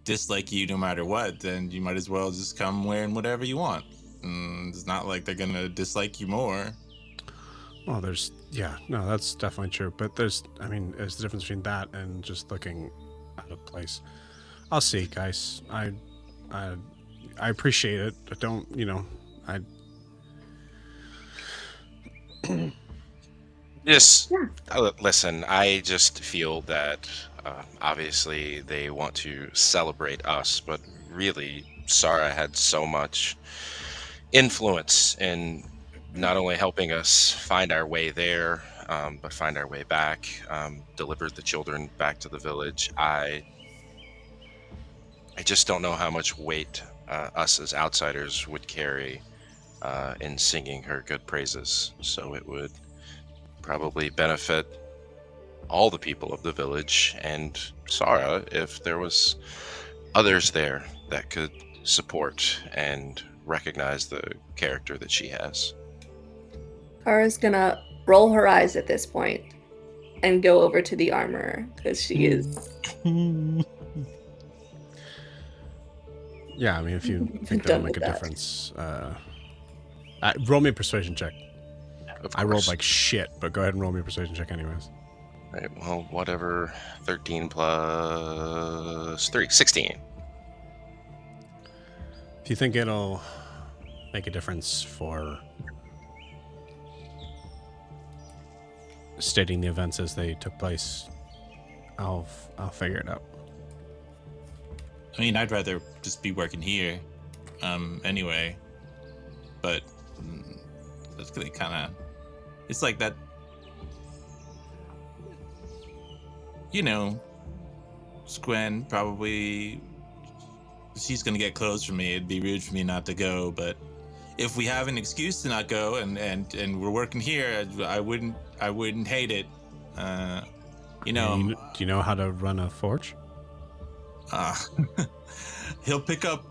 dislike you no matter what, then you might as well just come wearing whatever you want. It's not like they're gonna dislike you more. Well, that's definitely true. But there's the difference between that and just looking out of place. I'll see, guys. I appreciate it. I don't, Yes. Yeah. Listen, I just feel that obviously they want to celebrate us, but really, Sarah had so much influence in not only helping us find our way there, but find our way back, delivered the children back to the village. I just don't know how much weight us as outsiders would carry in singing her good praises. So it would probably benefit all the people of the village and Sarah if there was others there that could support and recognize the character that she has. Kara's gonna roll her eyes at this point and go over to the armorer because she is. Yeah, I mean, if you think Done that'll make a with that. difference, roll me a persuasion check. Of I rolled course. like shit, but go ahead and roll me a persuasion check anyways. Right, well, whatever. 13 plus 3, 16. If you think it'll make a difference for stating the events as they took place, I'll figure it out. I mean, I'd rather just be working here, anyway. But that's gonna kind of, it's like that. You know, Gwen probably, she's gonna get clothes from me. It'd be rude for me not to go. But if we have an excuse to not go and we're working here, I wouldn't hate it. You know, Do you know how to run a forge? He'll pick up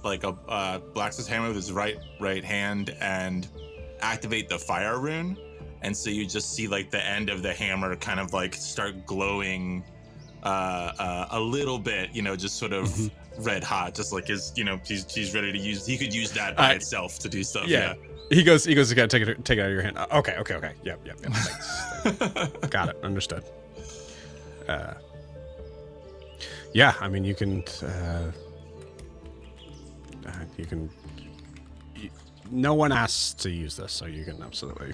like a blacksmith's hammer with his right hand and activate the fire rune, and so you just see like the end of the hammer kind of like start glowing a little bit, you know, just sort of red hot, just like his, you know, he's ready to use. He could use that by itself to do stuff. Yeah. He goes. You gotta take it out of your hand. Okay. Yep. Thanks. Got it. Understood. Yeah, I mean, you can. No one asks to use this, so you can absolutely.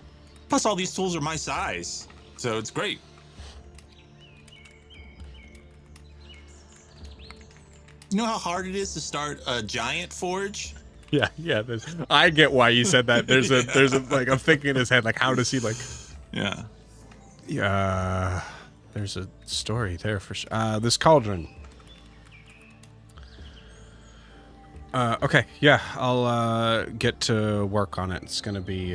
Plus, all these tools are my size, so it's great. You know how hard it is to start a giant forge? Yeah. I get why you said that. There's a like I'm thinking in his head like how does he like. Yeah. Yeah, there's a story there for sure. This cauldron. Okay, yeah, I'll get to work on it. It's gonna be,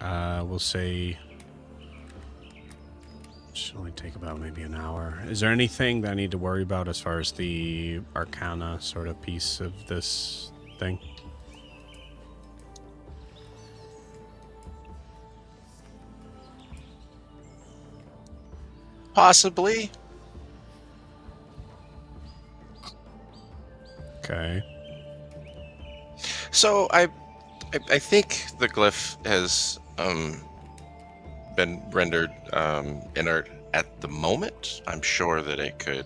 we'll say, should only take about maybe an hour. Is there anything that I need to worry about as far as the Arcana sort of piece of this thing? Possibly. Okay. So I think the glyph has been rendered inert at the moment. I'm sure that it could,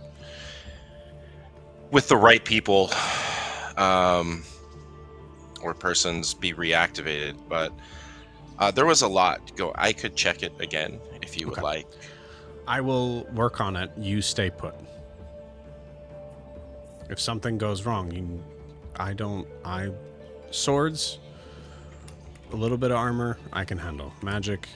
with the right people or persons, be reactivated. But there was a lot to go. I could check it again if you would Okay. like. I will work on it. You stay put. If something goes wrong, swords, a little bit of armor, I can handle. Magic,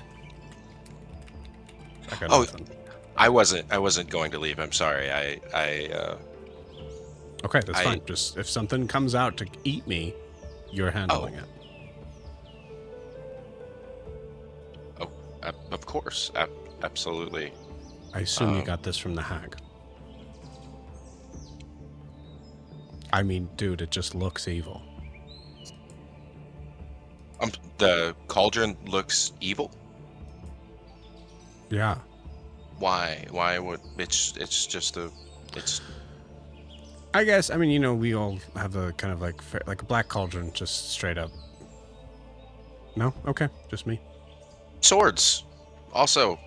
I got nothing. I wasn't going to leave. I'm sorry. Okay, that's fine. Just if something comes out to eat me, you're handling it. Oh, of course. Absolutely. I assume you got this from the hag. I mean, dude, it just looks evil. The cauldron looks evil. Yeah. Why? Why would it's I guess, I mean, we all have a kind of like a black cauldron, just straight up. No? Okay, just me. swords. Also,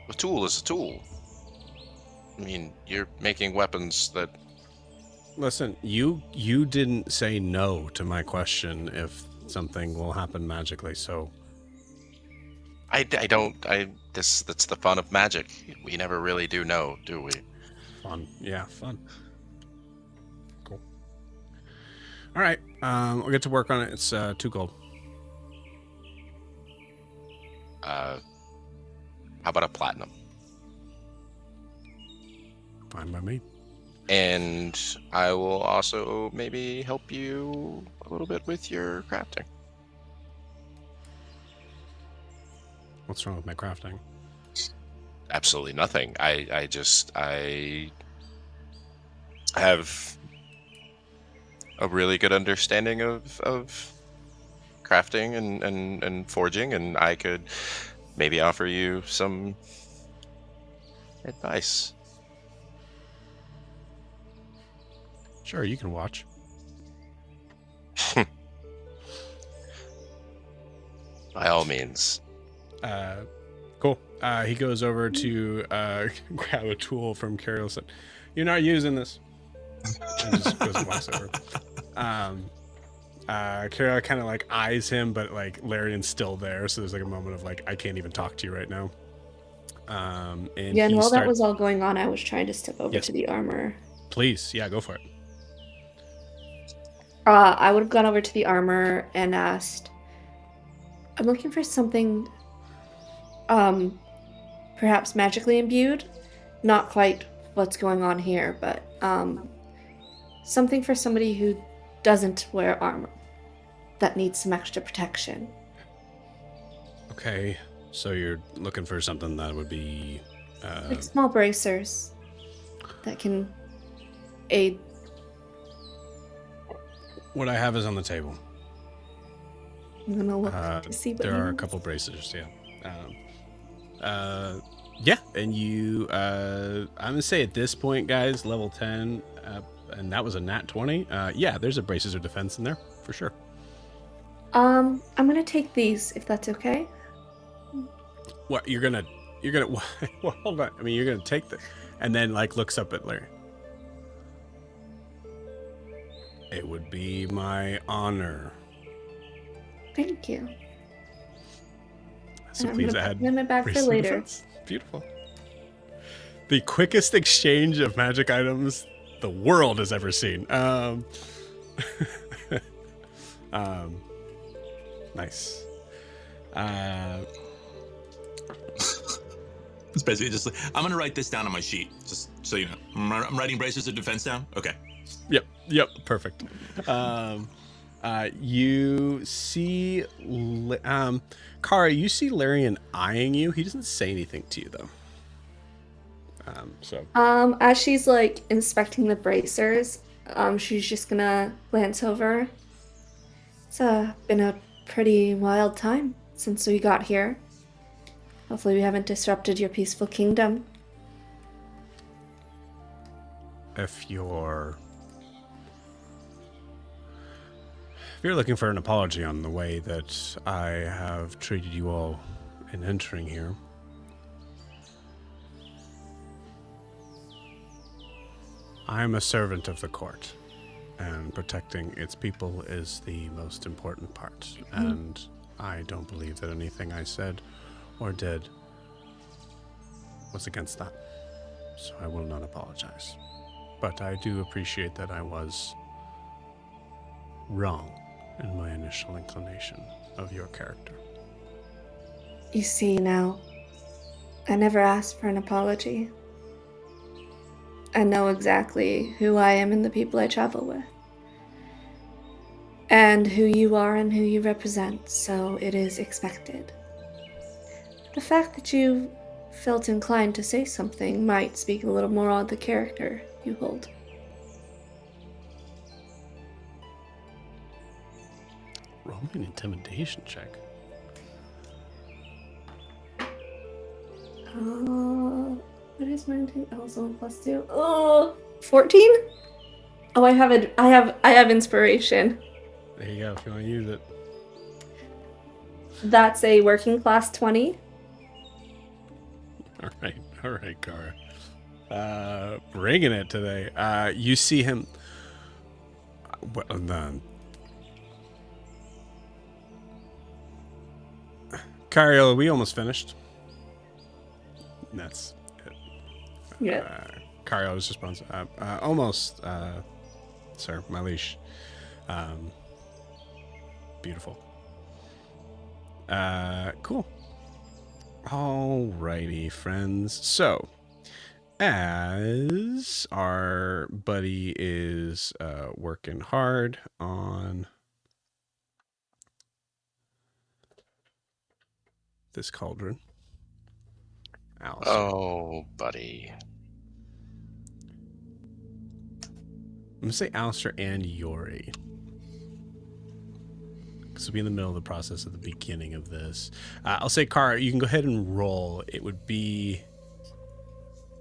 a tool is a tool. I mean, you're making weapons that... Listen, you didn't say no to my question if something will happen magically, so... that's the fun of magic. We never really do know, do we? Fun. Yeah, fun. Cool. All right, we'll get to work on it. It's 2 gold. How about a platinum? Fine by me. And I will also maybe help you a little bit with your crafting. What's wrong with my crafting? Absolutely nothing. I have a really good understanding of crafting and forging, and I could maybe offer you some advice. Sure, you can watch. By all means. Cool. He goes over to grab a tool from Carol. Said, "You're not using this." And just goes and walks over. Carol kind of like eyes him, but like Larian's still there, so there's like a moment of like, I can't even talk to you right now. And yeah, and while that was all going on, I was trying to step over Yes. to the armor. Please, yeah, go for it. I would have gone over to the armor and asked, I'm looking for something perhaps magically imbued. Not quite what's going on here, but something for somebody who doesn't wear armor that needs some extra protection. Okay, so you're looking for something that would be Like small bracers that can aid. what I have is on the table. I'm gonna look to see what There you are a want. couple bracers, yeah. Yeah, and you, I'm gonna say at this point, guys, level 10, and that was a nat 20. Yeah, there's a braces or defense in there for sure. I'm gonna take these if that's okay. What you're gonna? Well, hold on. I mean, you're gonna take the, and then like looks up at Larry. It would be my honor. Thank you. So I'm please gonna add put them in my bag for braces of later. defense. Beautiful. The quickest exchange of magic items the world has ever seen. Nice. It's basically just like, I'm gonna write this down on my sheet, just so you know. I'm writing Bracers of Defense down. Okay. Yep, perfect. You see, Kara, you see Larian eyeing you. He doesn't say anything to you though. As she's like inspecting the bracers, she's just gonna glance over. It's been a pretty wild time since we got here. Hopefully we haven't disrupted your peaceful kingdom. If you're looking for an apology on the way that I have treated you all in entering here, I am a servant of the court, and protecting its people is the most important part. And I don't believe that anything I said or did was against that. So I will not apologize. But I do appreciate that I was wrong in my initial inclination of your character. You see now, I never asked for an apology. I know exactly who I am and the people I travel with. And who you are and who you represent, so it is expected. The fact that you felt inclined to say something might speak a little more on the character you hold. Roll me an intimidation check. What is my intimidation? Also +2. Oh, 14? Oh, I have inspiration. There you go, if you want to use it. That's a working class 20. All right, Kara. Bringing it today. You see him. Kara, we almost finished. That's it. Yeah. Kara's response. Almost, sir, my leash. Beautiful. Cool. Alrighty, friends. So, as our buddy is working hard on this cauldron, Alistair. Oh, buddy. I'm gonna say Alistair and Yori. Because we'll be in the middle of the process at the beginning of this. I'll say, Kara, you can go ahead and roll. It would be...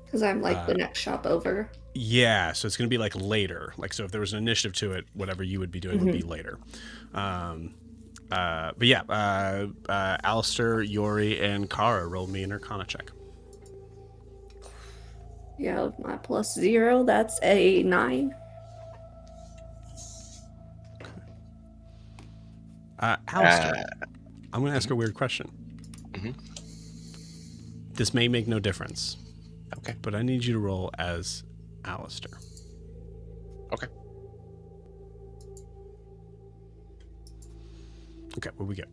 Because I'm like the next shop over. Yeah, so it's going to be like later. Like, so if there was an initiative to it, whatever you would be doing would be later. But yeah, Alistair, Yori, and Kara rolled me an Arcana check. Yeah, with my +0, that's a 9. Alistair, I'm going to ask a weird question. Mm-hmm. This may make no difference. Okay. But I need you to roll as Alistair. Okay. Okay, what we get?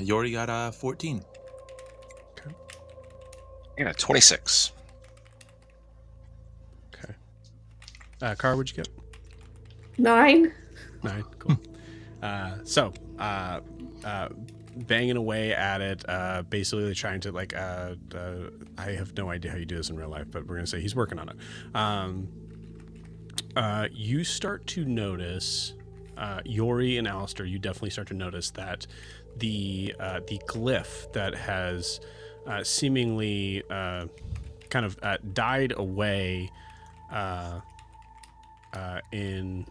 Yori got a 14. Okay. I got a 26. Okay. Kara, what'd you get? 9. 9. Cool. Banging away at it, basically trying to like, I have no idea how you do this in real life, but we're going to say he's working on it. You start to notice, Yori and Alistair, you definitely start to notice that the glyph that has seemingly kind of died away in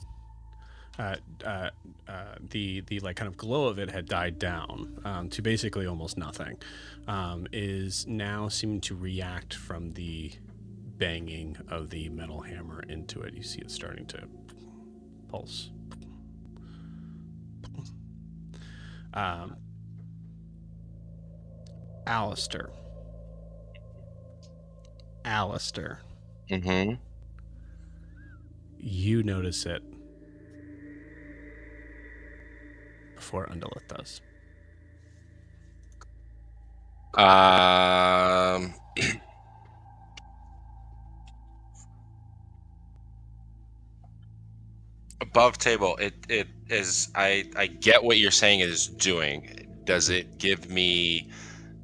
the like kind of glow of it had died down to basically almost nothing, is now seeming to react from the banging of the metal hammer into it. You see it starting to pulse. Alistair. Mm-hmm. You notice it before Undulith does. Above table, it is. I get what you're saying is doing. Does it give me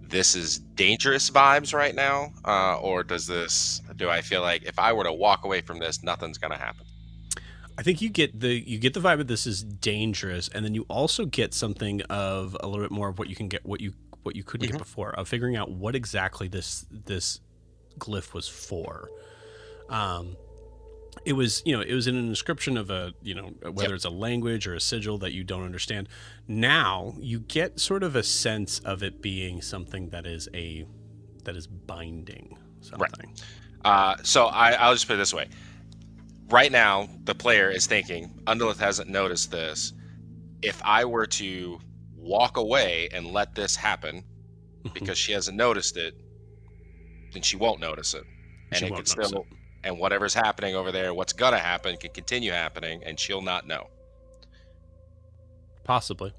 this is dangerous vibes right now, or do I feel like if I were to walk away from this, nothing's gonna happen? I think you get the vibe of this is dangerous, and then you also get something of a little bit more of what you can get, what you couldn't get before, of figuring out what exactly this glyph was for. It was, it was in an inscription of a, whether it's a language or a sigil that you don't understand. Now you get sort of a sense of it being something that is binding something. So I'll just put it this way. Right now, the player is thinking, Undulith hasn't noticed this. If I were to walk away and let this happen because she hasn't noticed it, then she won't notice it. And She it won't could notice still, and whatever's happening over there, what's gonna happen can continue happening, and she'll not know. Possibly.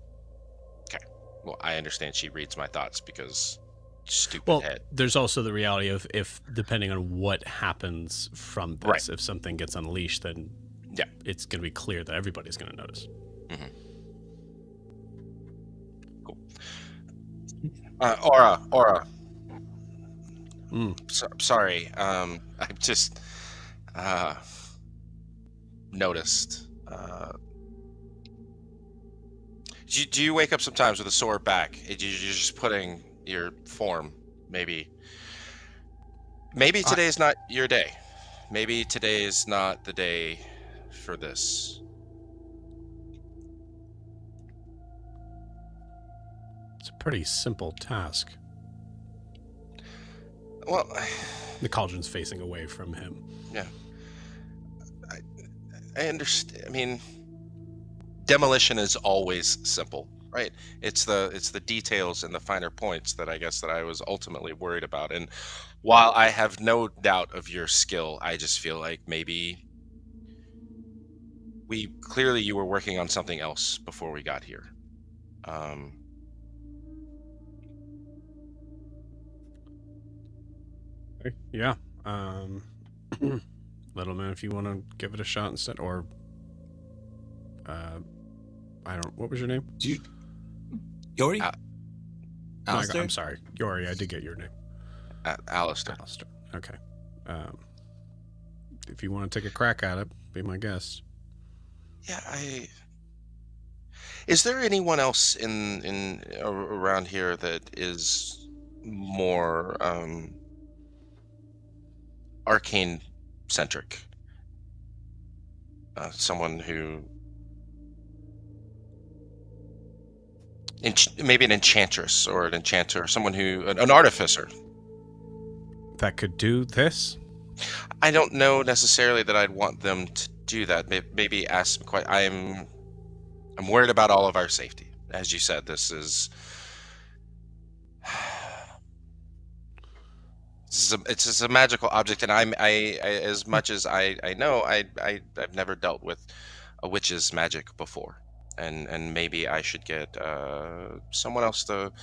Okay. Well, I understand she reads my thoughts because stupid Well, head. there's also the reality of if, depending on what happens from this, Right. if something gets unleashed, then Yeah. it's going to be clear that everybody's going to notice. Cool. Aura. Sorry. I've just noticed. Do you wake up sometimes with a sore back? You're just putting your form. Maybe today is not your day. Maybe today is not the day for this. It's a pretty simple task. Well, The cauldron's facing away from him. yeah. I understand. I mean, demolition is always simple, right? It's the details and the finer points that I guess that I was ultimately worried about. And while I have no doubt of your skill, I just feel like maybe clearly you were working on something else before we got here. Yeah. Let him know if you want to give it a shot instead, or what was your name? Yori? Alistair? I'm sorry, Yori. I did get your name. Alistair. Alistair. Okay. If you want to take a crack at it, be my guest. Yeah, Is there anyone else in around here that is more arcane centric? Someone who maybe an enchantress or an enchanter, someone an artificer. That could do this? I don't know necessarily that I'd want them to do that. Maybe ask them quite. I'm worried about all of our safety. As you said, this is it's a magical object, and I as much as I know, I've never dealt with a witch's magic before, and maybe I should get someone else to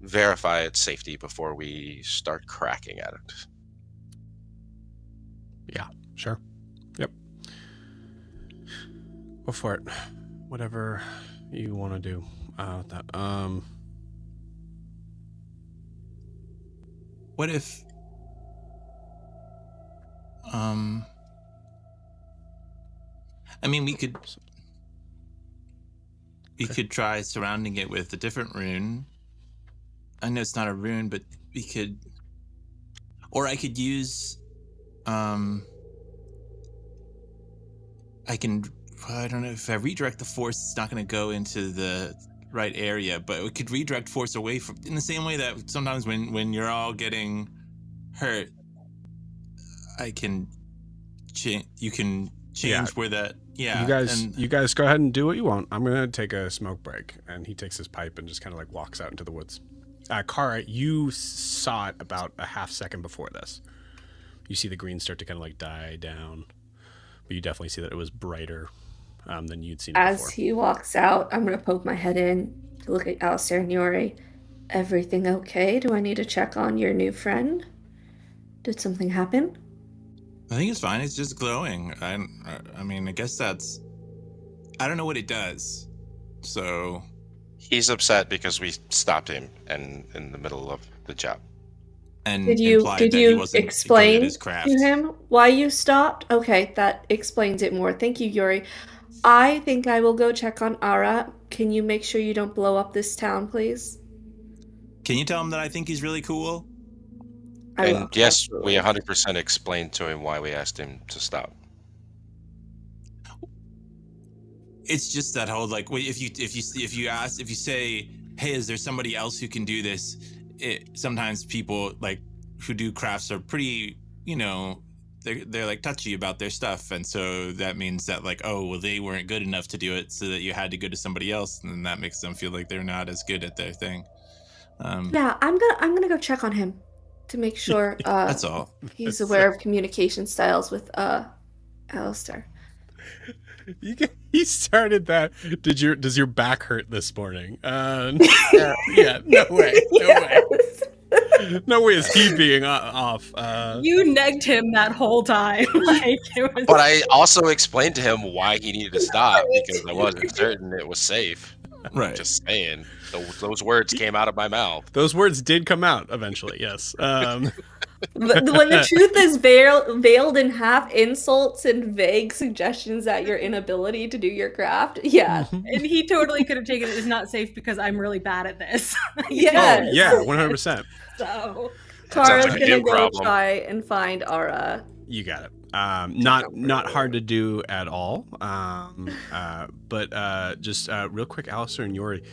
verify its safety before we start cracking at it. Yeah, sure. Yep. Go for it. Whatever you want to do. What if I mean, we could try surrounding it with a different rune. I know it's not a rune, but we could, or I could use I don't know if I redirect the force, it's not going to go into the right area, but we could redirect force away from, in the same way that sometimes when you're all getting hurt, you can change where that. Yeah, you guys go ahead and do what you want. I'm gonna take a smoke break, and he takes his pipe and just kind of like walks out into the woods. Kara, you saw it about a half second before this. You see the green start to kind of like die down, but you definitely see that it was brighter than you'd seen As before. he walks out, I'm gonna poke my head in to look at Alistair and Yori. everything okay? Do I need to check on your new friend? Did something happen? I think it's fine. It's just glowing. I mean, I guess that's. I don't know what it does. So. He's upset because we stopped him and in the middle of the job. And Did you implied that he wasn't good at explain his craft. to him why you stopped? Okay, that explains it more. Thank you, Yuri. I think I will go check on Ara. Can you make sure you don't blow up this town, please? Can you tell him that I think he's really cool? I And will, yes, absolutely. we 100% explained to him why we asked him to stop. It's just that whole like, if you say, hey, is there somebody else who can do this? Sometimes people like who do crafts are pretty, they're like touchy about their stuff, and so that means that like, oh well, they weren't good enough to do it, so that you had to go to somebody else, and then that makes them feel like they're not as good at their thing. Yeah, I'm gonna go check on him to make sure That's all. he's aware of communication styles with Alistair. He started that. Does your back hurt this morning? Yeah, no way. No way is he being off. You negged him that whole time. Like it was. But I also explained to him why he needed to stop because I wasn't certain it was safe. Right. Just saying. Those words came out of my mouth. Those words did come out eventually, yes. When the truth is veiled in half insults and vague suggestions at your inability to do your craft, yeah. And he totally could have taken it as not safe because I'm really bad at this. Yes. Oh, yeah, 100%. So Kara's Sounds like a gonna you go problem. try and find Ara. You got it. Not hard to do at all. But just real quick, Alistair and Yori,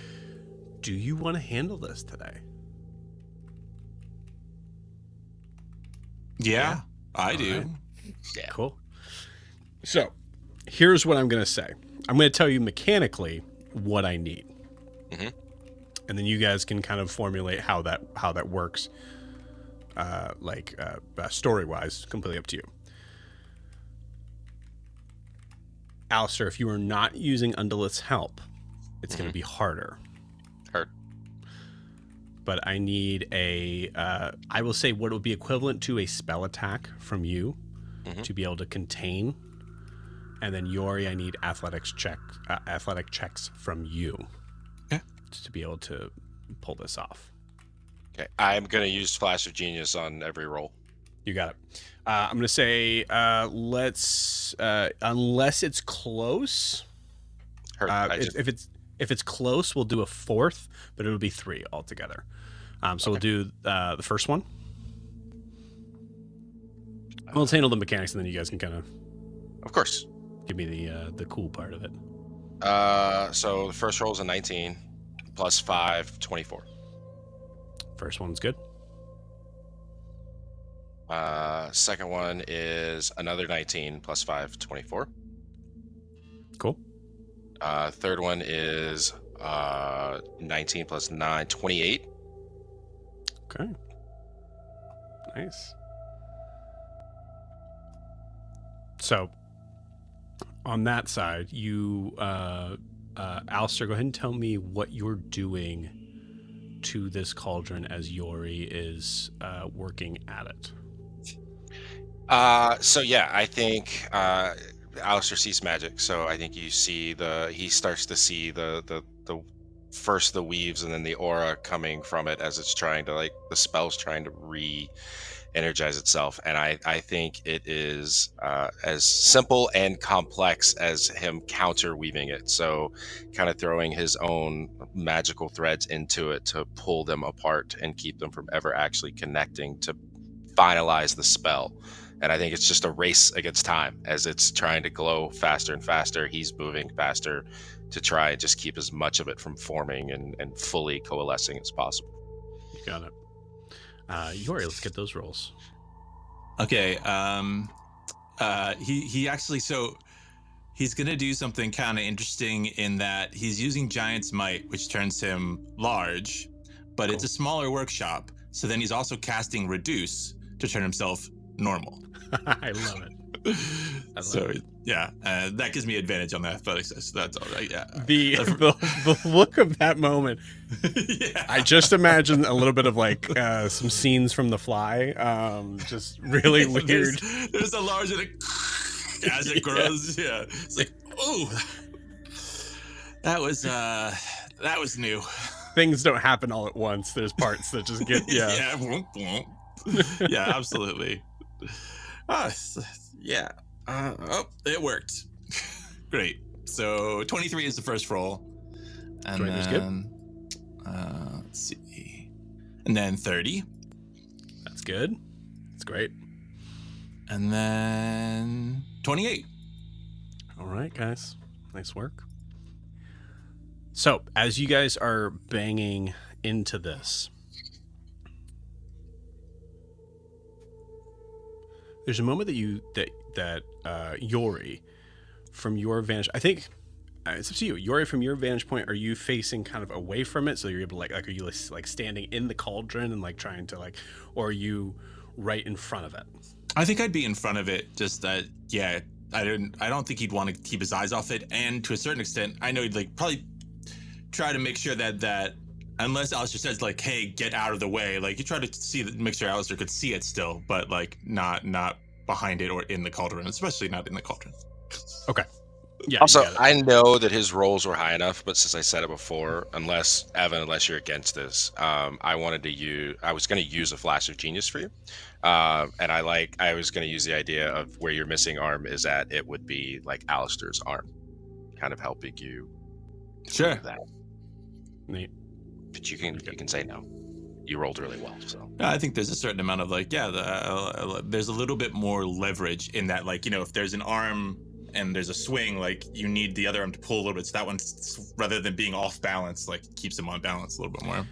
do you want to handle this today? Yeah, I All do. right. Yeah. Cool. So, here's what I'm going to say. I'm going to tell you mechanically what I need. Mhm. And then you guys can kind of formulate how that works. Story-wise, completely up to you. Alistair, if you are not using Undulith's help, it's going to be harder. Hurt. But I need I will say what would be equivalent to a spell attack from you to be able to contain. And then Yori, I need athletic checks from you. Okay. To be able to pull this off. Okay. I'm going to use Flash of Genius on every roll. You got it. I'm going to say let's unless it's close. Hurt. If it's close, we'll do a fourth, but it'll be 3 altogether. So we'll do the first one. We'll handle the mechanics, and then you guys can kind Of course. give me the cool part of it. So the first roll is a 19 plus 5, 24. First one's good. Second one is another 19 plus 5, 24. Cool. Third one is 19 plus 9, 28. Okay. Nice. So, on that side, you, Alistair, go ahead and tell me what you're doing to this cauldron as Yori is working at it. So yeah, I think Alistair sees magic. So I think he starts to see the first the weaves and then the aura coming from it as it's trying to the spell's trying to re-energize itself. And I think it is as simple and complex as him counter weaving it. So kind of throwing his own magical threads into it to pull them apart and keep them from ever actually connecting to finalize the spell. And I think it's just a race against time as it's trying to glow faster and faster. He's moving faster to try and just keep as much of it from forming and fully coalescing as possible. You got it. Yori, let's get those rolls. Okay. He actually, so he's gonna do something kind of interesting in that he's using Giant's Might, which turns him large, but it's a smaller workshop. So then he's also casting Reduce to turn himself normal. I love it. So yeah, that gives me advantage on the athletics. So that's all right. Yeah. The look of that moment. Yeah. I just imagine a little bit of like some scenes from The Fly. Just really weird. There's a large and as it grows. Yeah. It's like, oh, that was new. Things don't happen all at once. There's parts that just get Yeah. Yeah, absolutely. Yeah. It worked. Great. So 23 is the first roll. And 23 is then, let's see. And then 30. That's good. That's great. And then 28. All right, guys. Nice work. So, as you guys are banging into this, there's a moment that Yori, from your vantage, I think it's up to you. Yori, from your vantage point, are you facing kind of away from it, so you're able to like are you like standing in the cauldron and like trying to like, or are you right in front of it? I think I'd be in front of it. Just that, yeah. I don't think he'd want to keep his eyes off it, and to a certain extent, I know he'd like probably try to make sure that unless Alistair says like, "Hey, get out of the way," like you try to make sure Alistair could see it still, but like not behind it or in the cauldron, especially not in the cauldron. Okay. Yeah. Also, I know that his rolls were high enough, but since I said it before, unless you're against this, I was going to use a flash of genius for you, and I was going to use the idea of where your missing arm is at. It would be like Alistair's arm, kind of helping you. Sure. That. Neat. But you can say no. You rolled really well, so. I think there's a certain amount of like, there's a little bit more leverage in that, like, if there's an arm and there's a swing, like you need the other arm to pull a little bit. So that one, rather than being off balance, like keeps him on balance a little bit more.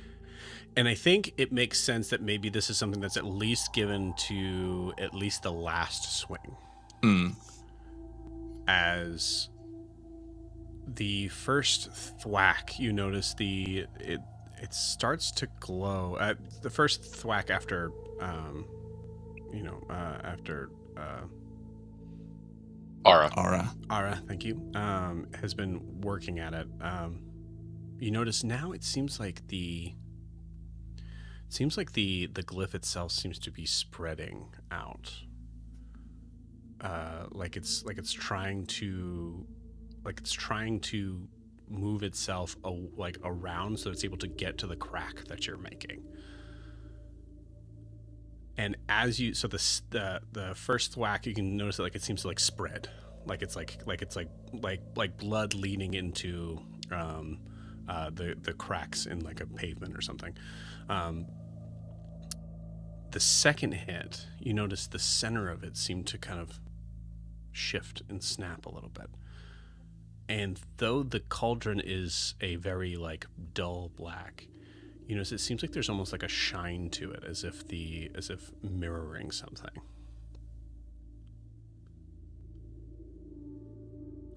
And I think it makes sense that maybe this is something that's at least given to at least the last swing. As the first thwack, you notice it starts to glow. The first thwack after, Ara, thank you, has been working at it. You notice now it seems like the glyph itself seems to be spreading out. Like it's trying to move itself around so it's able to get to the crack that you're making. And as you, so the first thwack, you can notice that like it seems to like spread, like it's like blood leading into the cracks in like a pavement or something. The second hit, you notice the center of it seemed to kind of shift and snap a little bit. And though the cauldron is a very like dull black, you notice it seems like there's almost like a shine to it, as if mirroring something.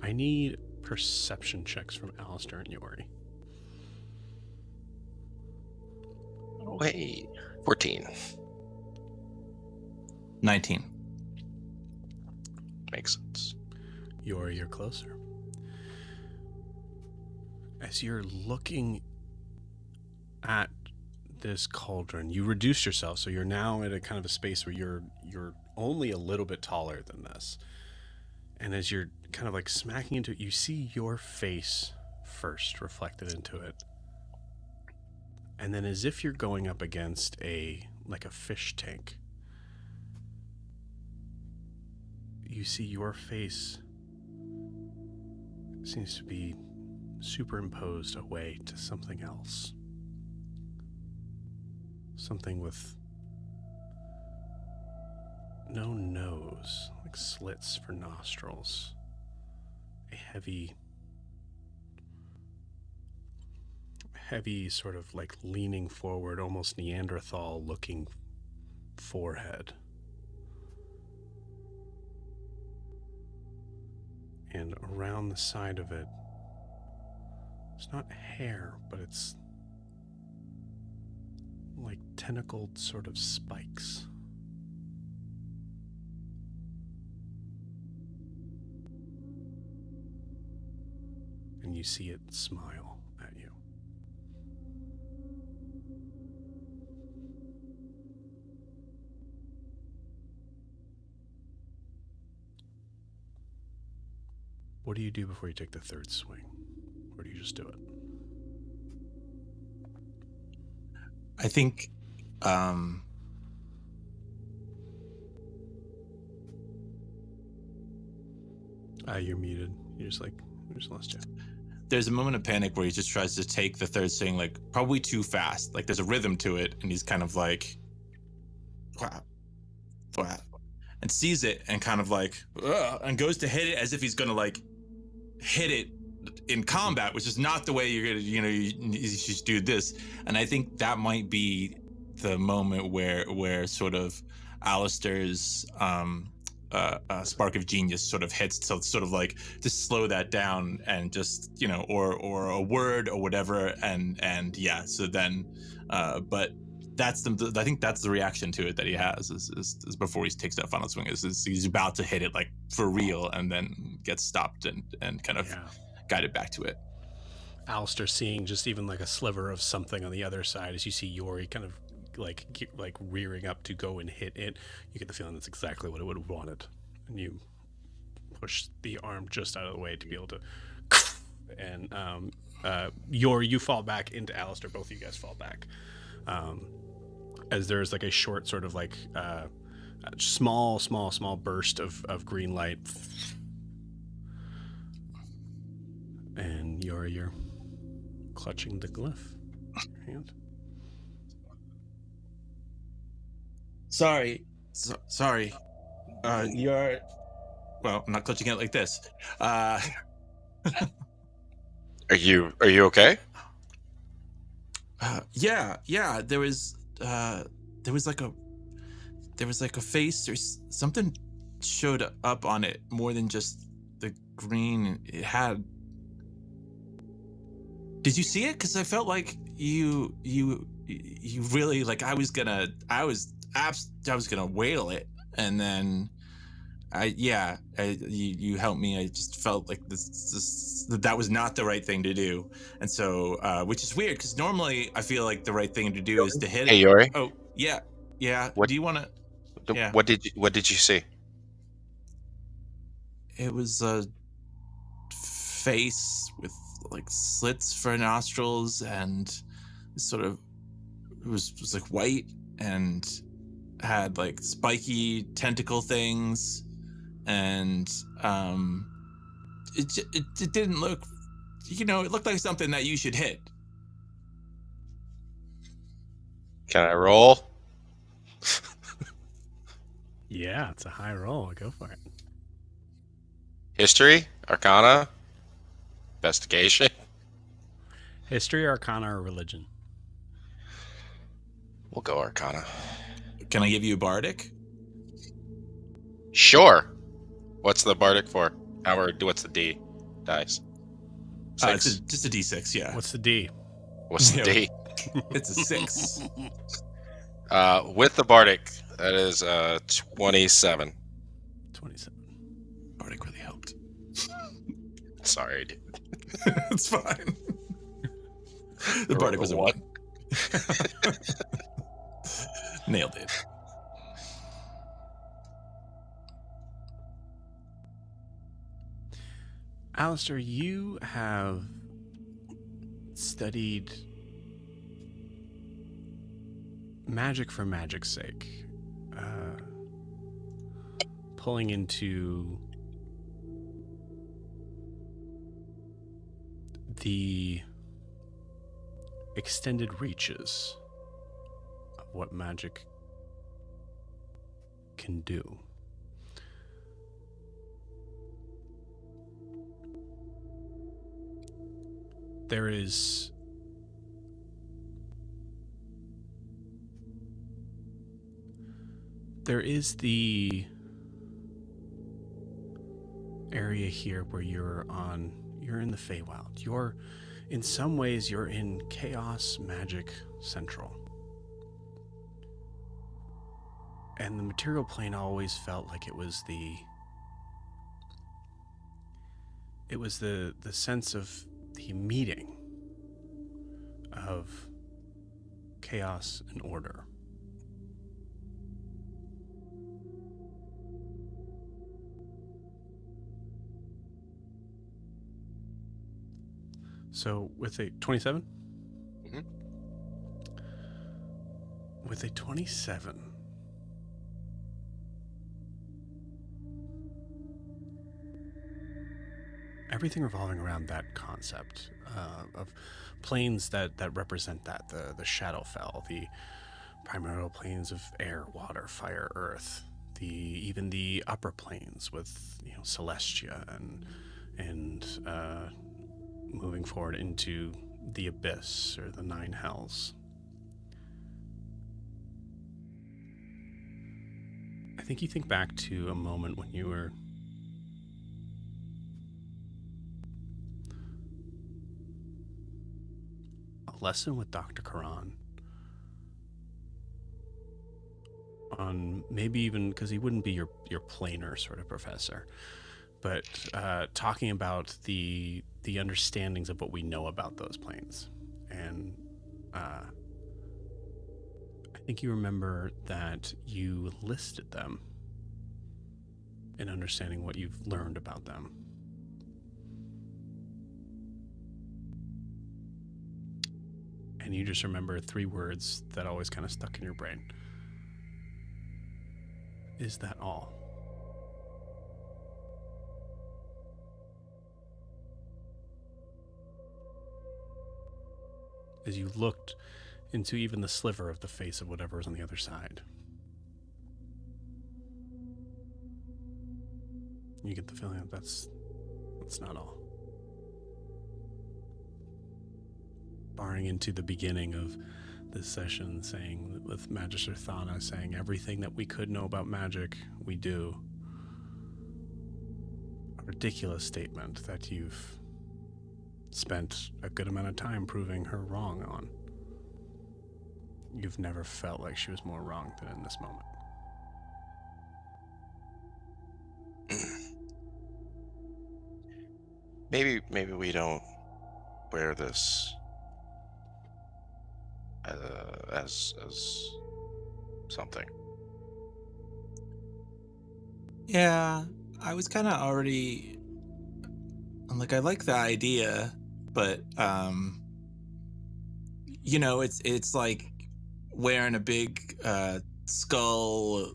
I need perception checks from Alistair and Yori. Wait, 14. 19. Makes sense. Yori, you're closer. As you're looking at this cauldron, you reduced yourself, so you're now at a kind of a space where you're only a little bit taller than this. And as you're kind of like smacking into it, you see your face first reflected into it. And then as if you're going up against a fish tank, you see your face seems to be superimposed away to something else. Something with no nose, like slits for nostrils. A heavy sort of like leaning forward, almost Neanderthal looking forehead. And around the side of it, it's not hair, but it's like tentacled sort of spikes. and you see it smile at you. What do you do before you take the third swing? Or do you just do it? I think You're muted. We just lost you. there's a moment of panic where he just tries to take the third swing, like probably too fast. Like there's a rhythm to it, and he's kind of like, and sees it and kind of like, and goes to hit it as if he's gonna like hit it in combat, which is not the way you're gonna, you should do this. And I think that might be the moment where sort of Alistair's spark of genius sort of hits, so sort of like to slow that down and just or a word or whatever, and yeah. So then, but that's I think that's the reaction to it that he has is before he takes that final swing is he's about to hit it like for real, and then gets stopped and kind of guided back to it. Alistair seeing just even like a sliver of something on the other side as you see Yori kind of like rearing up to go and hit it, you get the feeling that's exactly what it would have wanted, and you push the arm just out of the way to be able to, and Yori, you fall back into Alistair. Both of you guys fall back, as there's like a short sort of like small burst of green light, and Yori, you're clutching the glyph in your hand. Sorry. You're... Well, I'm not clutching it like this. Are you okay? Yeah. There was like a face or something showed up on it more than just the green. It had... Did you see it? Because I felt like you really, like, I was gonna whale it, and then you helped me. I just felt like that was not the right thing to do, and so which is weird because normally I feel like the right thing to do is to hit it. Hey, Yori. Oh yeah. What do you want to? Yeah. What did you see? It was a face with like slits for nostrils, and sort of it was like white and had like spiky tentacle things, and it didn't look, it looked like something that you should hit. Can I roll? Yeah, it's a high roll. Go for it. History, Arcana, investigation. History, Arcana, or religion? We'll go Arcana. Can I give you a bardic? Sure. What's the bardic for? What's the D dice? 6. It's just a D6, yeah. What's the D? What's the D? It's a 6. With the bardic, that is 27. 27. Bardic really helped. Sorry, dude. It's fine. The bardic was a 1. Nailed it. Alistair, you have studied magic for magic's sake, pulling into the extended reaches of what magic can do. There is the area here where you're in the Feywild. In some ways, you're in Chaos Magic Central. And the material plane always felt like it was the sense of the meeting of chaos and order. So with a 27? Mhm. With a 27, everything revolving around that concept of planes that represent that, the Shadowfell, the primordial planes of air, water, fire, earth, even the upper planes with Celestia and moving forward into the abyss or the nine hells. I think you think back to a moment when you were a lesson with Dr. Karan on maybe even because he wouldn't be your planar sort of professor, but talking about the understandings of what we know about those planes. And I think you remember that you listed them in understanding what you've learned about them. And you just remember 3 words that always kind of stuck in your brain. Is that all? As you looked into even the sliver of the face of whatever was on the other side, you get the feeling that that's not all. Barring into the beginning of this session, saying with Magister Thana saying everything that we could know about magic, we do. A ridiculous statement that you've spent a good amount of time proving her wrong on. You've never felt like she was more wrong than in this moment. Maybe we don't wear this as something. Yeah, I was kind of already. I'm like, I like the idea, but it's like wearing a big skull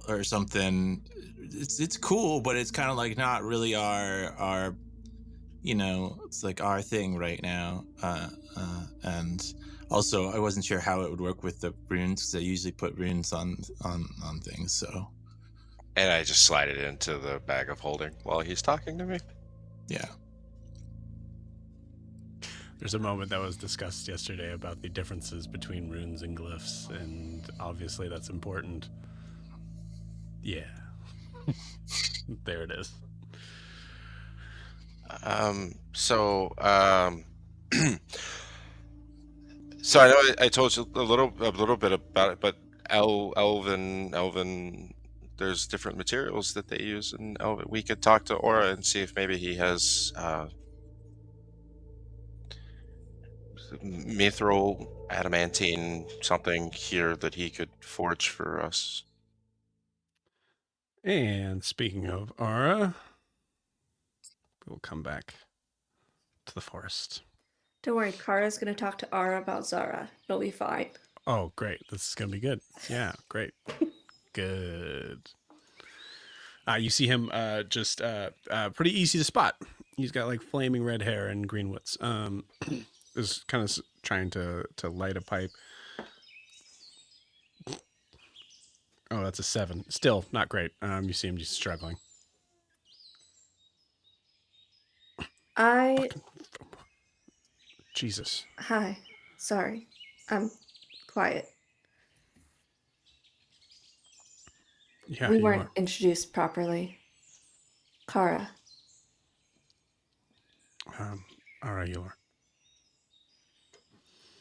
or something. It's cool, but it's kind of like not really our it's like our thing right now. And also, I wasn't sure how it would work with the runes because I usually put runes on things. So And I just slide it into the bag of holding while he's talking to me. yeah. There's a moment that was discussed yesterday about the differences between runes and glyphs, and obviously that's important. Yeah. There it is. So so I know I told you a little bit about it, but Elven, there's different materials that they use in Elven. We could talk to Aura and see if maybe he has mithril, adamantine, something here that he could forge for us. And speaking of Aura, we'll come back to the forest. Don't worry, Kara's gonna talk to Ara about Zara. It'll be fine. Oh, great. This is going to be good. Yeah, great. Good. You see him just pretty easy to spot. He's got like flaming red hair and green woods. Is kind of trying to light a pipe. Oh, that's a 7. Still not great. You see him just struggling. Jesus. Hi. Sorry. I'm quiet. Yeah, We you weren't are. introduced properly. Kara. All right, you are.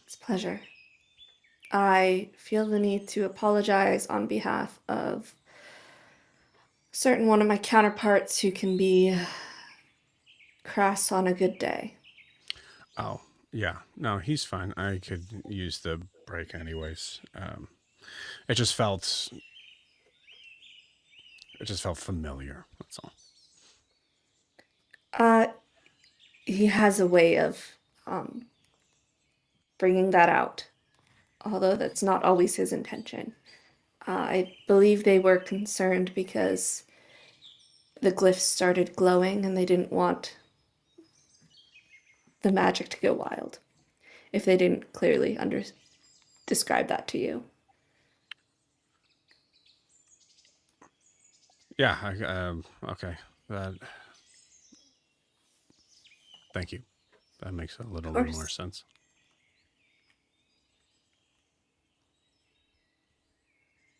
It's a pleasure. I feel the need to apologize on behalf of certain one of my counterparts who can be crass on a good day. Oh, yeah. No, he's fine. I could use the break anyways. It just felt familiar. That's all. Uh, he has a way of um, bringing that out, although that's not always his intention. I believe they were concerned because the glyphs started glowing and they didn't want the magic to go wild if they didn't clearly describe that to you. Yeah. Okay. That. Thank you. That makes a little Of more course. sense.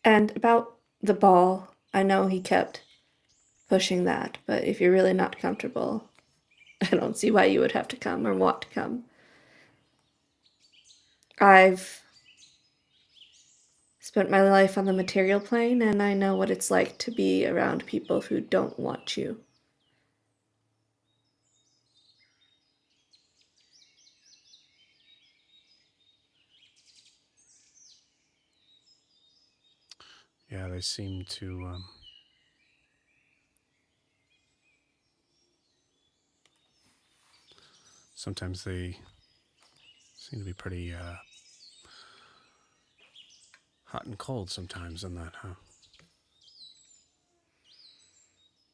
And about the ball, I know he kept pushing that, but if you're really not comfortable, I don't see why you would have to come or want to come. I've spent my life on the material plane, and I know what it's like to be around people who don't want you. Yeah, they seem to. Sometimes they seem to be pretty hot and cold sometimes in that, huh?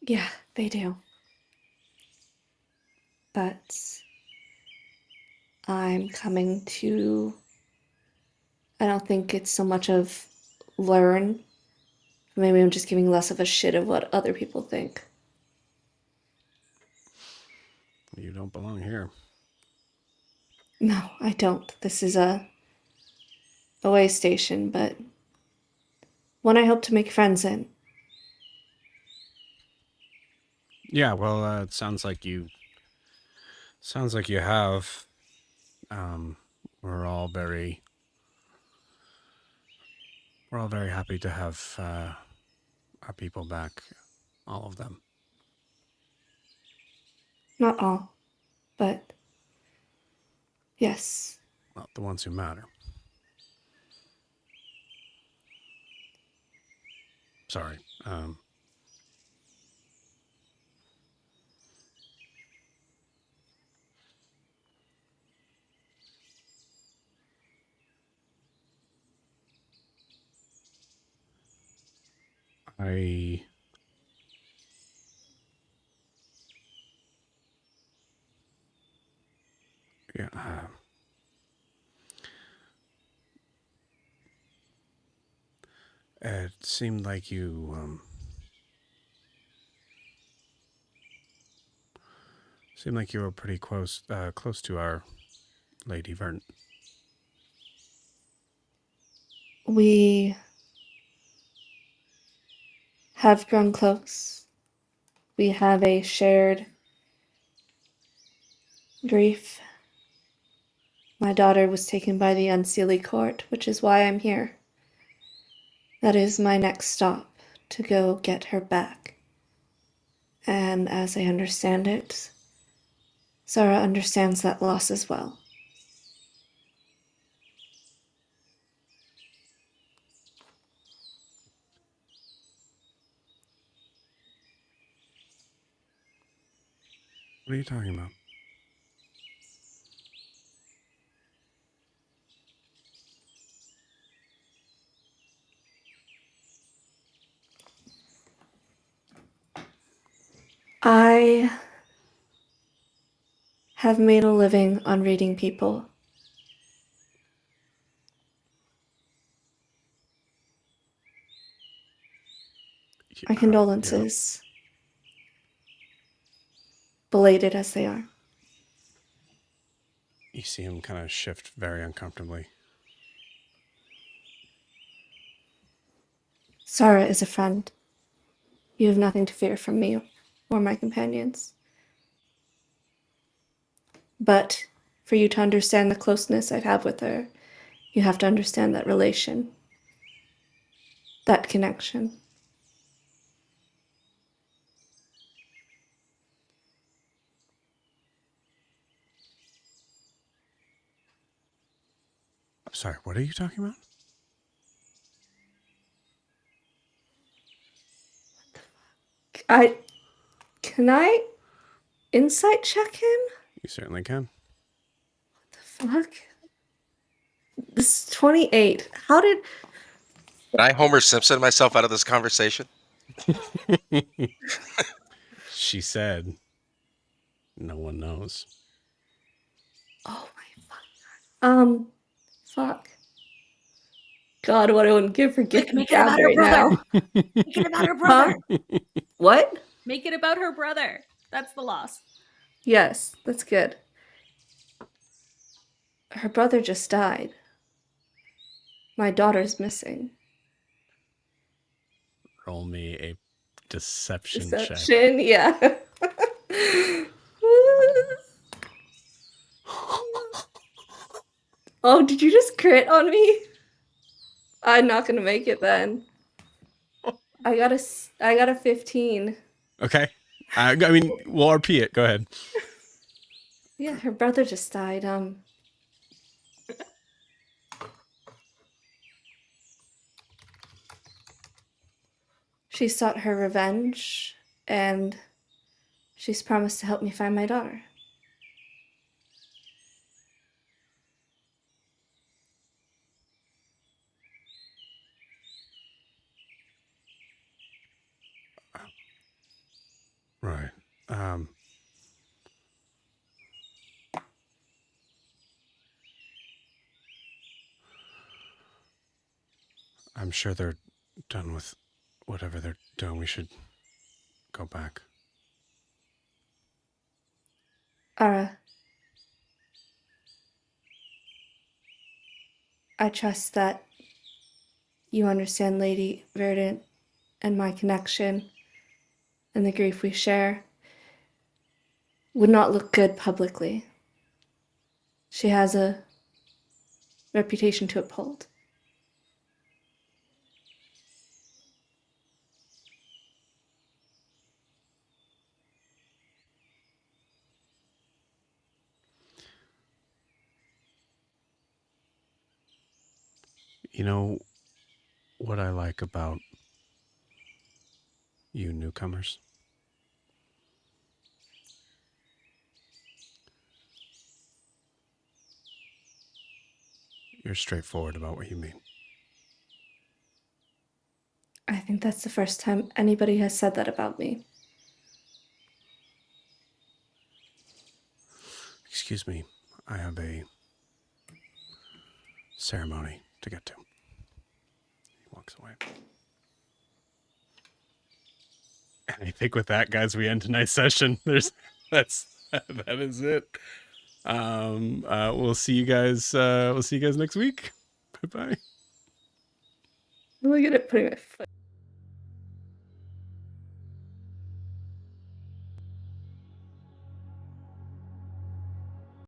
Yeah, they do. But I'm coming to. I don't think it's so much of learn. Maybe I'm just giving less of a shit of what other people think. You don't belong here. No, I don't. This is a way station, but one I hope to make friends in. Yeah, well, it sounds like you. Sounds like you have. Um, we're all very. We're all very happy to have our people back. All of them. Not all, but yes. Well, the ones who matter. Sorry. I. Yeah. It seemed like you. Seemed like you were pretty close to our Lady Vern. We have grown close. We have a shared grief. My daughter was taken by the Unseelie Court, which is why I'm here. That is my next stop, to go get her back. And as I understand it, Zara understands that loss as well. What are you talking about? I have made a living on reading people. My Yeah. condolences, belated as they are. You see him kind of shift very uncomfortably. Zara is a friend. You have nothing to fear from me or my companions. But for you to understand the closeness I have with her, you have to understand that relation, that connection. Sorry, what are you talking about? Can I insight check him? You certainly can. Fuck. This is 28. How did Did I Homer Simpson myself out of this conversation? She said, no one knows. Oh my fuck. God, what I wouldn't give for gift Make it gab about her right brother. now. Make it about her brother. What? Make it about her brother. That's the loss. Yes, that's good. Her brother just died. My daughter's missing. Roll me a deception check. Deception, yeah. Oh, did you just crit on me? I'm not gonna make it then. I got a 15. Okay. I mean, we'll RP it. Go ahead. Yeah, her brother just died. She sought her revenge, and she's promised to help me find my daughter. Right. I'm sure they're done with whatever they're doing. We should go back. Ara, I trust that you understand Lady Verdant and my connection and the grief we share would not look good publicly. She has a reputation to uphold. You know what I like about you newcomers? You're straightforward about what you mean. I think that's the first time anybody has said that about me. Excuse me. I have a ceremony to get to. He walks away. And I think with that, guys, we end tonight's session. That is it. We'll see you guys. We'll see you guys next week. Bye bye. Look at it putting my foot.